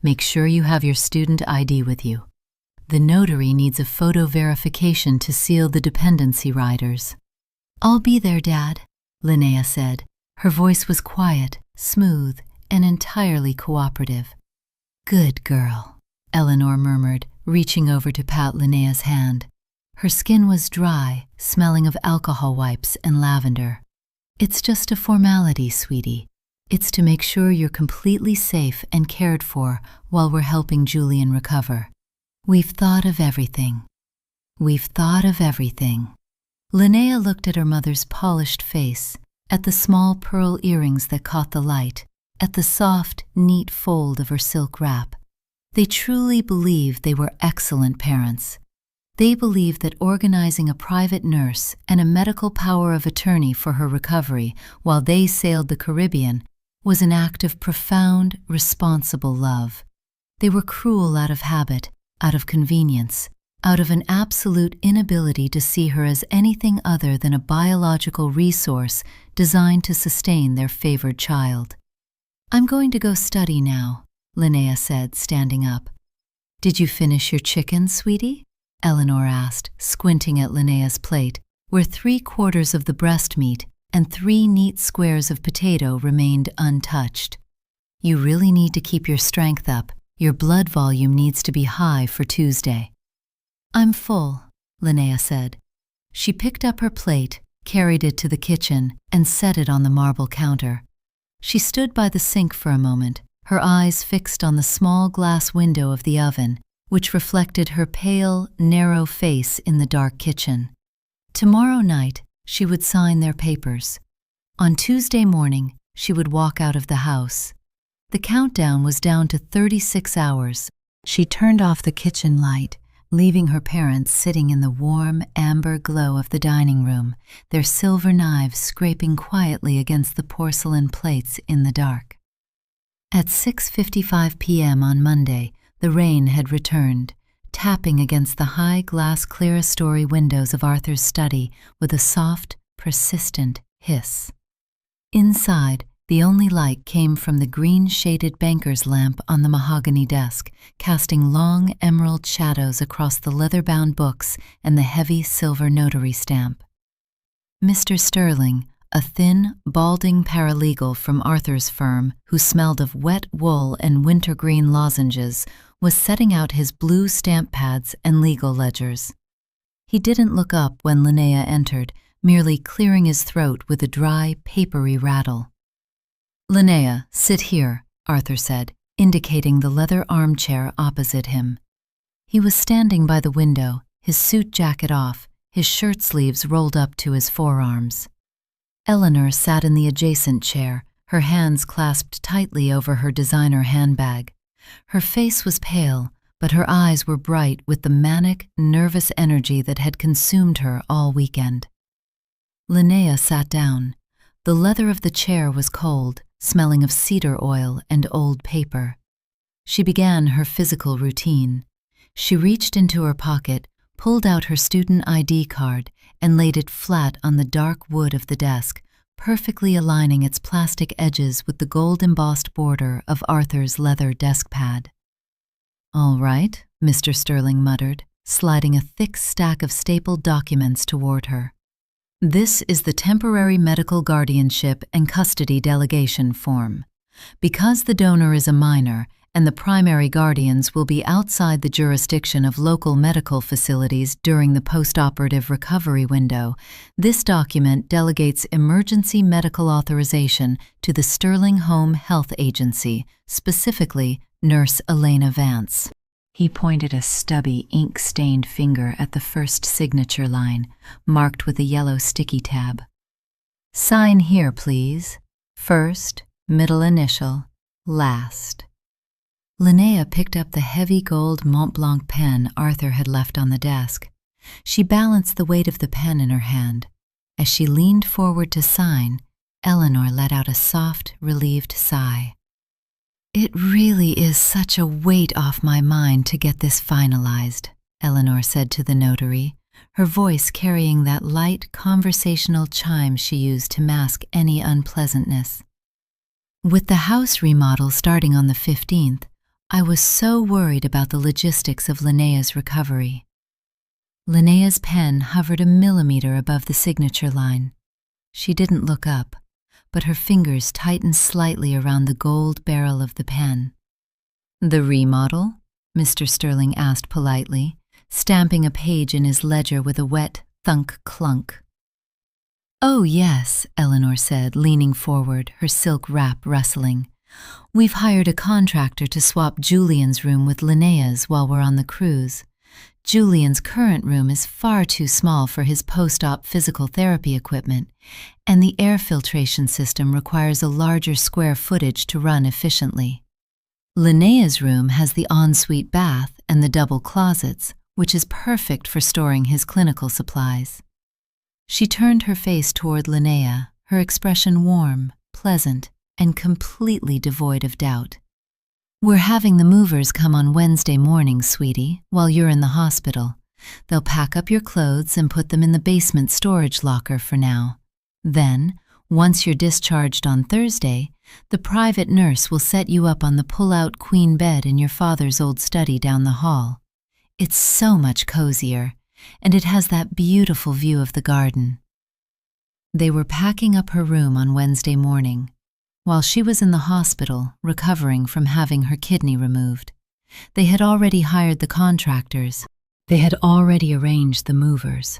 Make sure you have your student ID with you. The notary needs a photo verification to seal the dependency riders." "I'll be there, Dad," Linnea said. Her voice was quiet, smooth, and entirely cooperative. "Good girl," Eleanor murmured, reaching over to pat Linnea's hand. Her skin was dry, smelling of alcohol wipes and lavender. "It's just a formality, sweetie. It's to make sure you're completely safe and cared for while we're helping Julian recover. We've thought of everything. We've thought of everything." Linnea looked at her mother's polished face, at the small pearl earrings that caught the light, at the soft, neat fold of her silk wrap. They truly believed they were excellent parents. They believed that organizing a private nurse and a medical power of attorney for her recovery while they sailed the Caribbean was an act of profound, responsible love. They were cruel out of habit, out of convenience, out of an absolute inability to see her as anything other than a biological resource designed to sustain their favored child. "I'm going to go study now," Linnea said, standing up. "Did you finish your chicken, sweetie?" Eleanor asked, squinting at Linnea's plate, where 3/4 of the breast meat and 3 neat squares of potato remained untouched. "You really need to keep your strength up. Your blood volume needs to be high for Tuesday." "I'm full," Linnea said. She picked up her plate, carried it to the kitchen, and set it on the marble counter. She stood by the sink for a moment, her eyes fixed on the small glass window of the oven, which reflected her pale, narrow face in the dark kitchen. Tomorrow night, she would sign their papers. On Tuesday morning, she would walk out of the house. The countdown was down to 36 hours. She turned off the kitchen light, leaving her parents sitting in the warm, amber glow of the dining room, their silver knives scraping quietly against the porcelain plates in the dark. At 6:55 p.m. on Monday, the rain had returned, tapping against the high glass clerestory windows of Arthur's study with a soft, persistent hiss. Inside, the only light came from the green-shaded banker's lamp on the mahogany desk, casting long emerald shadows across the leather-bound books and the heavy silver notary stamp. Mr. Sterling, a thin, balding paralegal from Arthur's firm who smelled of wet wool and wintergreen lozenges, was setting out his blue stamp pads and legal ledgers. He didn't look up when Linnea entered, merely clearing his throat with a dry, papery rattle. "Linnea, sit here," Arthur said, indicating the leather armchair opposite him. He was standing by the window, his suit jacket off, his shirt sleeves rolled up to his forearms. Eleanor sat in the adjacent chair, her hands clasped tightly over her designer handbag. Her face was pale, but her eyes were bright with the manic, nervous energy that had consumed her all weekend. Linnea sat down. The leather of the chair was cold, smelling of cedar oil and old paper. She began her physical routine. She reached into her pocket, pulled out her student ID card, and laid it flat on the dark wood of the desk, perfectly aligning its plastic edges with the gold-embossed border of Arthur's leather desk pad. "All right," Mr. Sterling muttered, sliding a thick stack of stapled documents toward her. "This is the temporary medical guardianship and custody delegation form. Because the donor is a minor and the primary guardians will be outside the jurisdiction of local medical facilities during the post-operative recovery window, this document delegates emergency medical authorization to the Sterling Home Health Agency, specifically Nurse Elena Vance." He pointed a stubby, ink-stained finger at the first signature line, marked with a yellow sticky tab. "Sign here, please. First, middle initial, last." Linnea picked up the heavy gold Mont Blanc pen Arthur had left on the desk. She balanced the weight of the pen in her hand. As she leaned forward to sign, Eleanor let out a soft, relieved sigh. "It really is such a weight off my mind to get this finalized," Eleanor said to the notary, her voice carrying that light, conversational chime she used to mask any unpleasantness. With the house remodel starting on the 15th, I was so worried about the logistics of Linnea's recovery. Linnea's pen hovered a millimeter above the signature line. She didn't look up, but her fingers tightened slightly around the gold barrel of the pen. "The remodel?" Mr. Sterling asked politely, stamping a page in his ledger with a wet thunk-clunk. "Oh, yes," Eleanor said, leaning forward, her silk wrap rustling. "We've hired a contractor to swap Julian's room with Linnea's while we're on the cruise. Julian's current room is far too small for his post-op physical therapy equipment, and the air filtration system requires a larger square footage to run efficiently. Linnea's room has the ensuite bath and the double closets, which is perfect for storing his clinical supplies." She turned her face toward Linnea, her expression warm, pleasant, and completely devoid of doubt. "We're having the movers come on Wednesday morning, sweetie, while you're in the hospital. They'll pack up your clothes and put them in the basement storage locker for now. Then, once you're discharged on Thursday, the private nurse will set you up on the pull-out queen bed in your father's old study down the hall. It's so much cozier, and it has that beautiful view of the garden." They were packing up her room on Wednesday morning, while she was in the hospital recovering from having her kidney removed. They had already hired the contractors. They had already arranged the movers.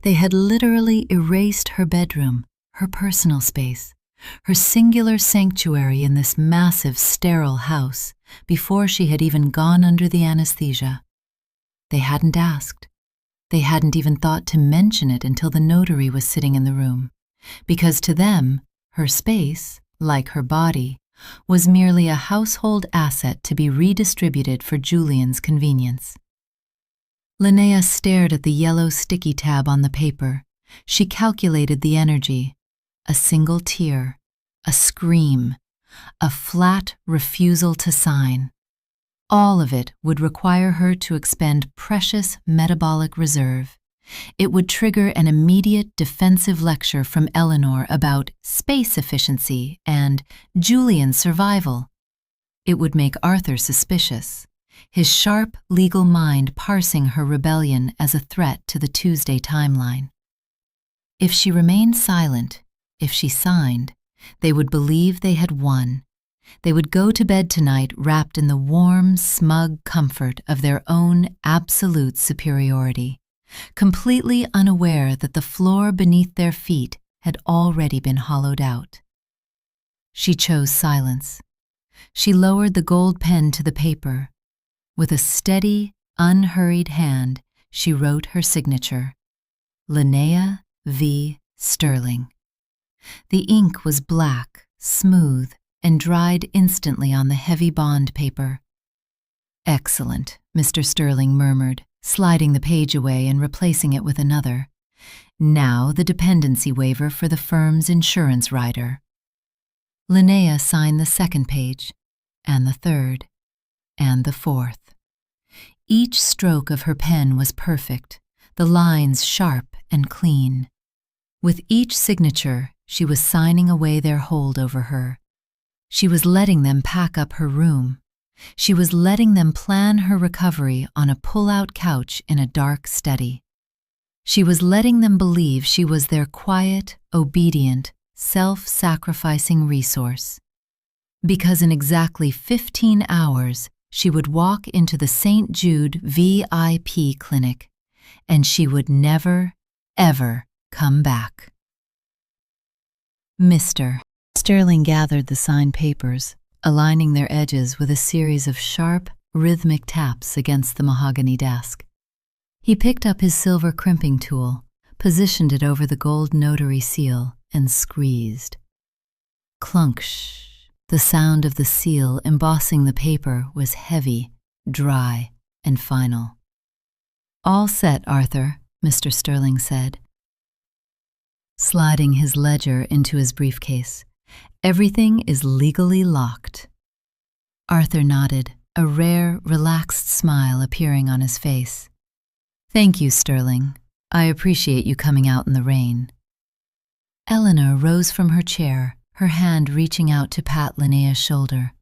They had literally erased her bedroom, her personal space, her singular sanctuary in this massive, sterile house, before she had even gone under the anesthesia. They hadn't asked. They hadn't even thought to mention it until the notary was sitting in the room, because to them, her space, like her body, was merely a household asset to be redistributed for Julian's convenience. Linnea stared at the yellow sticky tab on the paper. She calculated the energy. A single tear, a scream, a flat refusal to sign. All of it would require her to expend precious metabolic reserve. It would trigger an immediate defensive lecture from Eleanor about space efficiency and Julian's survival. It would make Arthur suspicious, his sharp legal mind parsing her rebellion as a threat to the Tuesday timeline. If she remained silent, if she signed, they would believe they had won. They would go to bed tonight wrapped in the warm, smug comfort of their own absolute superiority, completely unaware that the floor beneath their feet had already been hollowed out. She chose silence. She lowered the gold pen to the paper. With a steady, unhurried hand, she wrote her signature, Linnea V. Sterling. The ink was black, smooth, and dried instantly on the heavy bond paper. "Excellent," Mr. Sterling murmured, sliding the page away and replacing it with another. "Now the dependency waiver for the firm's insurance rider." Linnea signed the second page, and the third, and the fourth. Each stroke of her pen was perfect, the lines sharp and clean. With each signature, she was signing away their hold over her. She was letting them pack up her room. She was letting them plan her recovery on a pull-out couch in a dark study. She was letting them believe she was their quiet, obedient, self-sacrificing resource. Because in exactly 15 hours, she would walk into the St. Jude VIP clinic, and she would never, ever come back. Mr. Sterling gathered the signed papers, aligning their edges with a series of sharp, rhythmic taps against the mahogany desk. He picked up his silver crimping tool, positioned it over the gold notary seal, and squeezed. Clunksh! The sound of the seal embossing the paper was heavy, dry, and final. "All set, Arthur," Mr. Sterling said, sliding his ledger into his briefcase. "Everything is legally locked." Arthur nodded, a rare, relaxed smile appearing on his face. "Thank you, Sterling. I appreciate you coming out in the rain." Eleanor rose from her chair, her hand reaching out to pat Linnea's shoulder.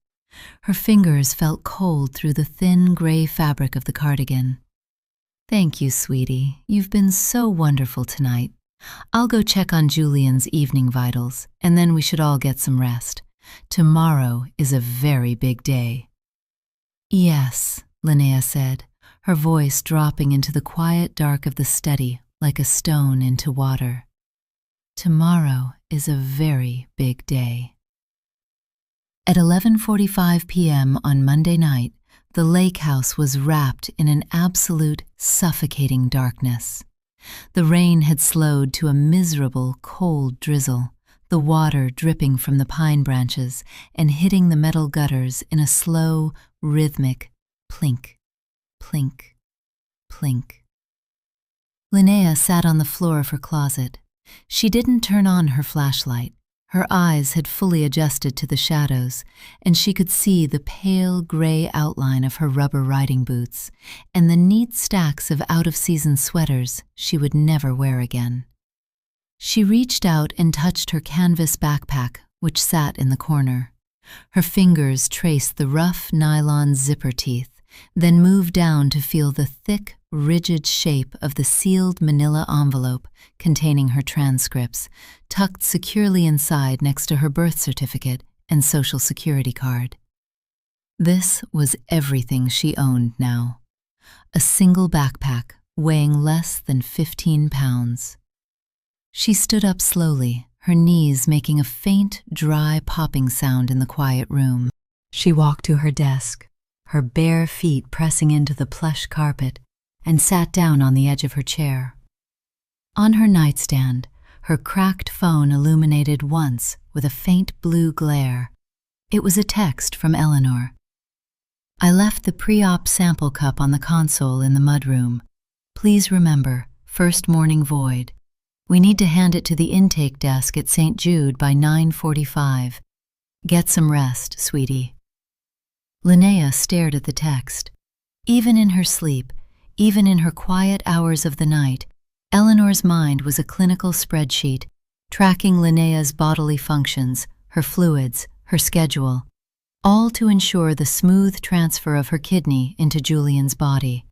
Her fingers felt cold through the thin gray fabric of the cardigan. "Thank you, sweetie. You've been so wonderful tonight. I'll go check on Julian's evening vitals, and then we should all get some rest. Tomorrow is a very big day." "Yes," Linnea said, her voice dropping into the quiet dark of the study like a stone into water. "Tomorrow is a very big day." At 11:45 p.m. on Monday night, the lake house was wrapped in an absolute suffocating darkness. The rain had slowed to a miserable, cold drizzle, the water dripping from the pine branches and hitting the metal gutters in a slow, rhythmic plink, plink, plink. Linnea sat on the floor of her closet. She didn't turn on her flashlight. Her eyes had fully adjusted to the shadows, and she could see the pale gray outline of her rubber riding boots and the neat stacks of out-of-season sweaters she would never wear again. She reached out and touched her canvas backpack, which sat in the corner. Her fingers traced the rough nylon zipper teeth, then moved down to feel the thick, rigid shape of the sealed manila envelope containing her transcripts, tucked securely inside next to her birth certificate and social security card. This was everything she owned now. A single backpack weighing less than 15 pounds. She stood up slowly, her knees making a faint, dry popping sound in the quiet room. She walked to her desk, her bare feet pressing into the plush carpet, and sat down on the edge of her chair. On her nightstand, her cracked phone illuminated once with a faint blue glare. It was a text from Eleanor. "I left the pre-op sample cup on the console in the mudroom. Please remember, first morning void. We need to hand it to the intake desk at St. Jude by 9:45. Get some rest, sweetie." Linnea stared at the text. Even in her sleep, even in her quiet hours of the night, Eleanor's mind was a clinical spreadsheet, tracking Linnea's bodily functions, her fluids, her schedule, all to ensure the smooth transfer of her kidney into Julian's body.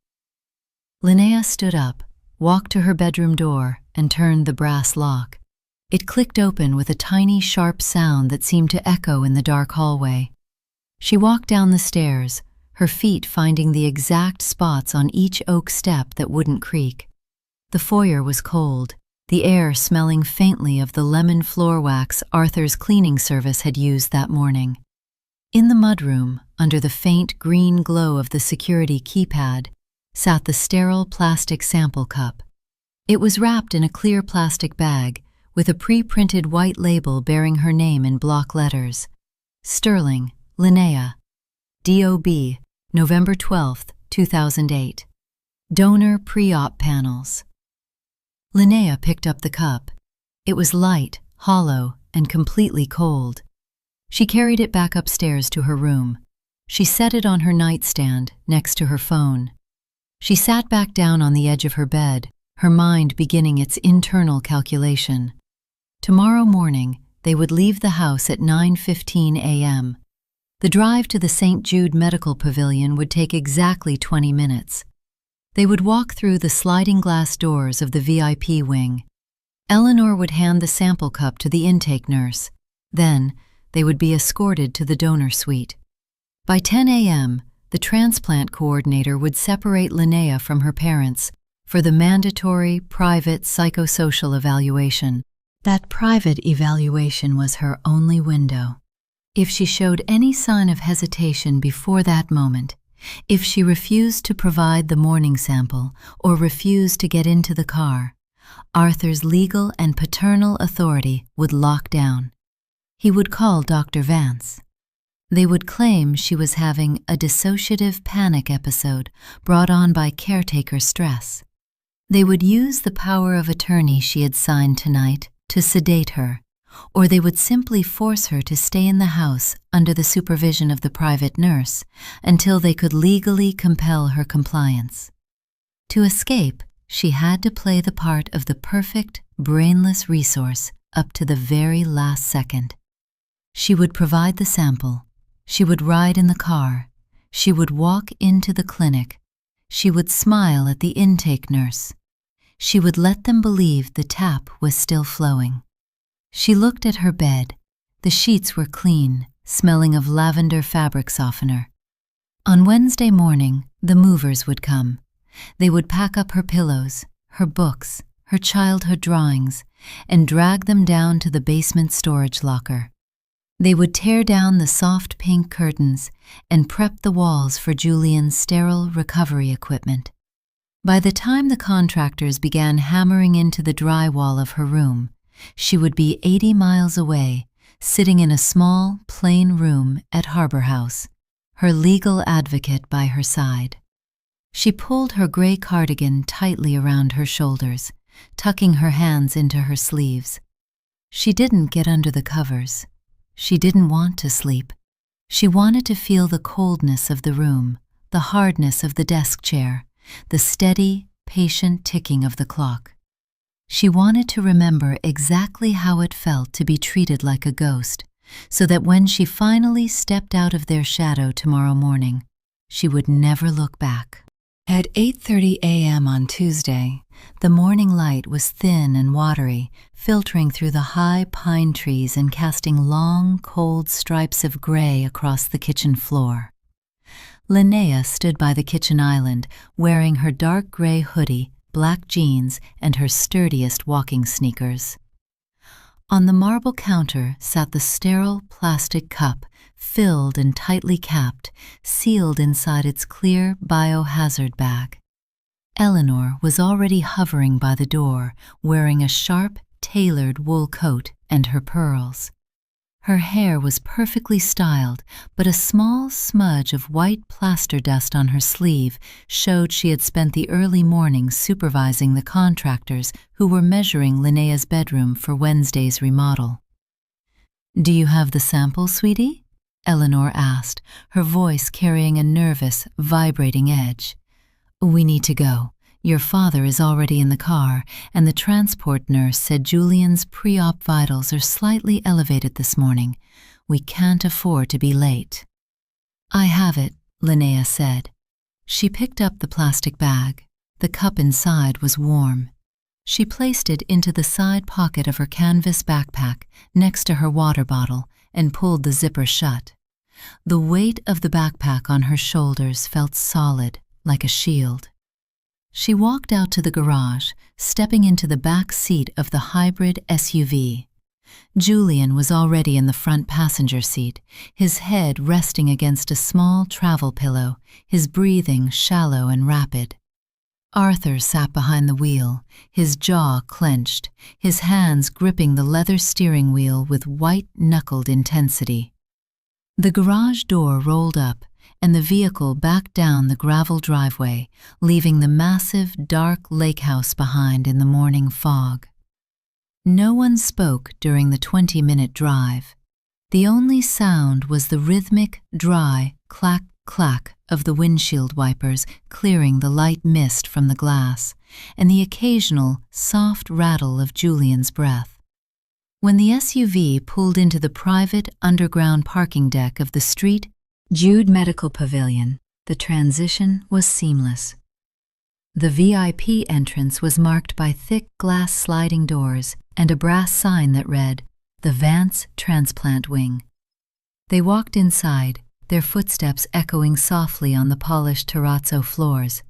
Linnea stood up, walked to her bedroom door, and turned the brass lock. It clicked open with a tiny, sharp sound that seemed to echo in the dark hallway. She walked down the stairs, her feet finding the exact spots on each oak step that wouldn't creak. The foyer was cold, the air smelling faintly of the lemon floor wax Arthur's cleaning service had used that morning. In the mudroom, under the faint green glow of the security keypad, sat the sterile plastic sample cup. It was wrapped in a clear plastic bag with a pre-printed white label bearing her name in block letters. Sterling, Linnea, DOB, November 12, 2008. Donor pre-op panels. Linnea picked up the cup. It was light, hollow, and completely cold. She carried it back upstairs to her room. She set it on her nightstand next to her phone. She sat back down on the edge of her bed, her mind beginning its internal calculation. Tomorrow morning, they would leave the house at 9:15 a.m. The drive to the St. Jude Medical Pavilion would take exactly 20 minutes. They would walk through the sliding glass doors of the VIP wing. Eleanor would hand the sample cup to the intake nurse. Then, they would be escorted to the donor suite. By 10 a.m., the transplant coordinator would separate Linnea from her parents for the mandatory, private psychosocial evaluation. That private evaluation was her only window. If she showed any sign of hesitation before that moment, if she refused to provide the morning sample or refused to get into the car, Arthur's legal and paternal authority would lock down. He would call Dr. Vance. They would claim she was having a dissociative panic episode brought on by caretaker stress. They would use the power of attorney she had signed tonight to sedate her, or they would simply force her to stay in the house under the supervision of the private nurse until they could legally compel her compliance. To escape, she had to play the part of the perfect, brainless resource up to the very last second. She would provide the sample. She would ride in the car. She would walk into the clinic. She would smile at the intake nurse. She would let them believe the tap was still flowing. She looked at her bed. The sheets were clean, smelling of lavender fabric softener. On Wednesday morning, the movers would come. They would pack up her pillows, her books, her childhood drawings, and drag them down to the basement storage locker. They would tear down the soft pink curtains and prep the walls for Julian's sterile recovery equipment. By the time the contractors began hammering into the drywall of her room, she would be 80 miles away, sitting in a small, plain room at Harbor House, her legal advocate by her side. She pulled her gray cardigan tightly around her shoulders, tucking her hands into her sleeves. She didn't get under the covers. She didn't want to sleep. She wanted to feel the coldness of the room, the hardness of the desk chair, the steady, patient ticking of the clock. She wanted to remember exactly how it felt to be treated like a ghost, so that when she finally stepped out of their shadow tomorrow morning, she would never look back. At 8:30 a.m. on Tuesday, the morning light was thin and watery, filtering through the high pine trees and casting long, cold stripes of gray across the kitchen floor. Linnea stood by the kitchen island, wearing her dark gray hoodie, black jeans, and her sturdiest walking sneakers. On the marble counter sat the sterile plastic cup, filled and tightly capped, sealed inside its clear biohazard bag. Eleanor was already hovering by the door, wearing a sharp, tailored wool coat and her pearls. Her hair was perfectly styled, but a small smudge of white plaster dust on her sleeve showed she had spent the early morning supervising the contractors who were measuring Linnea's bedroom for Wednesday's remodel. "Do you have the sample, sweetie?" Eleanor asked, her voice carrying a nervous, vibrating edge. "We need to go. Your father is already in the car, and the transport nurse said Julian's pre-op vitals are slightly elevated this morning. We can't afford to be late." "I have it," Linnea said. She picked up the plastic bag. The cup inside was warm. She placed it into the side pocket of her canvas backpack next to her water bottle and pulled the zipper shut. The weight of the backpack on her shoulders felt solid, like a shield. She walked out to the garage, stepping into the back seat of the hybrid SUV. Julian was already in the front passenger seat, his head resting against a small travel pillow, his breathing shallow and rapid. Arthur sat behind the wheel, his jaw clenched, his hands gripping the leather steering wheel with white-knuckled intensity. The garage door rolled up, and the vehicle backed down the gravel driveway, leaving the massive, dark lake house behind in the morning fog. No one spoke during the 20-minute drive. The only sound was the rhythmic, dry clack-clack of the windshield wipers clearing the light mist from the glass, and the occasional, soft rattle of Julian's breath. When the SUV pulled into the private underground parking deck of the St. Jude Medical Pavilion, the transition was seamless. The VIP entrance was marked by thick glass sliding doors and a brass sign that read, "The Vance Transplant Wing." They walked inside, their footsteps echoing softly on the polished terrazzo floors.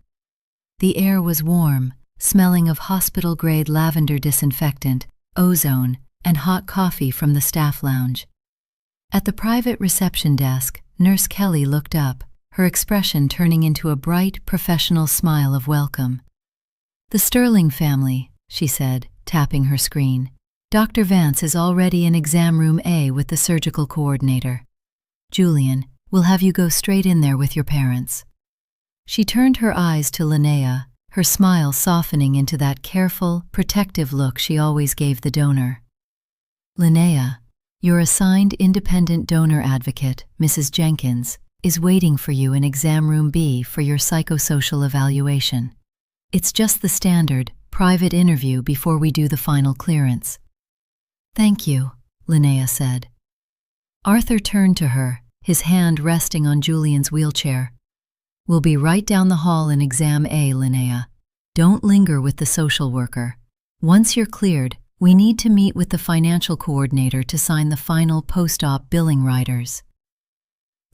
The air was warm, smelling of hospital-grade lavender disinfectant, ozone, and hot coffee from the staff lounge. At the private reception desk, Nurse Kelly looked up, her expression turning into a bright, professional smile of welcome. "The Sterling family," she said, tapping her screen. "Dr. Vance is already in exam room A with the surgical coordinator. Julian, we'll have you go straight in there with your parents." She turned her eyes to Linnea, her smile softening into that careful, protective look she always gave the donor. "Linnea, your assigned independent donor advocate, Mrs. Jenkins, is waiting for you in exam room B for your psychosocial evaluation. It's just the standard, private interview before we do the final clearance." "Thank you," Linnea said. Arthur turned to her, his hand resting on Julian's wheelchair. "We'll be right down the hall in Exam A, Linnea. Don't linger with the social worker. Once you're cleared, we need to meet with the financial coordinator to sign the final post-op billing riders."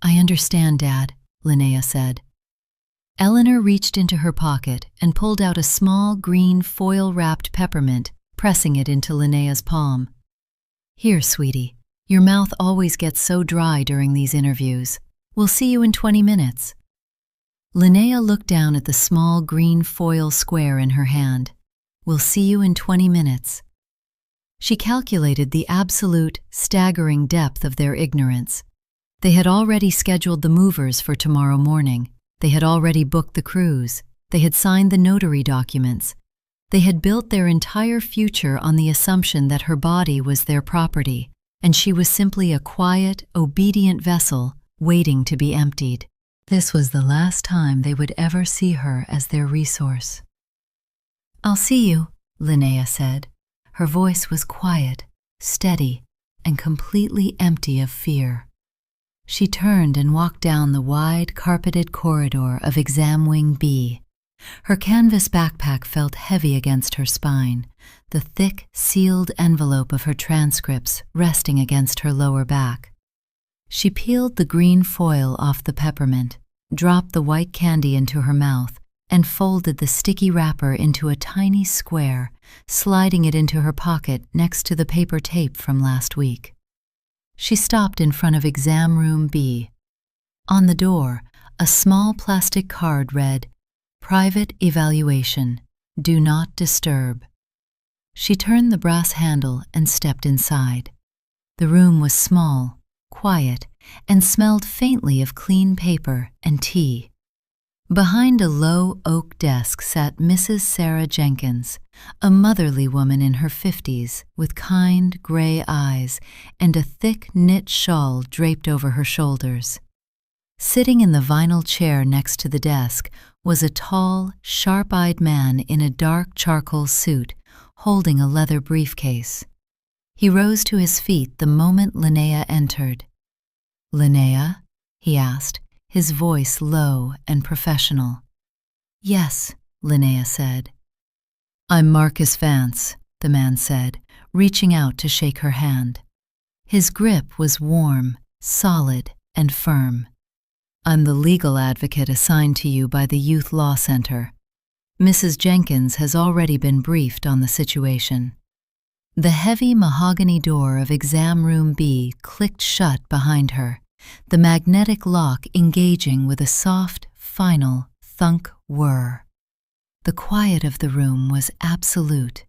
"I understand, Dad," Linnea said. Eleanor reached into her pocket and pulled out a small green foil-wrapped peppermint, pressing it into Linnea's palm. "Here, sweetie. Your mouth always gets so dry during these interviews. We'll see you in 20 minutes. Linnea looked down at the small green foil square in her hand. "We'll see you in 20 minutes. She calculated the absolute, staggering depth of their ignorance. They had already scheduled the movers for tomorrow morning. They had already booked the cruise. They had signed the notary documents. They had built their entire future on the assumption that her body was their property, and she was simply a quiet, obedient vessel waiting to be emptied. This was the last time they would ever see her as their resource. "I'll see you," Linnea said. Her voice was quiet, steady, and completely empty of fear. She turned and walked down the wide, carpeted corridor of Exam Wing B. Her canvas backpack felt heavy against her spine, the thick, sealed envelope of her transcripts resting against her lower back. She peeled the green foil off the peppermint, dropped the white candy into her mouth, and folded the sticky wrapper into a tiny square, sliding it into her pocket next to the paper tape from last week. She stopped in front of Exam Room B. On the door, a small plastic card read, "Private Evaluation. Do not disturb." She turned the brass handle and stepped inside. The room was small, quiet, and smelled faintly of clean paper and tea. Behind a low oak desk sat Mrs. Sarah Jenkins, a motherly woman in her 50s with kind gray eyes and a thick knit shawl draped over her shoulders. Sitting in the vinyl chair next to the desk was a tall, sharp-eyed man in a dark charcoal suit holding a leather briefcase. He rose to his feet the moment Linnea entered. "Linnea?" he asked, his voice low and professional. "Yes," Linnea said. "I'm Marcus Vance," the man said, reaching out to shake her hand. His grip was warm, solid, and firm. "I'm the legal advocate assigned to you by the Youth Law Center. Mrs. Jenkins has already been briefed on the situation." The heavy mahogany door of Exam Room B clicked shut behind her, the magnetic lock engaging with a soft, final thunk whir. The quiet of the room was absolute.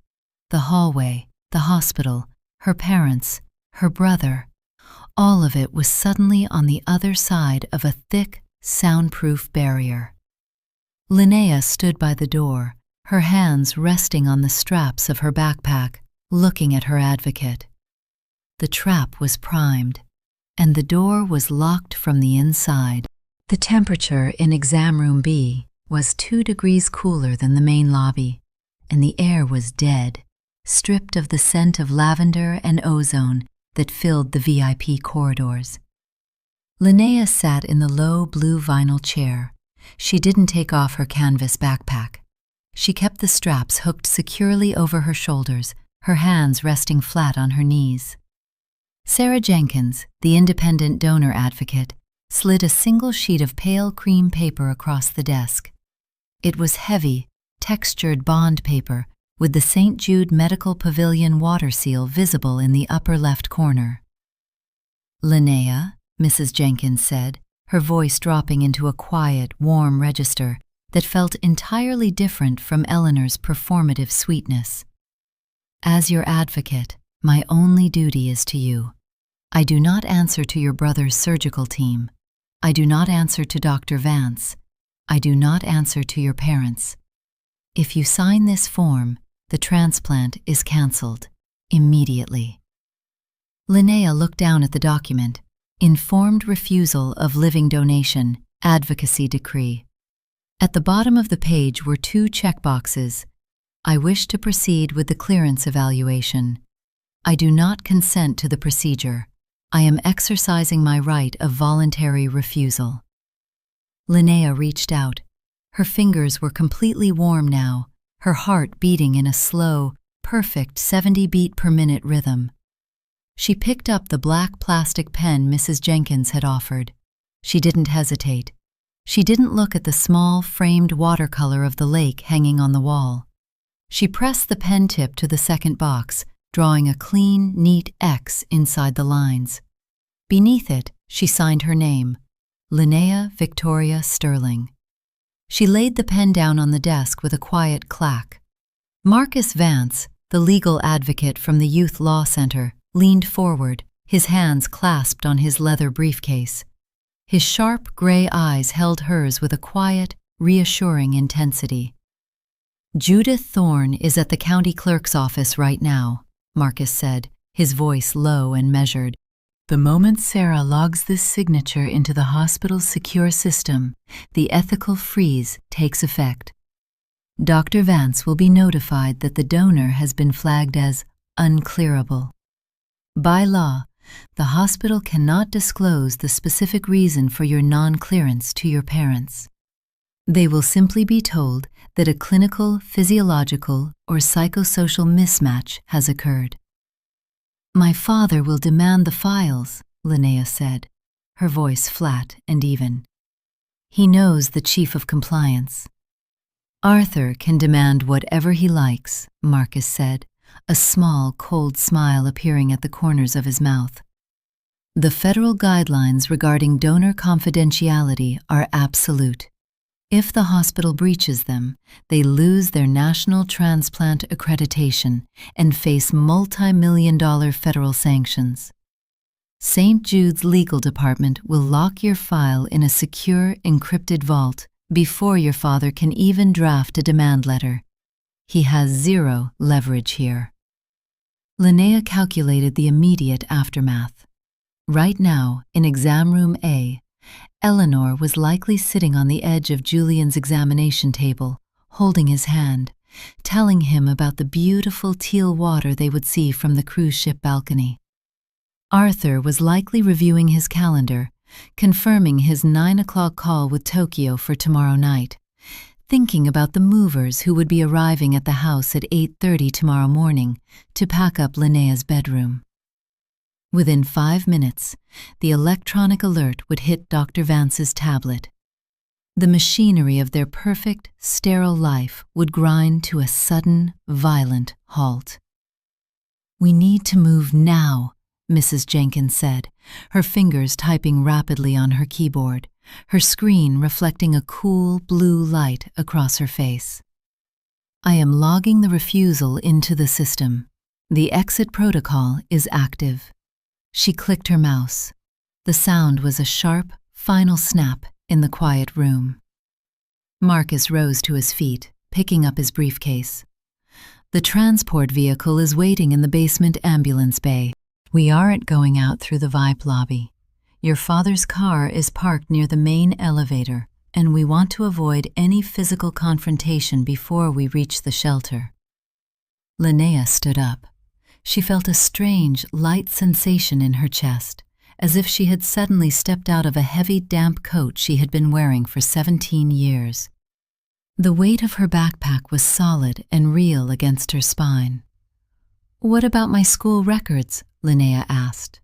The hallway, the hospital, her parents, her brother, all of it was suddenly on the other side of a thick, soundproof barrier. Linnea stood by the door, her hands resting on the straps of her backpack, looking at her advocate. The trap was primed, and the door was locked from the inside. The temperature in Exam Room B was 2 degrees cooler than the main lobby, and the air was dead, stripped of the scent of lavender and ozone that filled the VIP corridors. Linnea sat in the low blue vinyl chair. She didn't take off her canvas backpack. She kept the straps hooked securely over her shoulders, her hands resting flat on her knees. Sarah Jenkins, the independent donor advocate, slid a single sheet of pale cream paper across the desk. It was heavy, textured bond paper with the St. Jude Medical Pavilion water seal visible in the upper left corner. "Linnea," Mrs. Jenkins said, her voice dropping into a quiet, warm register that felt entirely different from Eleanor's performative sweetness. "As your advocate, my only duty is to you. I do not answer to your brother's surgical team. I do not answer to Dr. Vance. I do not answer to your parents. If you sign this form, the transplant is canceled, immediately." Linnea looked down at the document, Informed Refusal of Living Donation, Advocacy Decree. At the bottom of the page were 2 checkboxes. I wish to proceed with the clearance evaluation. I do not consent to the procedure. I am exercising my right of voluntary refusal." Linnea reached out. Her fingers were completely warm now, her heart beating in a slow, perfect 70 beat per minute rhythm. She picked up the black plastic pen Mrs. Jenkins had offered. She didn't hesitate. She didn't look at the small, framed watercolor of the lake hanging on the wall. She pressed the pen tip to the second box, drawing a clean, neat X inside the lines. Beneath it, she signed her name, Linnea Victoria Sterling. She laid the pen down on the desk with a quiet clack. Marcus Vance, the legal advocate from the Youth Law Center, leaned forward, his hands clasped on his leather briefcase. His sharp gray eyes held hers with a quiet, reassuring intensity. "Judith Thorne is at the county clerk's office right now," Marcus said, his voice low and measured. "The moment Sarah logs this signature into the hospital's secure system, the ethical freeze takes effect. Dr. Vance will be notified that the donor has been flagged as unclearable. By law, the hospital cannot disclose the specific reason for your non-clearance to your parents. They will simply be told that a clinical, physiological, or psychosocial mismatch has occurred." "My father will demand the files," Linnea said, her voice flat and even. "He knows the chief of compliance." "Arthur can demand whatever he likes," Marcus said, a small, cold smile appearing at the corners of his mouth. "The federal guidelines regarding donor confidentiality are absolute. If the hospital breaches them, they lose their national transplant accreditation and face multi-million-dollar federal sanctions. St. Jude's legal department will lock your file in a secure, encrypted vault before your father can even draft a demand letter. He has zero leverage here." Linnea calculated the immediate aftermath. Right now, in exam room A, Eleanor was likely sitting on the edge of Julian's examination table, holding his hand, telling him about the beautiful teal water they would see from the cruise ship balcony. Arthur was likely reviewing his calendar, confirming his 9 o'clock call with Tokyo for tomorrow night, thinking about the movers who would be arriving at the house at 8:30 tomorrow morning to pack up Linnea's bedroom. Within 5 minutes, the electronic alert would hit Dr. Vance's tablet. The machinery of their perfect, sterile life would grind to a sudden, violent halt. "We need to move now," Mrs. Jenkins said, her fingers typing rapidly on her keyboard, her screen reflecting a cool blue light across her face. "I am logging the refusal into the system. The exit protocol is active." She clicked her mouse. The sound was a sharp, final snap in the quiet room. Marcus rose to his feet, picking up his briefcase. "The transport vehicle is waiting in the basement ambulance bay. We aren't going out through the VIP lobby. Your father's car is parked near the main elevator, and we want to avoid any physical confrontation before we reach the shelter." Linnea stood up. She felt a strange, light sensation in her chest, as if she had suddenly stepped out of a heavy, damp coat she had been wearing for 17 years. The weight of her backpack was solid and real against her spine. "What about my school records?" Linnea asked.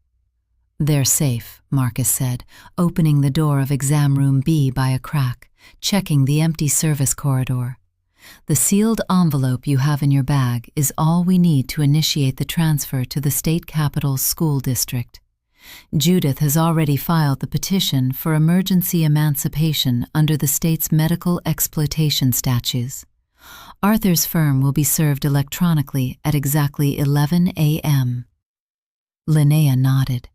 "They're safe," Marcus said, opening the door of exam room B by a crack, checking the empty service corridor. "The sealed envelope you have in your bag is all we need to initiate the transfer to the state capital's school district. Judith has already filed the petition for emergency emancipation under the state's medical exploitation statutes. Arthur's firm will be served electronically at exactly 11 a.m. Linnea nodded.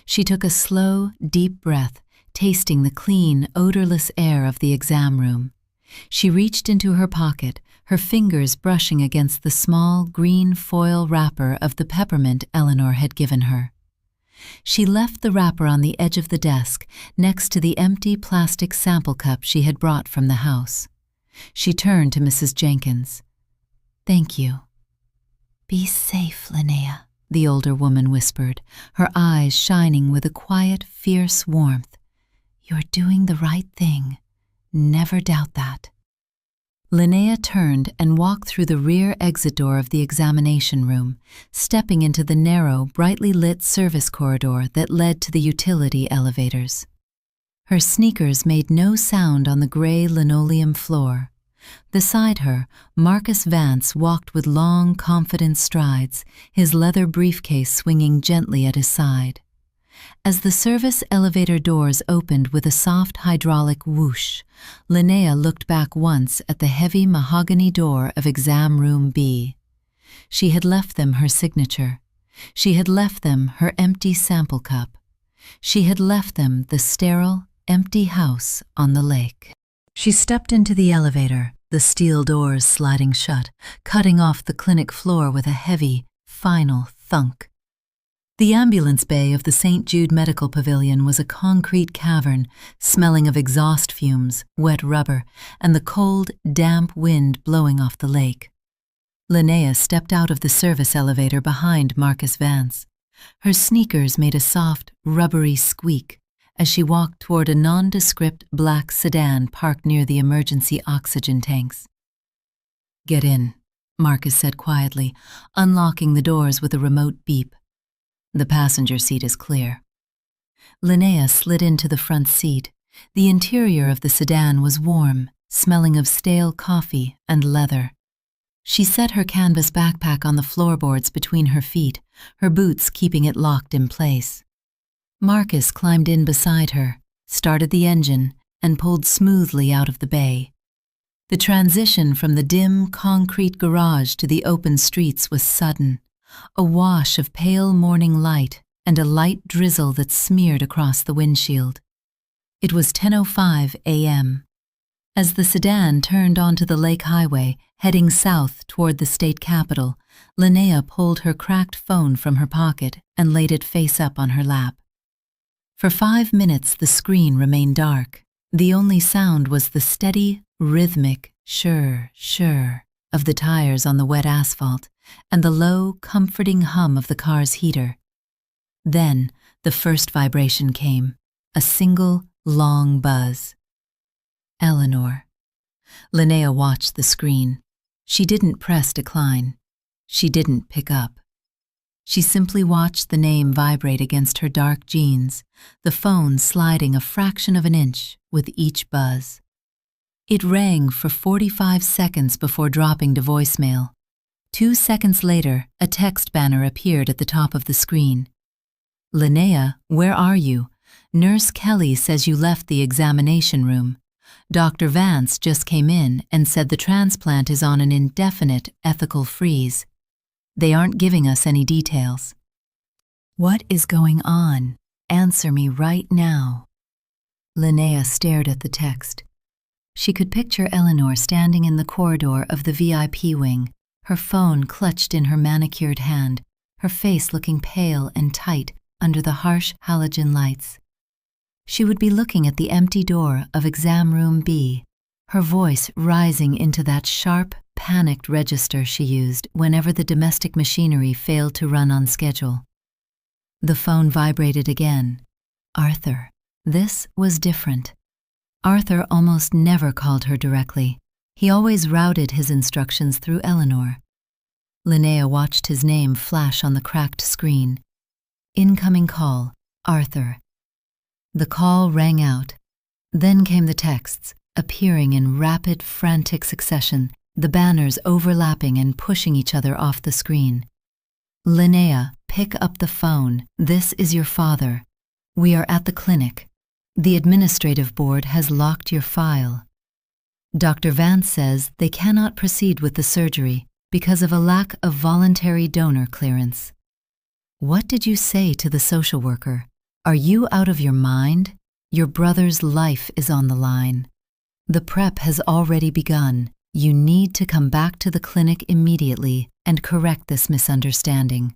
She took a slow, deep breath, tasting the clean, odorless air of the exam room. She reached into her pocket, her fingers brushing against the small, green foil wrapper of the peppermint Eleanor had given her. She left the wrapper on the edge of the desk, next to the empty plastic sample cup she had brought from the house. She turned to Mrs. Jenkins. "Thank you." "Be safe, Linnea," the older woman whispered, her eyes shining with a quiet, fierce warmth. "You're doing the right thing. Never doubt that." Linnea turned and walked through the rear exit door of the examination room, stepping into the narrow, brightly lit service corridor that led to the utility elevators. Her sneakers made no sound on the gray linoleum floor. Beside her, Marcus Vance walked with long, confident strides, his leather briefcase swinging gently at his side. As the service elevator doors opened with a soft hydraulic whoosh, Linnea looked back once at the heavy mahogany door of exam room B. She had left them her signature. She had left them her empty sample cup. She had left them the sterile, empty house on the lake. She stepped into the elevator, the steel doors sliding shut, cutting off the clinic floor with a heavy, final thunk. The ambulance bay of the St. Jude Medical Pavilion was a concrete cavern, smelling of exhaust fumes, wet rubber, and the cold, damp wind blowing off the lake. Linnea stepped out of the service elevator behind Marcus Vance. Her sneakers made a soft, rubbery squeak as she walked toward a nondescript black sedan parked near the emergency oxygen tanks. "Get in," Marcus said quietly, unlocking the doors with a remote beep. "The passenger seat is clear." Linnea slid into the front seat. The interior of the sedan was warm, smelling of stale coffee and leather. She set her canvas backpack on the floorboards between her feet, her boots keeping it locked in place. Marcus climbed in beside her, started the engine, and pulled smoothly out of the bay. The transition from the dim, concrete garage to the open streets was sudden, a wash of pale morning light and a light drizzle that smeared across the windshield. It was 10:05 a.m. As the sedan turned onto the lake highway, heading south toward the state capitol, Linnea pulled her cracked phone from her pocket and laid it face up on her lap. For 5 minutes the screen remained dark. The only sound was the steady, rhythmic shur of the tires on the wet asphalt and the low, comforting hum of the car's heater. Then the first vibration came, a single, long buzz. Eleanor. Linnea watched the screen. She didn't press decline. She didn't pick up. She simply watched the name vibrate against her dark jeans, the phone sliding a fraction of an inch with each buzz. It rang for 45 seconds before dropping to voicemail. 2 seconds later, a text banner appeared at the top of the screen. "Linnea, where are you? Nurse Kelly says you left the examination room. Dr. Vance just came in and said the transplant is on an indefinite ethical freeze. They aren't giving us any details." "What is going on? Answer me right now." Linnea stared at the text. She could picture Eleanor standing in the corridor of the VIP wing, her phone clutched in her manicured hand, her face looking pale and tight under the harsh halogen lights. She would be looking at the empty door of exam room B, her voice rising into that sharp, panicked register she used whenever the domestic machinery failed to run on schedule. The phone vibrated again. Arthur. This was different. Arthur almost never called her directly. He always routed his instructions through Eleanor. Linnea watched his name flash on the cracked screen. Incoming call, Arthur. The call rang out. Then came the texts, appearing in rapid, frantic succession, the banners overlapping and pushing each other off the screen. "Linnea, pick up the phone. This is your father. We are at the clinic. The administrative board has locked your file. Dr. Vance says they cannot proceed with the surgery because of a lack of voluntary donor clearance." What did you say to the social worker? Are you out of your mind? Your brother's life is on the line. The prep has already begun. You need to come back to the clinic immediately and correct this misunderstanding.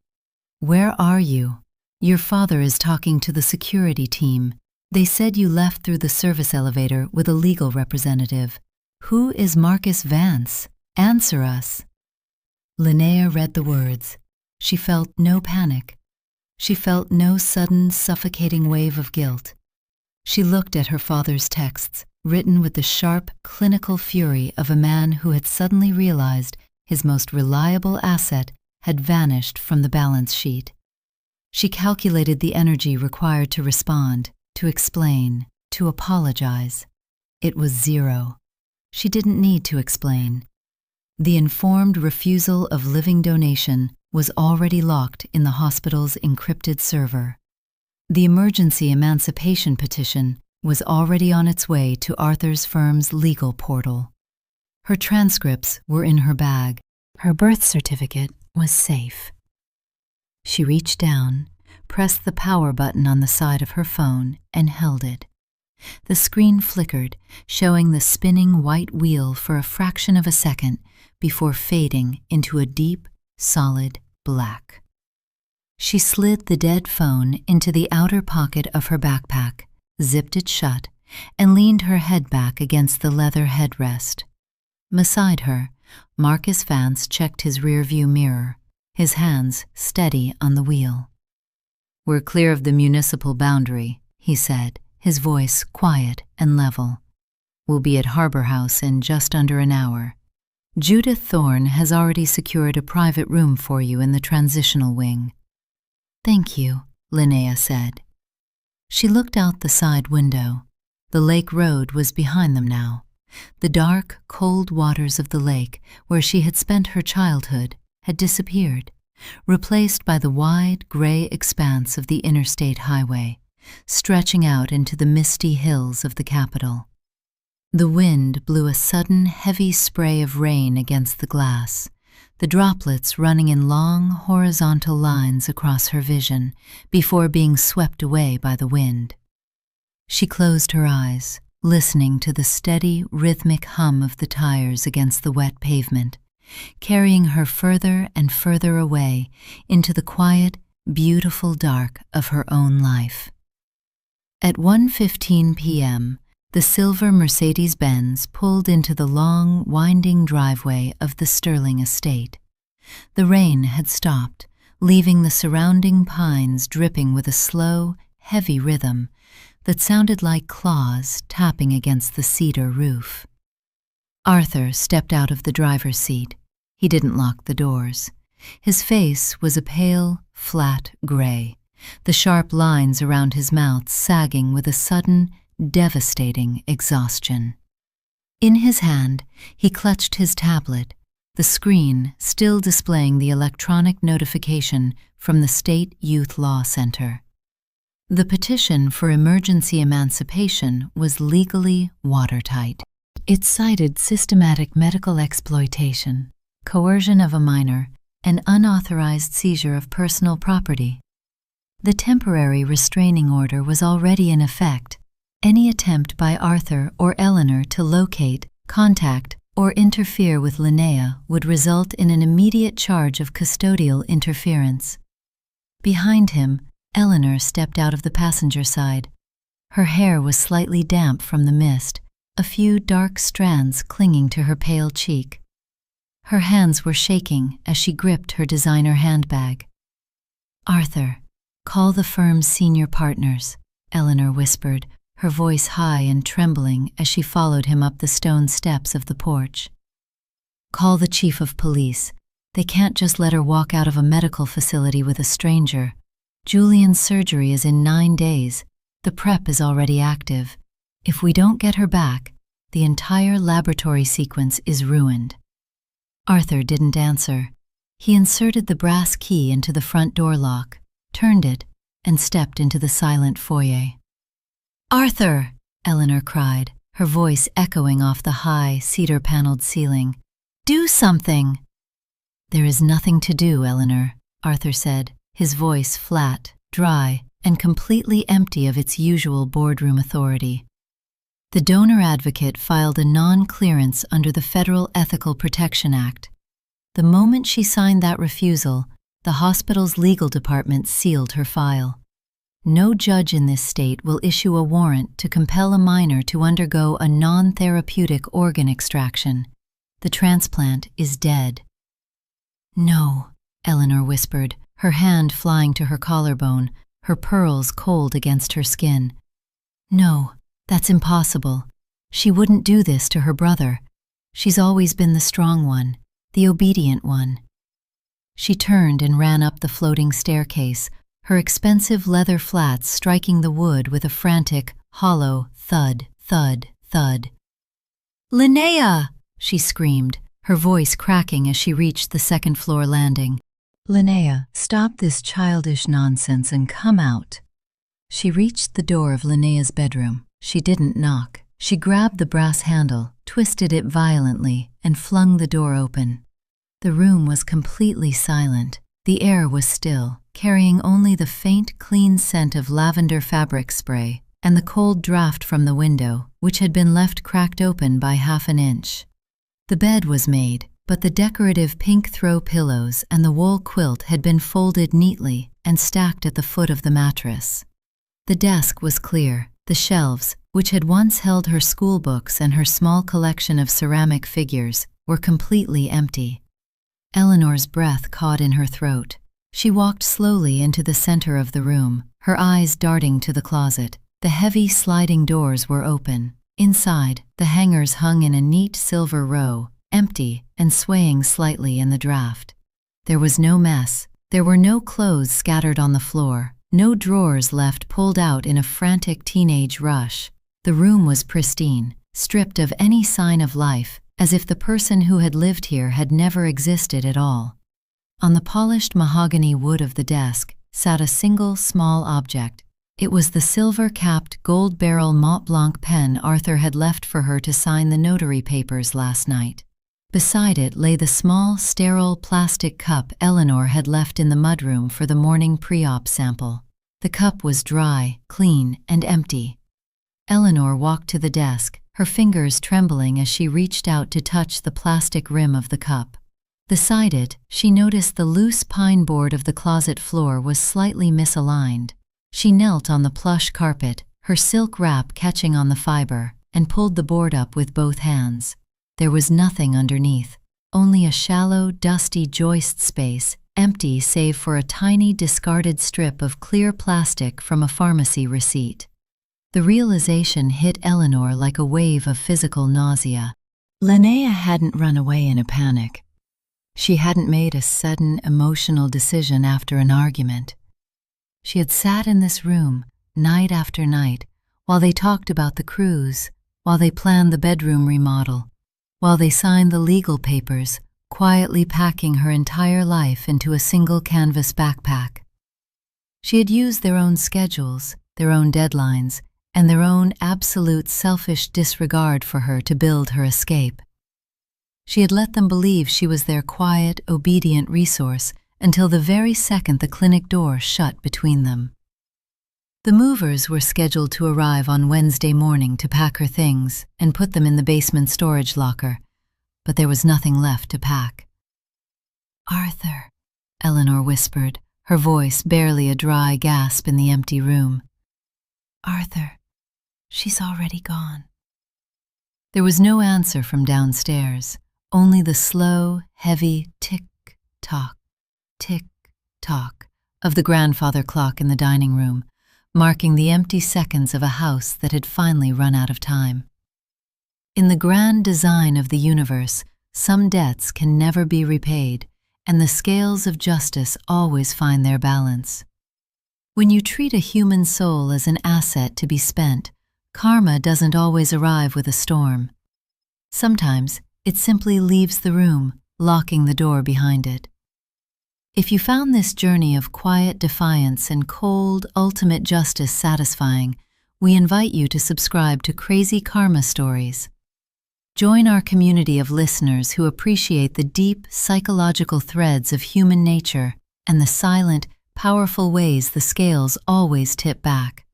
Where are you? Your father is talking to the security team. They said you left through the service elevator with a legal representative. Who is Marcus Vance? Answer us. Linnea read the words. She felt no panic. She felt no sudden, suffocating wave of guilt. She looked at her father's texts, written with the sharp, clinical fury of a man who had suddenly realized his most reliable asset had vanished from the balance sheet. She calculated the energy required to respond, to explain, to apologize. It was zero. She didn't need to explain. The informed refusal of living donation was already locked in the hospital's encrypted server. The emergency emancipation petition was already on its way to Arthur's firm's legal portal. Her transcripts were in her bag. Her birth certificate was safe. She reached down, pressed the power button on the side of her phone, and held it. The screen flickered, showing the spinning white wheel for a fraction of a second before fading into a deep, solid black. She slid the dead phone into the outer pocket of her backpack, zipped it shut, and leaned her head back against the leather headrest. Beside her, Marcus Vance checked his rearview mirror, his hands steady on the wheel. "We're clear of the municipal boundary," he said, his voice quiet and level. "We'll be at Harbor House in just under an hour. Judith Thorne has already secured a private room for you in the transitional wing." "Thank you," Linnea said. She looked out the side window. The lake road was behind them now. The dark, cold waters of the lake, where she had spent her childhood, had disappeared, replaced by the wide, gray expanse of the interstate highway, stretching out into the misty hills of the capital. The wind blew a sudden, heavy spray of rain against the glass, the droplets running in long, horizontal lines across her vision before being swept away by the wind. She closed her eyes, listening to the steady, rhythmic hum of the tires against the wet pavement, carrying her further and further away into the quiet, beautiful dark of her own life. At 1:15 p.m., the silver Mercedes-Benz pulled into the long, winding driveway of the Sterling estate. The rain had stopped, leaving the surrounding pines dripping with a slow, heavy rhythm that sounded like claws tapping against the cedar roof. Arthur stepped out of the driver's seat. He didn't lock the doors. His face was a pale, flat gray, the sharp lines around his mouth sagging with a sudden, devastating exhaustion. In his hand, he clutched his tablet, the screen still displaying the electronic notification from the State Youth Law Center. The petition for emergency emancipation was legally watertight. It cited systematic medical exploitation, coercion of a minor, and unauthorized seizure of personal property. The temporary restraining order was already in effect. Any attempt by Arthur or Eleanor to locate, contact, or interfere with Linnea would result in an immediate charge of custodial interference. Behind him, Eleanor stepped out of the passenger side. Her hair was slightly damp from the mist, a few dark strands clinging to her pale cheek. Her hands were shaking as she gripped her designer handbag. "Arthur, call the firm's senior partners," Eleanor whispered, her voice high and trembling as she followed him up the stone steps of the porch. "Call the chief of police. They can't just let her walk out of a medical facility with a stranger. Julian's surgery is in 9 days. The prep is already active. If we don't get her back, the entire laboratory sequence is ruined." Arthur didn't answer. He inserted the brass key into the front door lock, turned it, and stepped into the silent foyer. "Arthur!" Eleanor cried, her voice echoing off the high, cedar-paneled ceiling. "Do something!" "There is nothing to do, Eleanor," Arthur said, his voice flat, dry, and completely empty of its usual boardroom authority. The donor advocate filed a non-clearance under the Federal Ethical Protection Act. The moment she signed that refusal, the hospital's legal department sealed her file. No judge in this state will issue a warrant to compel a minor to undergo a non-therapeutic organ extraction. The transplant is dead. "No," Eleanor whispered, her hand flying to her collarbone, her pearls cold against her skin. No, that's impossible. She wouldn't do this to her brother. She's always been the strong one, the obedient one. She turned and ran up the floating staircase, her expensive leather flats striking the wood with a frantic, hollow thud, thud, thud. "Linnea!" she screamed, her voice cracking as she reached the second-floor landing. "Linnea, stop this childish nonsense and come out." She reached the door of Linnea's bedroom. She didn't knock. She grabbed the brass handle, twisted it violently, and flung the door open. The room was completely silent. The air was still, carrying only the faint, clean scent of lavender fabric spray and the cold draft from the window, which had been left cracked open by half an inch. The bed was made, but the decorative pink throw pillows and the wool quilt had been folded neatly and stacked at the foot of the mattress. The desk was clear. The shelves, which had once held her school books and her small collection of ceramic figures, were completely empty. Eleanor's breath caught in her throat. She walked slowly into the center of the room, her eyes darting to the closet. The heavy sliding doors were open. Inside, the hangers hung in a neat silver row, empty and swaying slightly in the draft. There was no mess. There were no clothes scattered on the floor, no drawers left pulled out in a frantic teenage rush. The room was pristine, stripped of any sign of life, as if the person who had lived here had never existed at all. On the polished mahogany wood of the desk sat a single small object. It was the silver-capped, gold-barrel Mont Blanc pen Arthur had left for her to sign the notary papers last night. Beside it lay the small, sterile plastic cup Eleanor had left in the mudroom for the morning pre-op sample. The cup was dry, clean, and empty. Eleanor walked to the desk, her fingers trembling as she reached out to touch the plastic rim of the cup. Beside it, she noticed the loose pine board of the closet floor was slightly misaligned. She knelt on the plush carpet, her silk wrap catching on the fiber, and pulled the board up with both hands. There was nothing underneath, only a shallow, dusty joist space, empty save for a tiny discarded strip of clear plastic from a pharmacy receipt. The realization hit Eleanor like a wave of physical nausea. Linnea hadn't run away in a panic. She hadn't made a sudden, emotional decision after an argument. She had sat in this room, night after night, while they talked about the cruise, while they planned the bedroom remodel, while they signed the legal papers, quietly packing her entire life into a single canvas backpack. She had used their own schedules, their own deadlines, and their own absolute selfish disregard for her to build her escape. She had let them believe she was their quiet, obedient resource until the very second the clinic door shut between them. The movers were scheduled to arrive on Wednesday morning to pack her things and put them in the basement storage locker, but there was nothing left to pack. "Arthur," Eleanor whispered, her voice barely a dry gasp in the empty room. "Arthur, she's already gone." There was no answer from downstairs, only the slow, heavy tick-tock, tick-tock of the grandfather clock in the dining room, marking the empty seconds of a house that had finally run out of time. In the grand design of the universe, some debts can never be repaid, and the scales of justice always find their balance. When you treat a human soul as an asset to be spent, karma doesn't always arrive with a storm. Sometimes it simply leaves the room, locking the door behind it. If you found this journey of quiet defiance and cold, ultimate justice satisfying, we invite you to subscribe to Crazy Karma Stories. Join our community of listeners who appreciate the deep psychological threads of human nature and the silent, powerful ways the scales always tip back.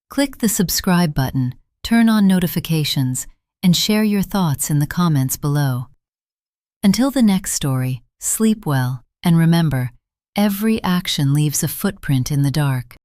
Click the subscribe button, turn on notifications, and share your thoughts in the comments below. Until the next story, sleep well, and remember, every action leaves a footprint in the dark.